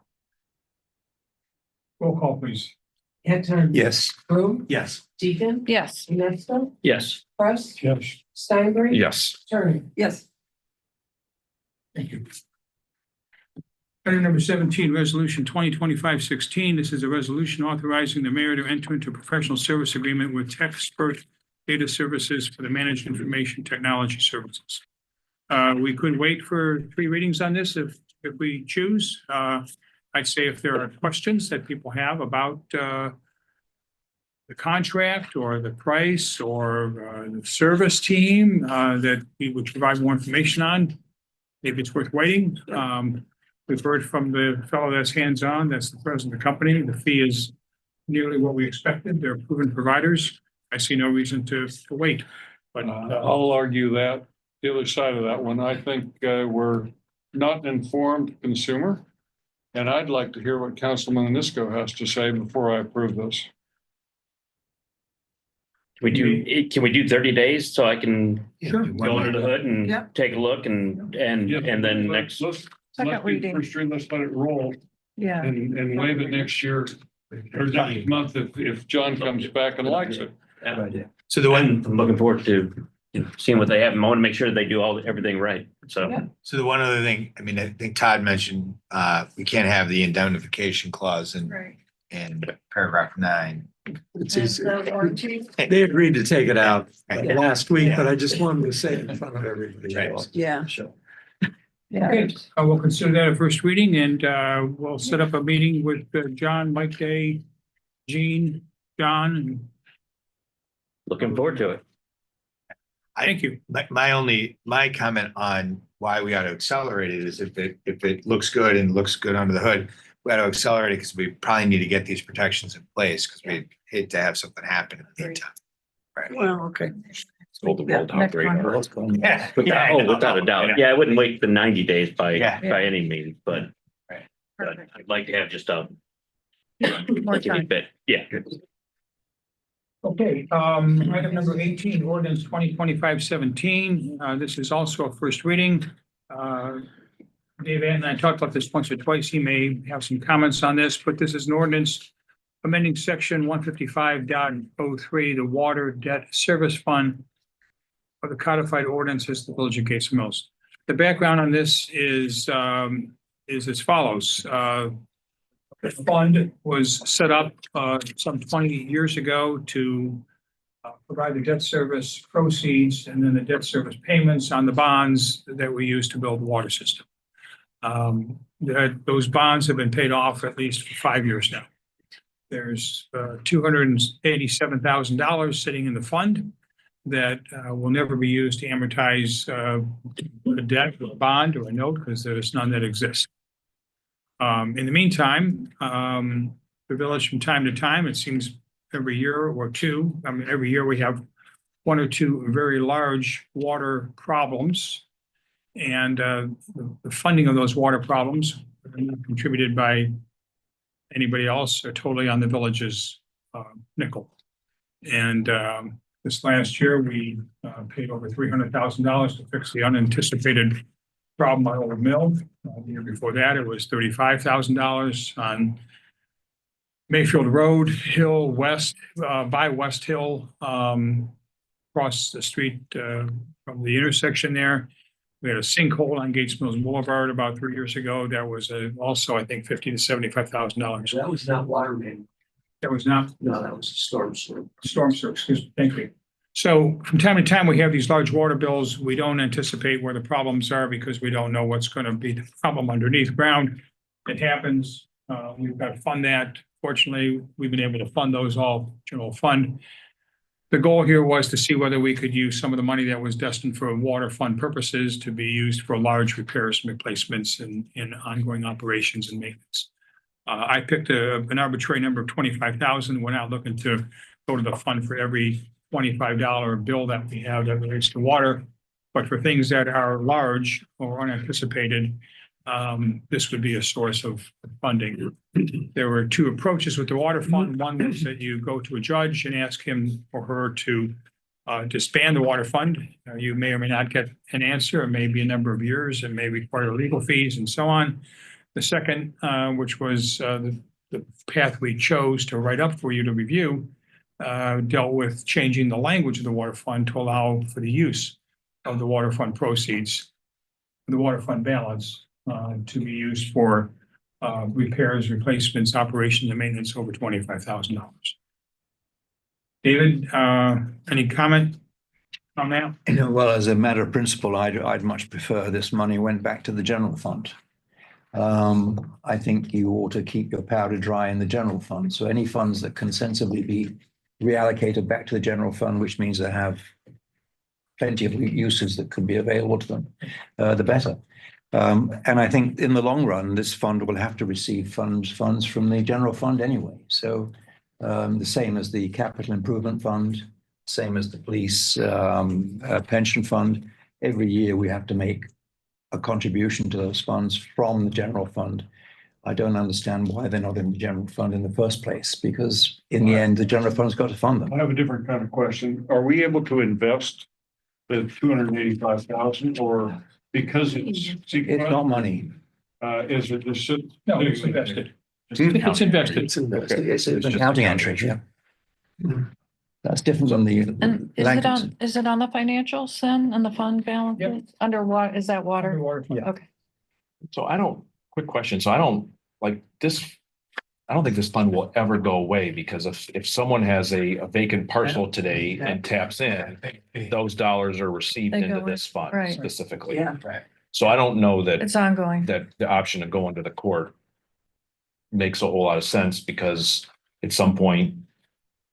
Roll call, please. Anton. Yes. Bloom. Yes. Deacon. Yes. Metzger. Yes. Press. Yes. Steinberg. Yes. Turner. Yes. Thank you. Item number 17, resolution 2025-16. This is a resolution authorizing the mayor to enter into a professional service agreement with TechSpert Data Services for the managed information technology services. We could wait for 3 readings on this if we choose. I'd say if there are questions that people have about the contract or the price or the service team that we would provide more information on, maybe it's worth waiting. We've heard from the fellow that's hands-on, that's the president of the company. The fee is nearly what we expected. They're proven providers. I see no reason to wait. But I'll argue that the other side of that one, I think we're not an informed consumer. And I'd like to hear what Councilman Anisco has to say before I approve this. Can we do 30 days so I can Sure. go under the hood and Yeah. take a look and then next, Let's Second reading. First reading, let's let it roll Yeah. and waive it next year or next month if John comes back and likes it. So the one, I'm looking forward to seeing what they have. I want to make sure they do everything right. So. so the one other thing, I mean, I think Todd mentioned, we can't have the indemnification clause in paragraph 9. It's easy. They agreed to take it out last week, but I just wanted to say it in front of everybody else. Yeah. Yeah. okay, we'll consider that a first reading and we'll set up a meeting with John, Mike Day, Gene, John, and Looking forward to it. thank you. My comment on why we ought to accelerate it is if it looks good and looks good under the hood, we ought to accelerate it because we probably need to get these protections in place because we hate to have something happen in the meantime. Right. Well, okay. Hold the world next out one. Yeah. Without a doubt. Yeah, I wouldn't wait the 90 days by any means, but Perfect. I'd like to have just a More time. bit. Yeah. Okay, item number 18, ordinance 2025-17. This is also a first reading. Dave and I talked about this once or twice. He may have some comments on this, but this is an ordinance amending section 155.03, the Water Debt Service Fund of the codified ordinances, the Village of Gates Mills. The background on this is as follows. The fund was set up some 20 years ago to provide the debt service proceeds and then the debt service payments on the bonds that we use to build the water system. Those bonds have been paid off at least for 5 years now. There's $287,000 sitting in the fund that will never be used to amortize a debt or a bond or a note because there's none that exists. In the meantime, the village from time to time, it seems every year or two, I mean, every year we have 1 or 2 very large water problems. And the funding of those water problems are not contributed by anybody else or totally on the village's nickel. And this last year, we paid over $300,000 to fix the unanticipated problem on Old Mill. The year before that, it was $35,000 on Mayfield Road, Hill West, by West Hill, across the street from the intersection there. We had a sinkhole on Gates Mills Boulevard about 3 years ago. That was also, I think, $50,000 to $75,000. That was not water main. That was not No, that was a storm sewer. storm sewer, excuse me, thank you. So from time to time, we have these large water bills. We don't anticipate where the problems are because we don't know what's going to be the problem underneath ground. It happens. We've got to fund that. Fortunately, we've been able to fund those all general fund. The goal here was to see whether we could use some of the money that was destined for water fund purposes to be used for large repairs and replacements and ongoing operations and maintenance. I picked an arbitrary number of 25,000. We're not looking to go to the fund for every $25 bill that we have that relates to water. But for things that are large or unanticipated, this would be a source of funding. There were two approaches with the water fund. One was that you go to a judge and ask him or her to disband the water fund. You may or may not get an answer. It may be a number of years. It may require legal fees and so on. The second, which was the path we chose to write up for you to review, dealt with changing the language of the water fund to allow for the use of the water fund proceeds, the water fund balance, to be used for repairs, replacements, operations, and maintenance over $25,000. David, any comment on that? Well, as a matter of principle, I'd much prefer this money went back to the general fund. I think you ought to keep your powder dry in the general fund. So any funds that can sensibly be reallocated back to the general fund, which means they have plenty of uses that could be available to them, the better. And I think in the long run, this fund will have to receive funds from the general fund anyway. So the same as the capital improvement fund, same as the police pension fund. Every year we have to make a contribution to those funds from the general fund. I don't understand why they're not in the general fund in the first place, because in the end, the general fund's got to fund them. I have a different kind of question. Are we able to invest the 285,000 or because it's not money? Is it just? No, it's invested. It's invested. It's invested. It's an accounting entry, yeah. That's different than the. And is it on the financials then, and the fund balance? Under what, is that water? Yeah. Okay. So quick question. So I don't think this fund will ever go away because if someone has a vacant parcel today and taps in, those dollars are received They go into this fund right. specifically. Yeah. So I don't know that. It's ongoing. That the option of going to the court makes a whole lot of sense because at some point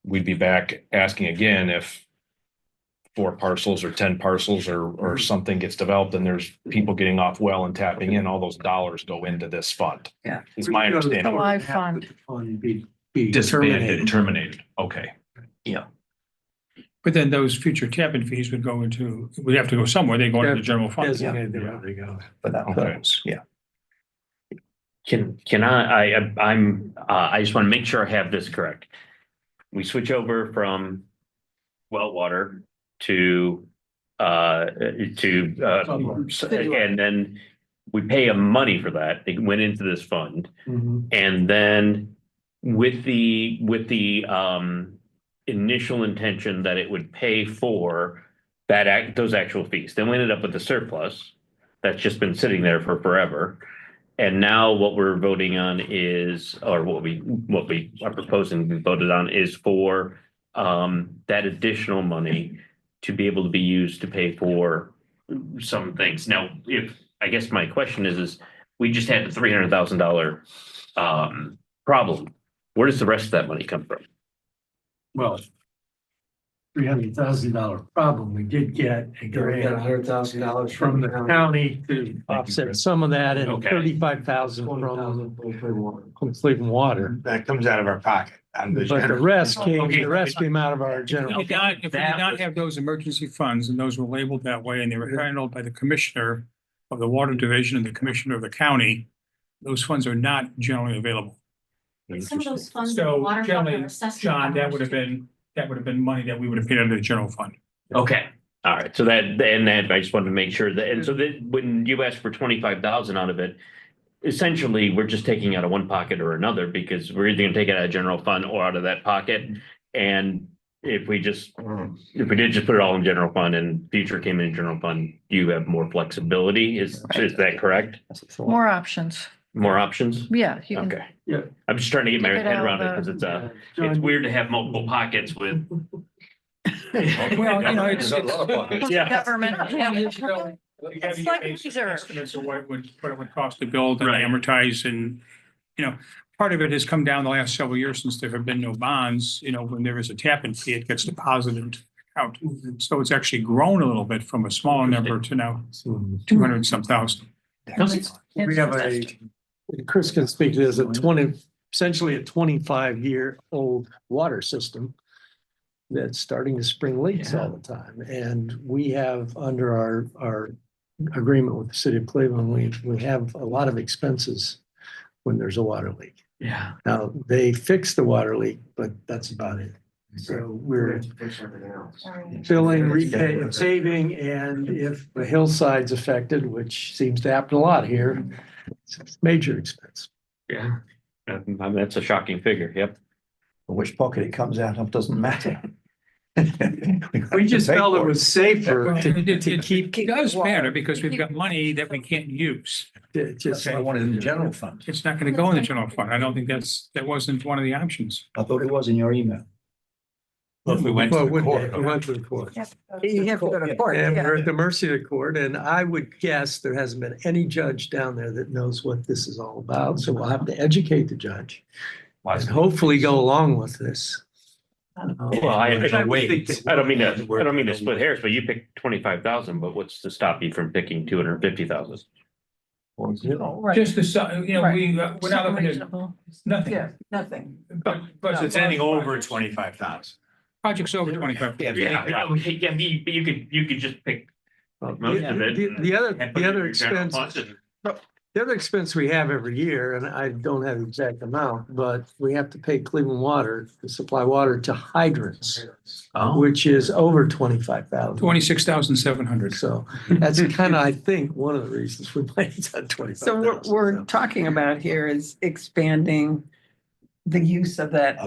we'd be back asking again if 4 parcels or 10 parcels or something gets developed and there's people getting off well and tapping in, all those dollars go into this fund. Yeah. Is my understanding. The live fund. Disbanded, terminated. Okay. Yeah. But then those future tap-in fees would have to go somewhere. They go into the general fund. Designated, there they go. For that purpose, yeah. Can I just want to make sure I have this correct. We switch over from well water to and then we pay money for that. It went into this fund. And then with the initial intention that it would pay for those actual fees. Then we ended up with the surplus that's just been sitting there for forever. And now what we're voting on is, or what we are proposing to be voted on is for that additional money to be able to be used to pay for some things. Now, I guess my question is we just had the $300,000 problem. Where does the rest of that money come from? Well, $300,000 problem. We did get a grant $100,000 from the county to offset some of that and Okay. $35,000 from Cleveland Water. That comes out of our pocket. But the rest came out of our general. If we did not have those emergency funds and those were labeled that way and they were handled by the commissioner of the water division and the commissioner of the county, those funds are not generally available. Some of those funds. in the So water fund generally, are assessment John, that dollars. would have been money that we would have paid out of the general fund. Okay. All right. So that I just wanted to make sure that, and so that when you ask for 25,000 out of it, essentially we're just taking out of one pocket or another because we're either gonna take it out of general fund or out of that pocket. And if we did just put it all in general fund and future came in general fund, you have more flexibility. Is that correct? More options. More options? Yeah. You can, Okay. Yeah. I'm just trying to get my Take it head out around it of because the- it's weird to have multiple pockets with. Well, it's Yeah. Government. Yeah. It's It's like reserve. Estimates of what it would cost to build and Right. amortize and, part of it has come down the last several years since there have been no bonds. You know, when there is a tap-in fee, it gets deposited into the account. So it's actually grown a little bit from a smaller number to now 200 and some thousand. We have Chris can speak to this, essentially a 25-year-old water system that's starting to spring leaks all the time. And we have, under our agreement with the city of Cleveland, we have a lot of expenses when there's a water leak. Yeah. Now, they fix the water leak, but that's about it. So we're filling, repaying, saving, and if the hillside's affected, which seems to happen a lot here, it's a major expense. Yeah. I mean, that's a shocking figure. Yep. Which pocket it comes out of doesn't matter. We just felt it was safer It keep. It does matter because we've got money that we can't use. Just, I wanted in the general fund. It's not going to go in the general fund. I don't think that wasn't one of the options. I thought it was in your email. Well, if we went to the court. We went to the court. You have to go to court. And yeah. we're at the mercy of the court, and I would guess there hasn't been any judge down there that knows what this is all about, so we'll have to educate the judge. And hopefully go along with this. Well, I don't mean to split hairs, but you picked 25,000, but what's to stop you from picking 250,000? Just the, you know, we're not looking at nothing. Yeah, nothing. But So it's anything over 25,000. projects over 25. Yeah, you could just pick most of it. The other expense we have every year, and I don't have the exact amount, but we have to pay Cleveland Water to supply water to hydrants, which is over 25,000. 26,700. So that's kind of, I think, one of the reasons we might have done 25,000. So what we're talking about here is expanding the use of that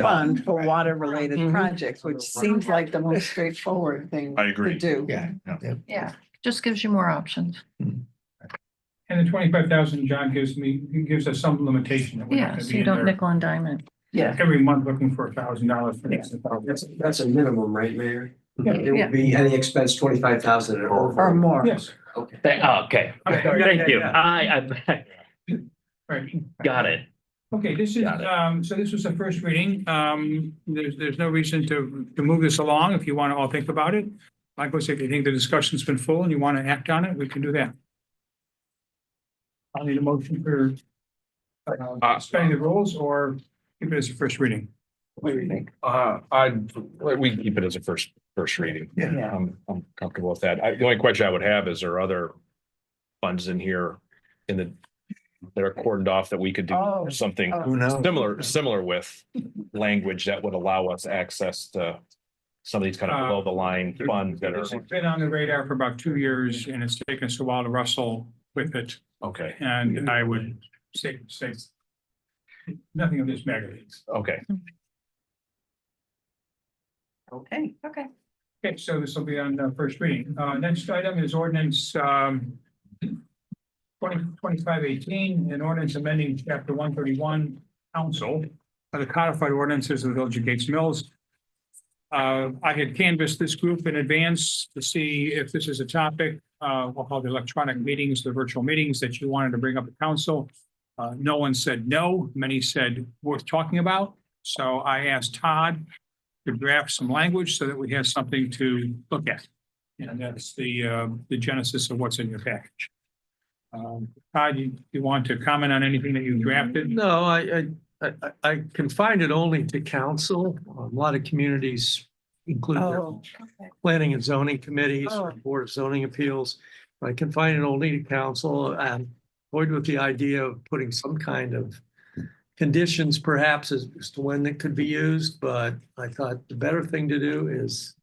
fund for water related projects, which seems like the most straightforward thing I agree. to do. Yeah, just gives you more options. And the 25,000 John gives us some limitation. that we're not Yeah, gonna so be you in don't there nickel and dime it. Yeah. Every month looking for $1,000 for next. That's a minimum, right, Mayor? Yeah. It would be any expense 25,000 Or more. Yes. Okay. Okay, thank you. I Right. got it. Okay, this is, so this was the first reading. There's no reason to move this along if you want to all think about it. Likewise, if you think the discussion's been full and you want to act on it, we can do that. I'll need a motion for suspending the rules or keep it as a first reading. What do you think? We can keep it as a first reading. Yeah. I'm comfortable with that. The only question I would have is there other funds in here that are cordoned off that we could do something similar with language that would allow us access to some of these kind of below the line funds that It's are. been on the radar for about 2 years and it's taken us a while to wrestle with it. Okay, And I would say nothing of this magnitude. okay. Okay. Okay, so this will be on first reading. Next item is ordinance 2025-18, an ordinance amending chapter 131, council of the codified ordinances of the Village of Gates Mills. I had canvassed this group in advance to see if this is a topic, we'll call the electronic meetings, the virtual meetings that you wanted to bring up at council. No one said no, many said worth talking about. So I asked Todd to draft some language so that we have something to look at. And that's the genesis of what's in your package. Todd, you want to comment on anything that you drafted? No, I confined it only to council. A lot of communities include their planning and zoning committees, or board of zoning appeals. I confined it only to council. Toyed with the idea of putting some kind of conditions perhaps as to when it could be used, but I thought the better thing to do is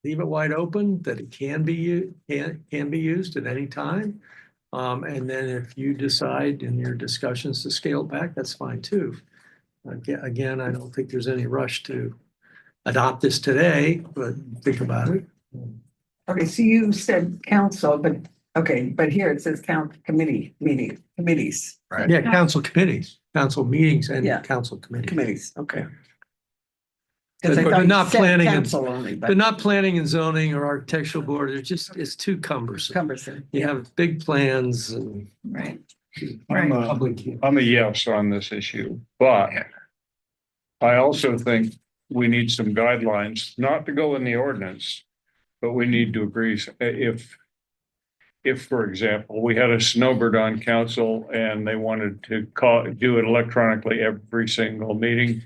leave it wide open, that it can be used at any time. And then if you decide in your discussions to scale back, that's fine too. Again, I don't think there's any rush to adopt this today, but think about it. Okay, so you said council, but here it says committees. Right. Yeah, council committees, council meetings and council committees. Committees, okay. But I thought they're you not said planning and council only, but- they're not planning and zoning or architectural board. It's too cumbersome. Cumbersome. You have big plans and Right. I'm a yes on this issue, but I also think we need some guidelines, not to go in the ordinance, but we need to agree if, for example, we had a snowbird on council and they wanted to do it electronically every single meeting,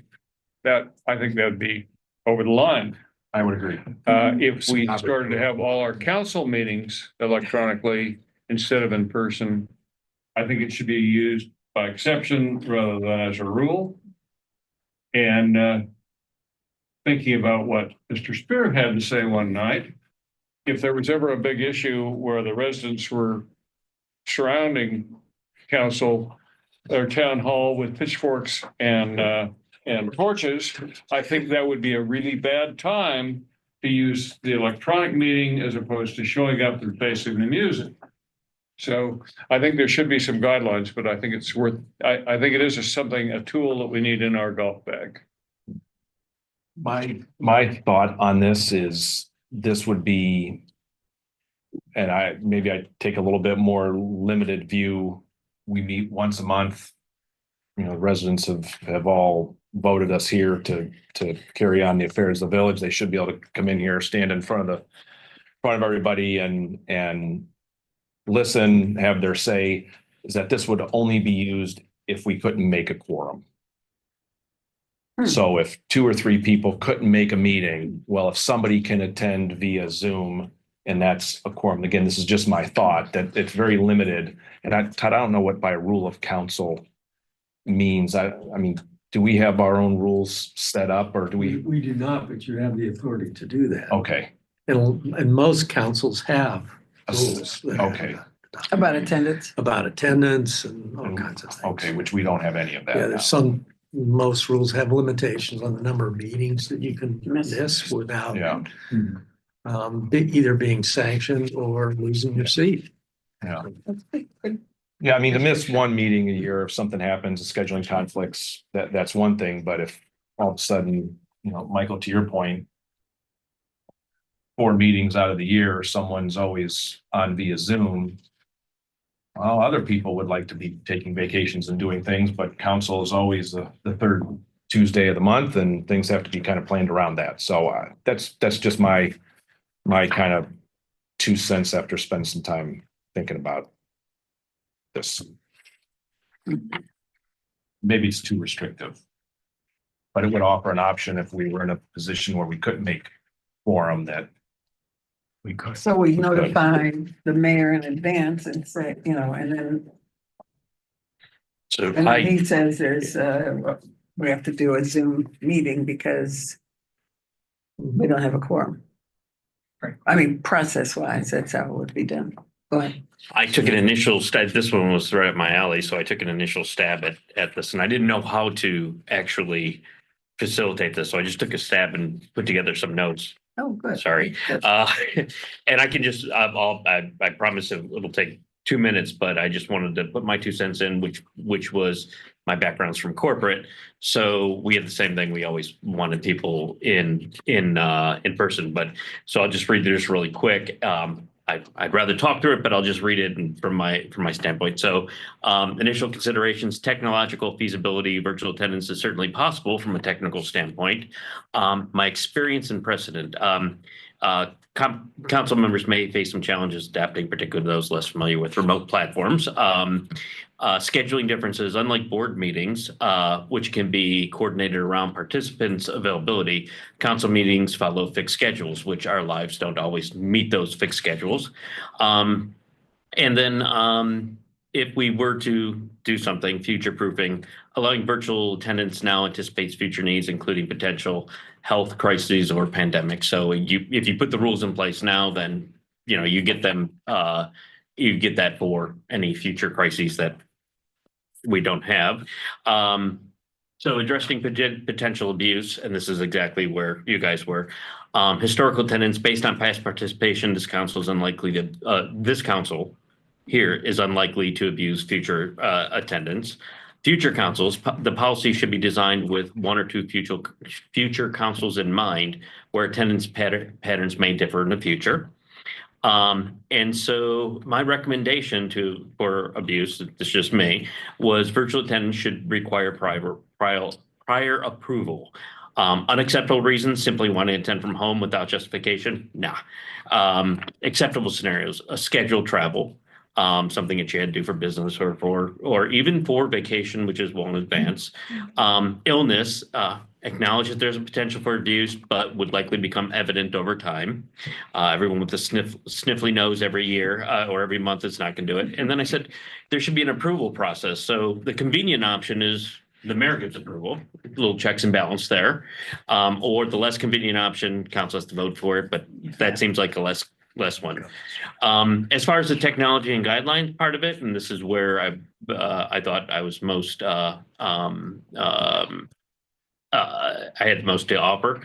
that, I think that would be over the line. I would agree. If we started to have all our council meetings electronically instead of in person, I think it should be used by exception rather than as a rule. And thinking about what Mr. Spear had to say one night, if there was ever a big issue where the residents were surrounding council or town hall with pitchforks and torches, I think that would be a really bad time to use the electronic meeting as opposed to showing up and facing the music. So I think there should be some guidelines, but I think it's I think it is a tool that we need in our golf bag. My thought on this is this would be, and I take a little bit more limited view. We meet once a month. You know, residents have all voted us here to carry on the affairs of the village. They should be able to come in here, stand in front of everybody and listen, have their say. Is that this would only be used if we couldn't make a quorum. So if 2 or 3 people couldn't make a meeting, well, if somebody can attend via Zoom and that's a quorum, again, this is just my thought that it's very limited. And I don't know what by rule of council means. I mean, do we have our own rules set up or do we? We do not, but you have the authority to do that. Okay. And most councils have rules. Okay. About attendance. About attendance and all kinds of things. Okay, which we don't have any of that. Yeah, there's most rules have limitations on the number of meetings that you can miss without either being sanctioned or losing your seat. Yeah. Yeah, I mean, to miss one meeting a year, if something happens, scheduling conflicts, that's one thing, but if all of a sudden, you know, Michael, to your point, 4 meetings out of the year, someone's always on via Zoom. Well, other people would like to be taking vacations and doing things, but council is always the 3rd Tuesday of the month and things have to be kind of planned around that. So that's just my kind of 2 cents after spending some time thinking about this. Maybe it's too restrictive, but it would offer an option if we were in a position where we couldn't make quorum that we could. So we notify the mayor in advance and say, you know, and then. So And then he says we have to do a Zoom meeting because we don't have a quorum. I mean, process wise, that's how it would be done. Go ahead. I took an initial stab. This one was right up my alley, so I took an initial stab at this, and I didn't know how to actually facilitate this, so I just took a stab and put together some notes. Oh, good. Sorry, and I can just I promise it'll take 2 minutes, but I just wanted to put my 2 cents in, which was my background's from corporate, so we had the same thing. We always wanted people in person, but so I'll just read this really quick. I'd rather talk through it, but I'll just read it from my standpoint. So initial considerations, technological feasibility, virtual attendance is certainly possible from a technical standpoint. My experience and precedent. Council members may face some challenges adapting, particularly those less familiar with remote platforms. Scheduling differences, unlike board meetings, which can be coordinated around participants' availability, council meetings follow fixed schedules, which our lives don't always meet those fixed schedules. And then if we were to do something, future-proofing, allowing virtual attendance now anticipates future needs, including potential health crises or pandemics. So if you put the rules in place now, then you get them. You get that for any future crises that we don't have. So addressing potential abuse, and this is exactly where you guys were. Historical attendance based on past participation. This council is unlikely to. This council here is unlikely to abuse future attendance. Future councils, the policy should be designed with 1 or 2 future councils in mind, where attendance patterns may differ in the future. And so my recommendation for abuse, it's just me, was virtual attendance should require prior approval. Unacceptable reasons, simply wanting to attend from home without justification, nah. Acceptable scenarios, a scheduled travel, something that you had to do for business or even for vacation, which is well in advance. Illness, acknowledge that there's a potential for abuse, but would likely become evident over time. Everyone with a sniffly nose every year or every month is not going to do it. And then I said there should be an approval process. So the convenient option is the mayor gives approval, little checks and balance there. Or the less convenient option, council has to vote for it, but that seems like a less one. As far as the technology and guidelines part of it, and this is where I thought I was most I had most to offer.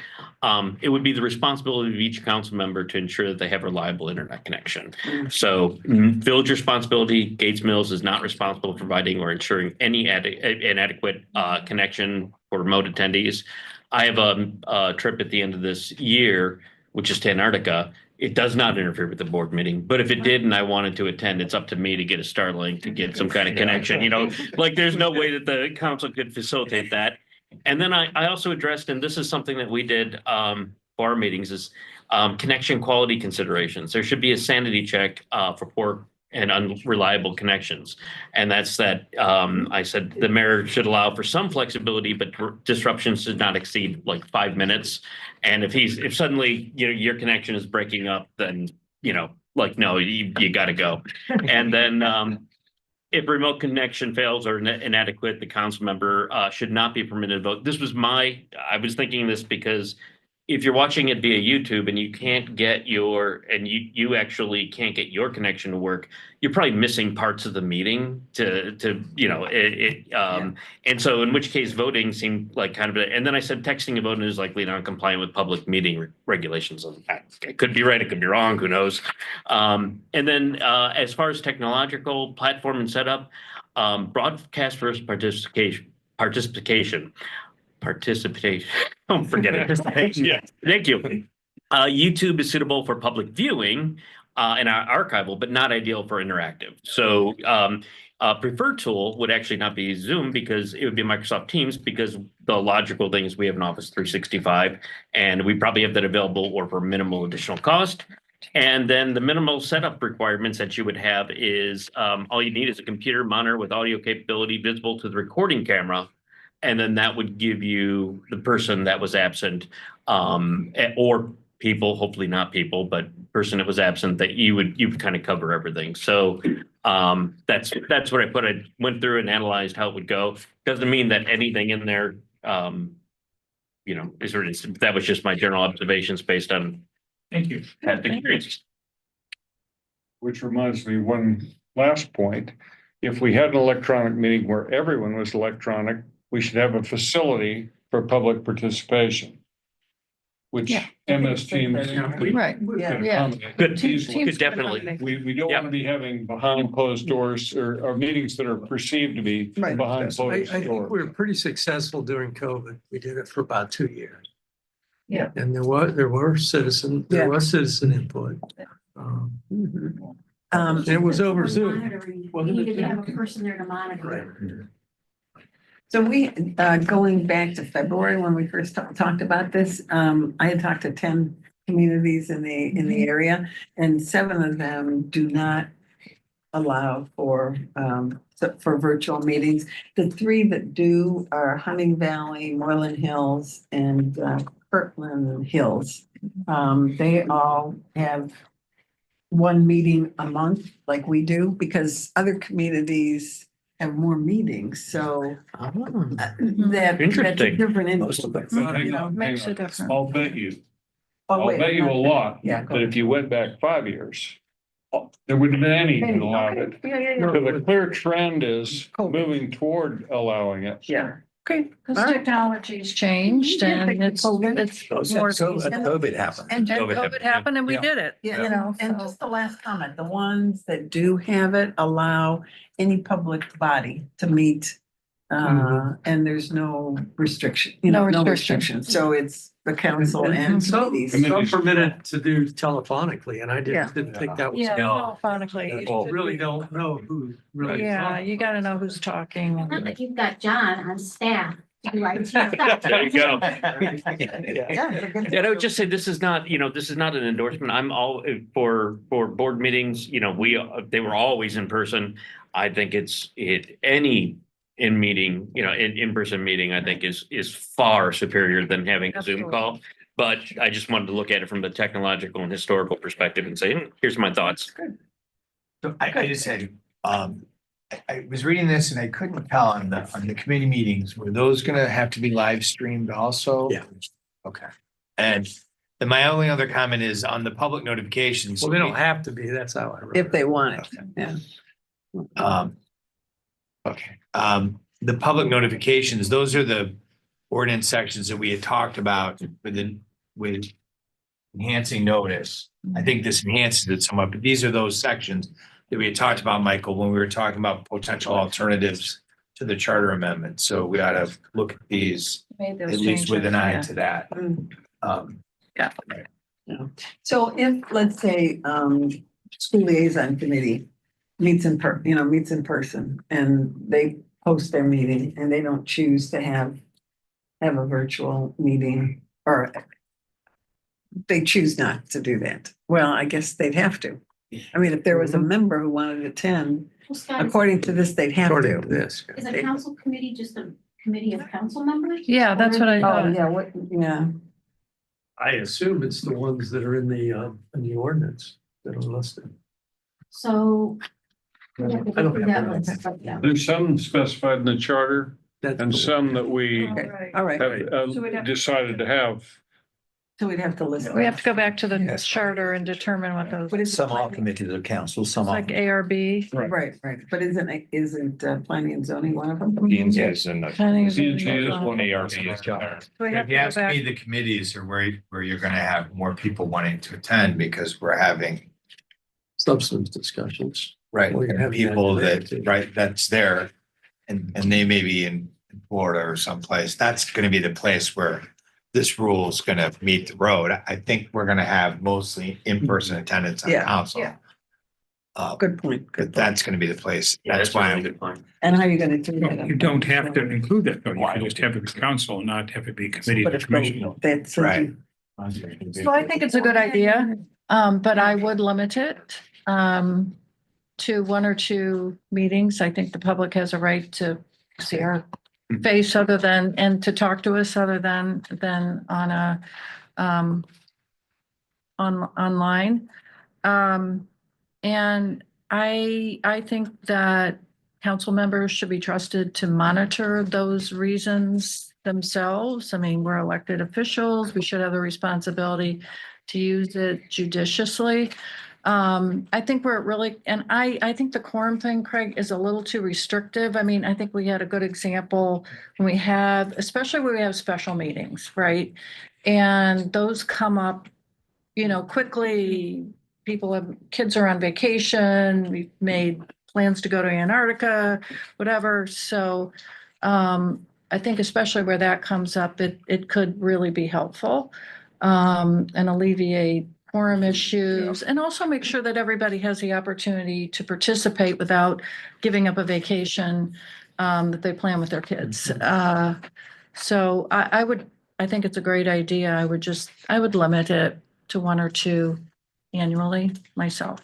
It would be the responsibility of each council member to ensure that they have reliable internet connection. So village responsibility, Gates Mills is not responsible for providing or ensuring any inadequate connection for remote attendees. I have a trip at the end of this year, which is to Antarctica. It does not interfere with the board meeting, but if it did and I wanted to attend, it's up to me to get a Starlink to get some kind of connection, like there's no way that the council could facilitate that. And then I also addressed, and this is something that we did for our meetings, is connection quality considerations. There should be a sanity check for poor and unreliable connections. And that's that I said the mayor should allow for some flexibility, but disruptions should not exceed like 5 minutes. And if suddenly your connection is breaking up, then no, you got to go. And then if remote connection fails or inadequate, the council member should not be permitted to vote. I was thinking this because if you're watching it via YouTube and you can't get you actually can't get your connection to work, you're probably missing parts of the meeting and so in which case voting seemed like kind of and then I said texting and voting is likely non-compliant with public meeting regulations. It could be right, it could be wrong, who knows. And then as far as technological platform and setup, broadcast first participation. Don't forget it. Yeah. Thank you. YouTube is suitable for public viewing and archival, but not ideal for interactive. So preferred tool would actually not be Zoom because it would be Microsoft Teams, because the logical thing is we have an Office 365 and we probably have that available or for minimal additional cost. And then the minimal setup requirements that you would have is all you need is a computer monitor with audio capability visible to the recording camera. And then that would give you the person that was absent or people, hopefully not people, but person that was absent that you would kind of cover everything. So that's what I put. I went through and analyzed how it would go. Doesn't mean that anything in there, that was just my general observations based on Thank you. past experiences. Which reminds me, one last point. If we had an electronic meeting where everyone was electronic, we should have a facility for public participation. Which MS Teams. Right. Could definitely. We don't want to be having behind closed doors or meetings that are perceived to be behind closed doors. I think we were pretty successful during COVID. We did it for about 2 years. Yeah. And there was citizen input. It was over Zoom. You needed to have a person there to monitor. So we, going back to February, when we first talked about this, I had talked to 10 communities in the area, and 7 of them do not allow for virtual meetings. The 3 that do are Hunting Valley, Moreland Hills, and Kirtland Hills. They all have one meeting a month like we do, because other communities have more meetings, so that's a different influence. Makes a difference. I'll bet you a lot that if you went back 5 years, there wouldn't have been any that allowed it. So the clear trend is moving toward allowing it. Yeah. Okay, because technology's changed and it's more. COVID happened. And COVID happened and we did it, And just the last comment, the ones that do have it allow any public body to meet And there's no restriction, No no restriction. restriction. So it's the council and Some committees. permitted to do telephonically, and I Yeah. didn't think that was. Yeah, telephonically. You really don't know who really. Yeah, you gotta know who's talking. Not like you've got John on staff. to do IT stuff. There you go. Yeah. And I would just say, this is not, this is not an endorsement. I'm all for board meetings, they were always in person. I think any in-person meeting, I think is far superior than having a Zoom call. But I just wanted to look at it from the technological and historical perspective and say, here's my thoughts. So I just said, I was reading this and I couldn't tell on the committee meetings, were those gonna have to be live streamed also? Yeah. Okay. And then my only other comment is on the public notifications. Well, they don't have to be, that's how I. If they want it, yeah. Okay, the public notifications, those are the ordinance sections that we had talked about with enhancing notice. I think this enhances it somewhat, but these are those sections that we had talked about, Michael, when we were talking about potential alternatives to the charter amendment. So we ought to look at these Made those at least with an changes, eye yeah. to that. Yeah. So if, let's say, school liaison committee meets in person and they post their meeting and they don't choose to have a virtual meeting, or they choose not to do that. Well, I guess they'd have to. I mean, if there was a member who wanted to attend, Well, Scott, according to this, they'd have According to. to this. is a council committee just a committee of council members? Yeah, that's what I Oh, thought. yeah, yeah. I assume it's the ones that are in the ordinance that are listed. So. we have to I don't go through have that that. list, yeah. There's some specified in the charter and some that we All right, have So we'd have to- decided to have. so we'd have to list. We have to go back to the Yes. charter and determine what those, What is Some are committed to the council, some it's are. like ARB. Right, but isn't planning and zoning one of them? P&Z's and Planning and P&Z zoning. is one, ARB is there. So we have If you to go ask back. me, the committees are where you're gonna have more people wanting to attend because we're having, Substance discussions. right, Well, you're having people that that, right, that's there. And they may be in Florida or someplace. That's gonna be the place where this rule is gonna meet the road. I think we're gonna have mostly in-person attendance on Yeah, council. yeah. Uh, Good point, but good. that's gonna be the place. Yeah, That's that's a why really I'm good point. And how are you gonna do that? You don't have to include that, though. You can just have it be council, and not have it be committee But or if commission. that's. Right. So I think it's a good idea, but I would limit it to one or two meetings. I think the public has a right to see our face other than, and to talk to us other than on a online. And I think that council members should be trusted to monitor those reasons themselves. I mean, we're elected officials. We should have the responsibility to use it judiciously. I think we're really, and I think the quorum thing, Craig, is a little too restrictive. I mean, I think we had a good example when we have, especially when we have special meetings, right? And those come up, quickly. People have, kids are on vacation, we've made plans to go to Antarctica, whatever. So I think especially where that comes up, it could really be helpful and alleviate quorum issues, and also make sure that everybody has the opportunity to participate without giving up a vacation that they plan with their kids. So I think it's a great idea. I would limit it to one or two annually myself.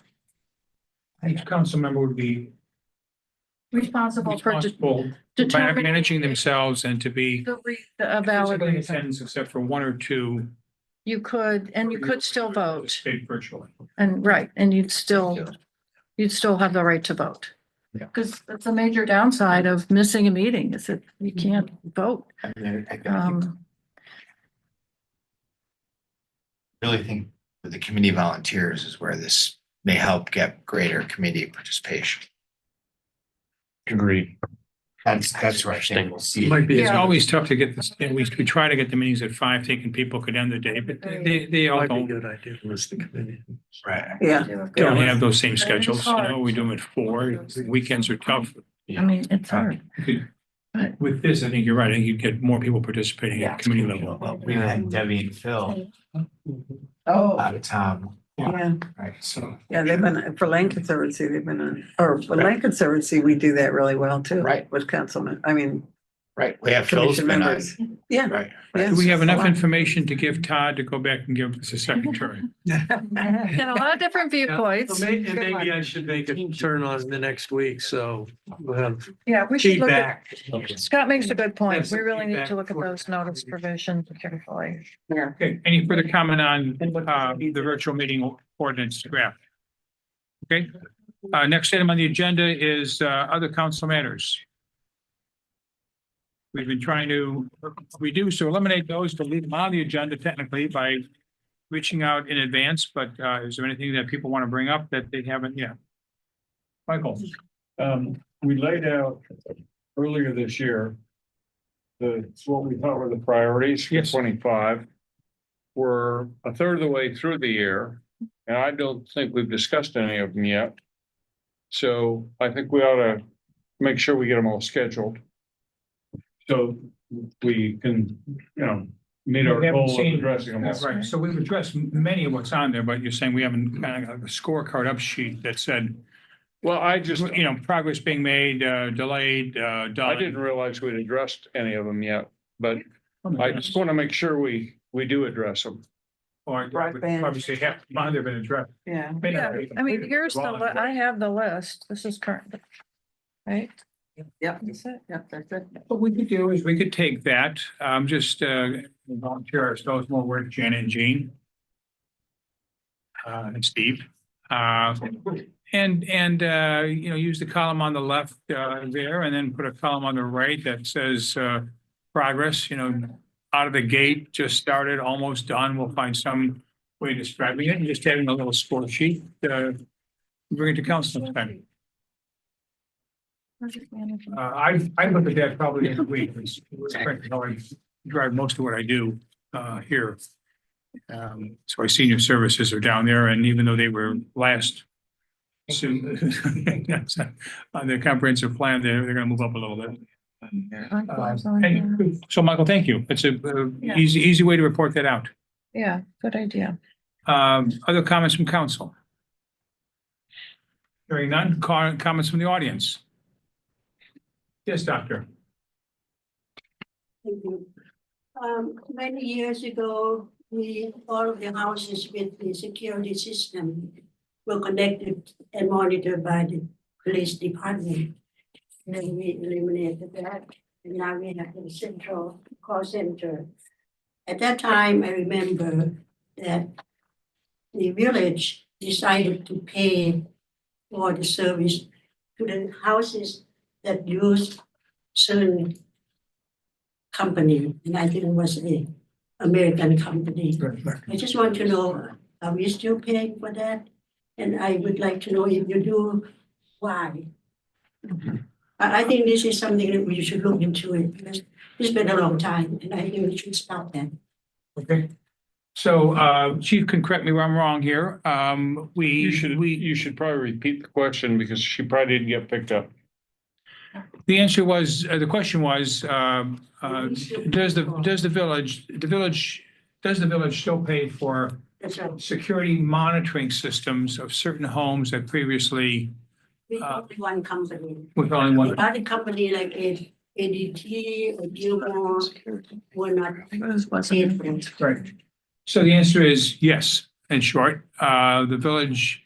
Each council member would be Responsible for for managing themselves and to be the physically in valid. attendance except for one or two. You could still vote, State virtually. and right, and you'd still have the right to vote. Yeah. Because that's a major downside of missing a meeting, is that you can't vote. I really think that the committee volunteers is where this may help get greater committee participation. Agreed. That's where I think we'll see. Might be. It's always tough to get this, we try to get the meetings at 5, thinking people could end the day, but they all Might be a don't good idea to list the committee. Right. Yeah. don't have those same schedules, we do them at 4, weekends are tough. I mean, it's hard. With this, I think you're right. I think you'd get more people participating Yeah. at committee level. Well, we had Debbie and Phil Oh, out of town, yeah. right? So. Yeah, they've been, for Land Conservancy, they've been on, or for Land Conservancy, we do that really well too. Right. With councilmen, I mean, Right, we have Phil's commission been on, members. Yeah. right. yeah, Do we have it's a enough lot. information to give Todd to go back and give us a second turn? Got a lot of different viewpoints. Maybe I should make a turn on the next week, so we'll have Yeah, we should look at, feedback. Scott makes a good point. Have some We really need feedback to look at for- those notice provisions carefully. Yeah. Okay, any further comment on the virtual meeting ordinance draft? Okay, next item on the agenda is other council matters. We've been trying to reduce or eliminate those, to leave them on the agenda technically by reaching out in advance, but is there anything that people want to bring up that they haven't yet? Michael? We laid out earlier this year what we thought were the priorities for Yes. 25. We're a third of the way through the year, and I don't think we've discussed any of them yet. So I think we ought to make sure we get them all scheduled. So we can, meet our We haven't goal of seen- addressing them all. That's right. So we've addressed many of what's on there, but you're saying we haven't kind of got a scorecard up sheet that said, Well, I just, progress being made, delayed, done. I didn't realize we'd addressed any of them yet, but I just want to make sure we do address them. Or Broadband. obviously half, mine have been addressed. Yeah. Yeah, I mean, here's I have the list. This is current. Right? Yep. That's it. Yep, that's it. What we could do is we could take that, just volunteer ourselves more work, Janet and Jean. And Steve. And use the column on the left there and then put a column on the right that says progress, out of the gate, just started, almost done. We'll find some way of describing it and just having a little score sheet, bring it to council next time. I look at that probably every week. It's frankly how I drive most of what I do here. So our senior services are down there, and even though they were last soon on their comprehensive plan, they're gonna move up a little bit. So Michael, thank you. It's a easy way to report that out. Yeah, good idea. Other comments from council? Hearing none, comments from the audience? Yes, doctor. Thank you. Many years ago, all of the houses with the security system were connected and monitored by the police department. And then we eliminated that, and now we have the central call center. At that time, I remember that the village decided to pay for the service to the houses that use certain company, and I think it was an American company. I just want to know, are we still paying for that? And I would like to know if you do, why? I think this is something that we should look into it, because it's been a long time, and I think we should stop that. Okay. So Chief can correct me where I'm wrong here. You should probably repeat the question because she probably didn't get picked up. The answer was, the question was, does the village still pay for That's right. security monitoring systems of certain homes that previously We only one company. with only one? The other company like ADT or Gilmore were not paid for it. Right. So the answer is yes, in short. The village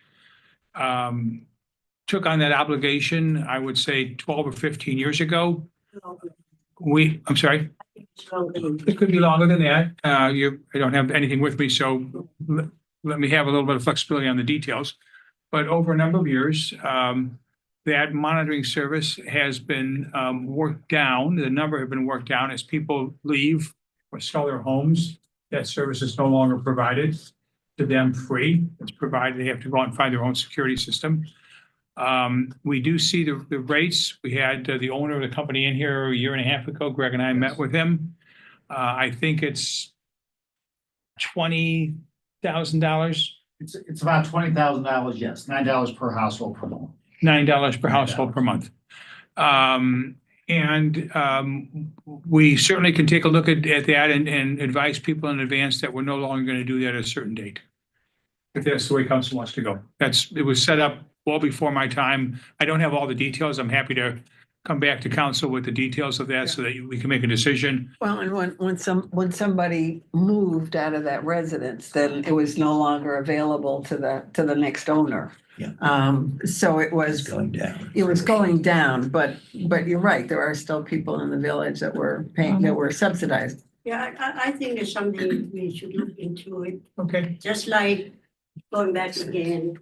took on that obligation, I would say 12 or 15 years ago. I'm sorry, it could be longer than that. I don't have anything with me, so let me have a little bit of flexibility on the details. But over a number of years, that monitoring service has been worked down. The number have been worked down as people leave or sell their homes. That service is no longer provided to them free. It's provided, they have to go out and find their own security system. We do see the rates. We had the owner of the company in here a year and a half ago. Greg and I met with him. I think it's $20,000. It's about $20,000, yes, $9 per household per month. $9 per household per month. And we certainly can take a look at that and advise people in advance that we're no longer going to do that at a certain date. If that's the way council wants to go. It was set up well before my time. I don't have all the details. I'm happy to come back to council with the details of that so that we can make a decision. Well, and when somebody moved out of that residence, then it was no longer available to the next owner. Yeah. So it was Going down. It was going down, but you're right, there are still people in the village that were paying, that were subsidized. Yeah, I think it's something we should look into it, Okay. just like going back again,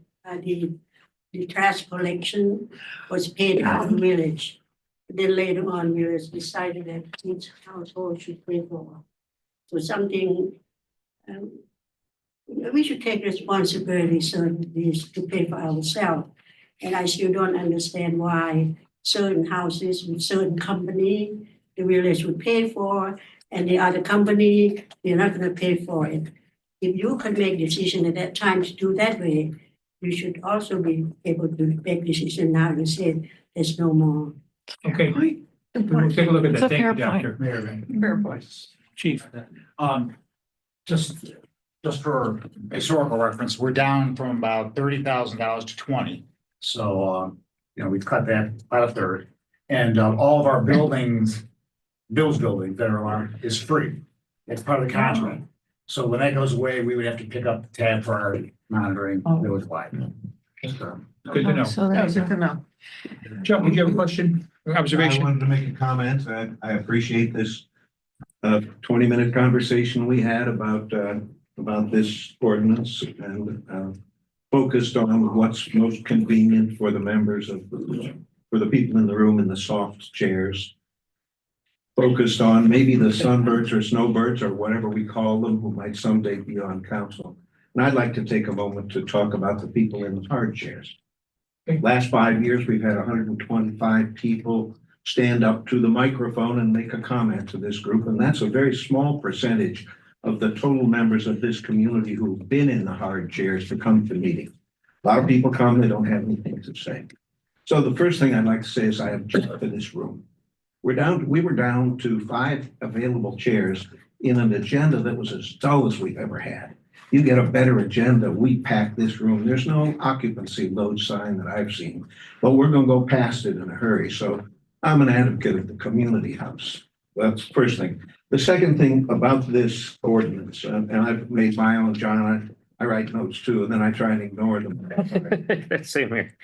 the trash collection was paid out of the village. Then later on, we decided that each household should pay for. So something, we should take responsibility to pay for ourselves. And I still don't understand why certain houses with certain company, the village would pay for, and the other company, they're not gonna pay for it. If you could make decision at that time to do that way, you should also be able to make decision now and say there's no more. Okay. We'll take a look at It's that. a fair Thank you, point. Doctor. Mayor, Fair point. Chief. just for historical reference, we're down from about $30,000 to 20. So, we've cut that by a third. And all of our buildings, Bill's building that are on is free. It's part of the contract. So when that goes away, we would have to pick up the tab for our monitoring village wide. Good to know. So That was there's good to know. Chuck, would you have a question or I observation? wanted to make a comment. I appreciate this 20-minute conversation we had about this ordinance and focused on what's most convenient for the members for the people in the room in the soft chairs. Focused on maybe the sunbirds or snowbirds or whatever we call them who might someday be on council. And I'd like to take a moment to talk about the people in the hard chairs. Last 5 years, we've had 125 people stand up to the microphone and make a comment to this group. And that's a very small percentage of the total members of this community who've been in the hard chairs to come to meetings. A lot of people come, they don't have anything to say. So the first thing I'd like to say is I object to this room. We were down to 5 available chairs in an agenda that was as dull as we've ever had. You get a better agenda, we pack this room. There's no occupancy load sign that I've seen, but we're gonna go past it in a hurry. So I'm an advocate of the community house. That's the first thing. The second thing about this ordinance, and I've made my own, John, I write notes too, and then I try and ignore them. Same here.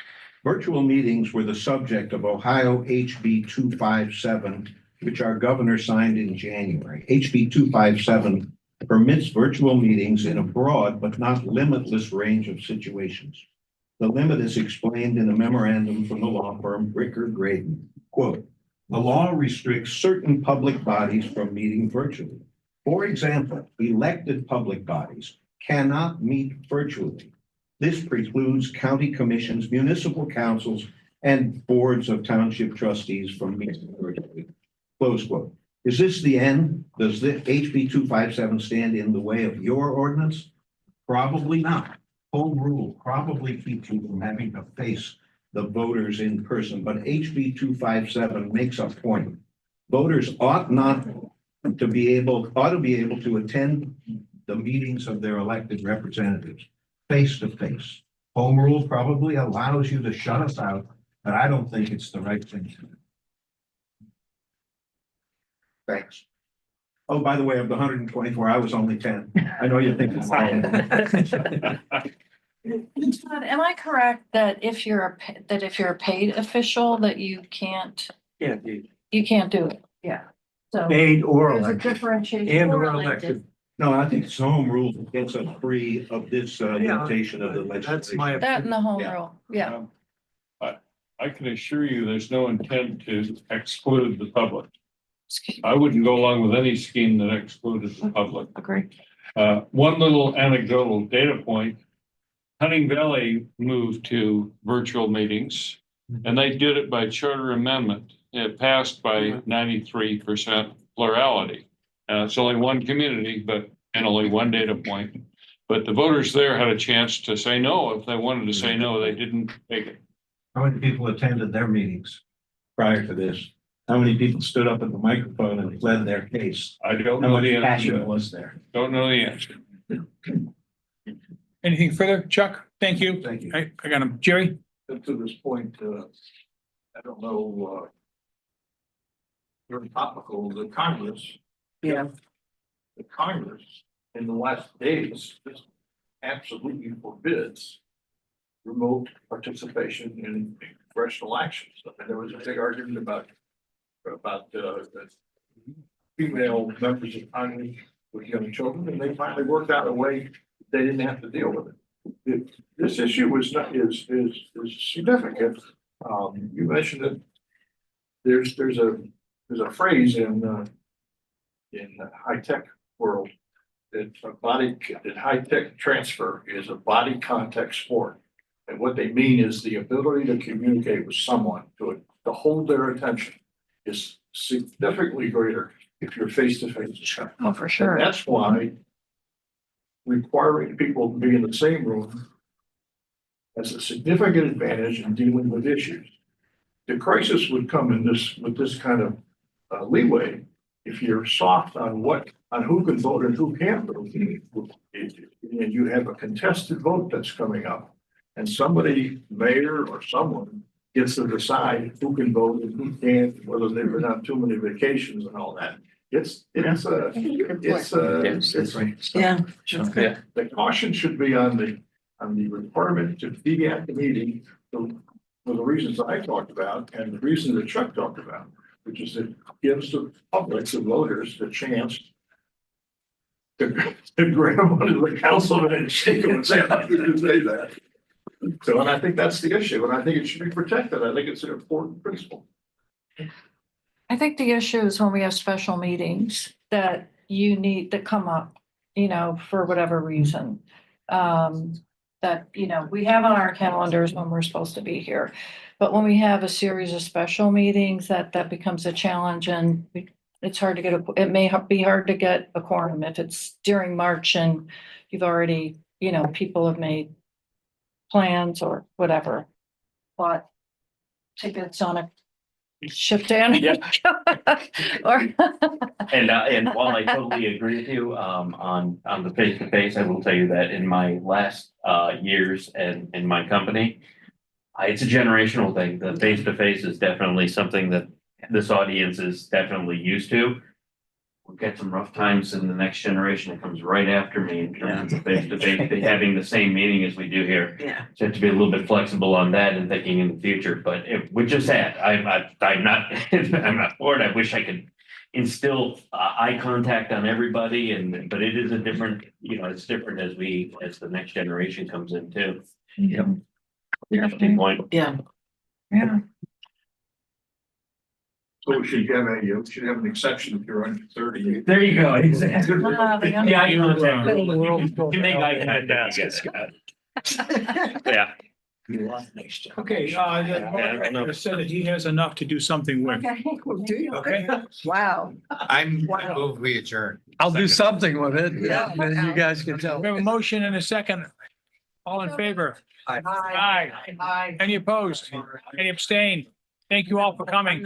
Virtual meetings were the subject of Ohio HB 257, which our governor signed in January. HB 257 permits virtual meetings in a broad but not limitless range of situations. The limit is explained in a memorandum from the law firm Bricker Graydon. Quote, the law restricts certain public bodies from meeting virtually. For example, elected public bodies cannot meet virtually. This precludes county commissions, municipal councils, and boards of township trustees from meeting virtually. Close quote. Is this the end? Does the HB 257 stand in the way of your ordinance? Probably not. Home rule probably keeps you from having to face the voters in person, but HB 257 makes a point. Voters ought to be able to attend the meetings of their elected representatives face to face. Home rule probably allows you to shut us out, but I don't think it's the right thing to do. Thanks. Oh, by the way, of the 124, I was only 10. I know you think it's Todd, am I correct that if you're a paid official, that you can't do it? Yeah. So Paid or there's a elected. differentiation. And or or elected. elected. No, I think it's home rule that gets us free of this limitation of the That's legislation. my. That and the home Yeah. rule, yeah. I can assure you, there's no intent to exclude the public. I wouldn't go along with any scheme that excluded the public. Agree. One little anecdotal data point, Hunting Valley moved to virtual meetings, and they did it by charter amendment. It passed by 93% plurality. It's only one community, and only one data point. But the voters there had a chance to say no. If they wanted to say no, they didn't take it. How many people attended their meetings prior to this? how many people stood up at the microphone and pled their case? I don't How know much the answer. passion to that. was there? Don't know the answer. Anything further, Chuck? Thank you. Thank you. I got him. Jerry? Up to this point, I don't know, very topical, the Congress. Yeah. The Congress in the last days just absolutely forbids remote participation in congressional actions. And there was a big argument about the female members of Congress with young children, and they finally worked out a way they didn't have to deal with it. This issue is significant. You mentioned that there's a phrase in the high tech world that high tech transfer is a body contact sport. And what they mean is the ability to communicate with someone, to hold their attention is significantly greater if you're face to face. Oh, for sure. And that's why requiring people to be in the same room has a significant advantage in dealing with issues. The crisis would come with this kind of leeway if you're soft on who can vote and who can't vote. And you have a contested vote that's coming up, and somebody, mayor or someone, gets to decide who can vote and who can't, whether they've been on too many vacations and all that. Yeah. The caution should be on the requirement to be at the meeting for the reasons I talked about and the reason that Chuck talked about, which is it gives the public, the voters, the chance to grab one of the councilman and shake him and say, I didn't say that. So, and I think that's the issue, and I think it should be protected. I think it's an important principle. I think the issue is when we have special meetings that that come up, for whatever reason. That, we have on our calendars when we're supposed to be here. But when we have a series of special meetings, that becomes a challenge, and it's hard to it may be hard to get a quorum if it's during March and you've already, people have made plans or whatever. Bought tickets on a ship down. Or And while I totally agree with you on the face to face, I will tell you that in my last years and in my company, it's a generational thing. The face to face is definitely something that this audience is definitely used to. We'll get some rough times in the next generation that comes right after me in terms of face to face, having the same meaning as we do here. Yeah. So have to be a little bit flexible on that and thinking in the future, but with just that, I'm not, I'm not for it. I wish I could instill eye contact on everybody but it is a different, it's different as the next generation comes in too. Yep. Interesting point. Yeah. Yeah. So we should have an exception if you're under 30. There you go. Exactly. Yeah, I Well, can make eye contact. Yeah. Okay, the moderator said that he has enough to do something with. Do you? Okay. Wow. I move we adjourn. I'll do something with it. Yeah. Then you guys can tell. We have a motion and a second. All in favor? Aye. Aye. Any opposed? Any abstain? Thank you all for coming.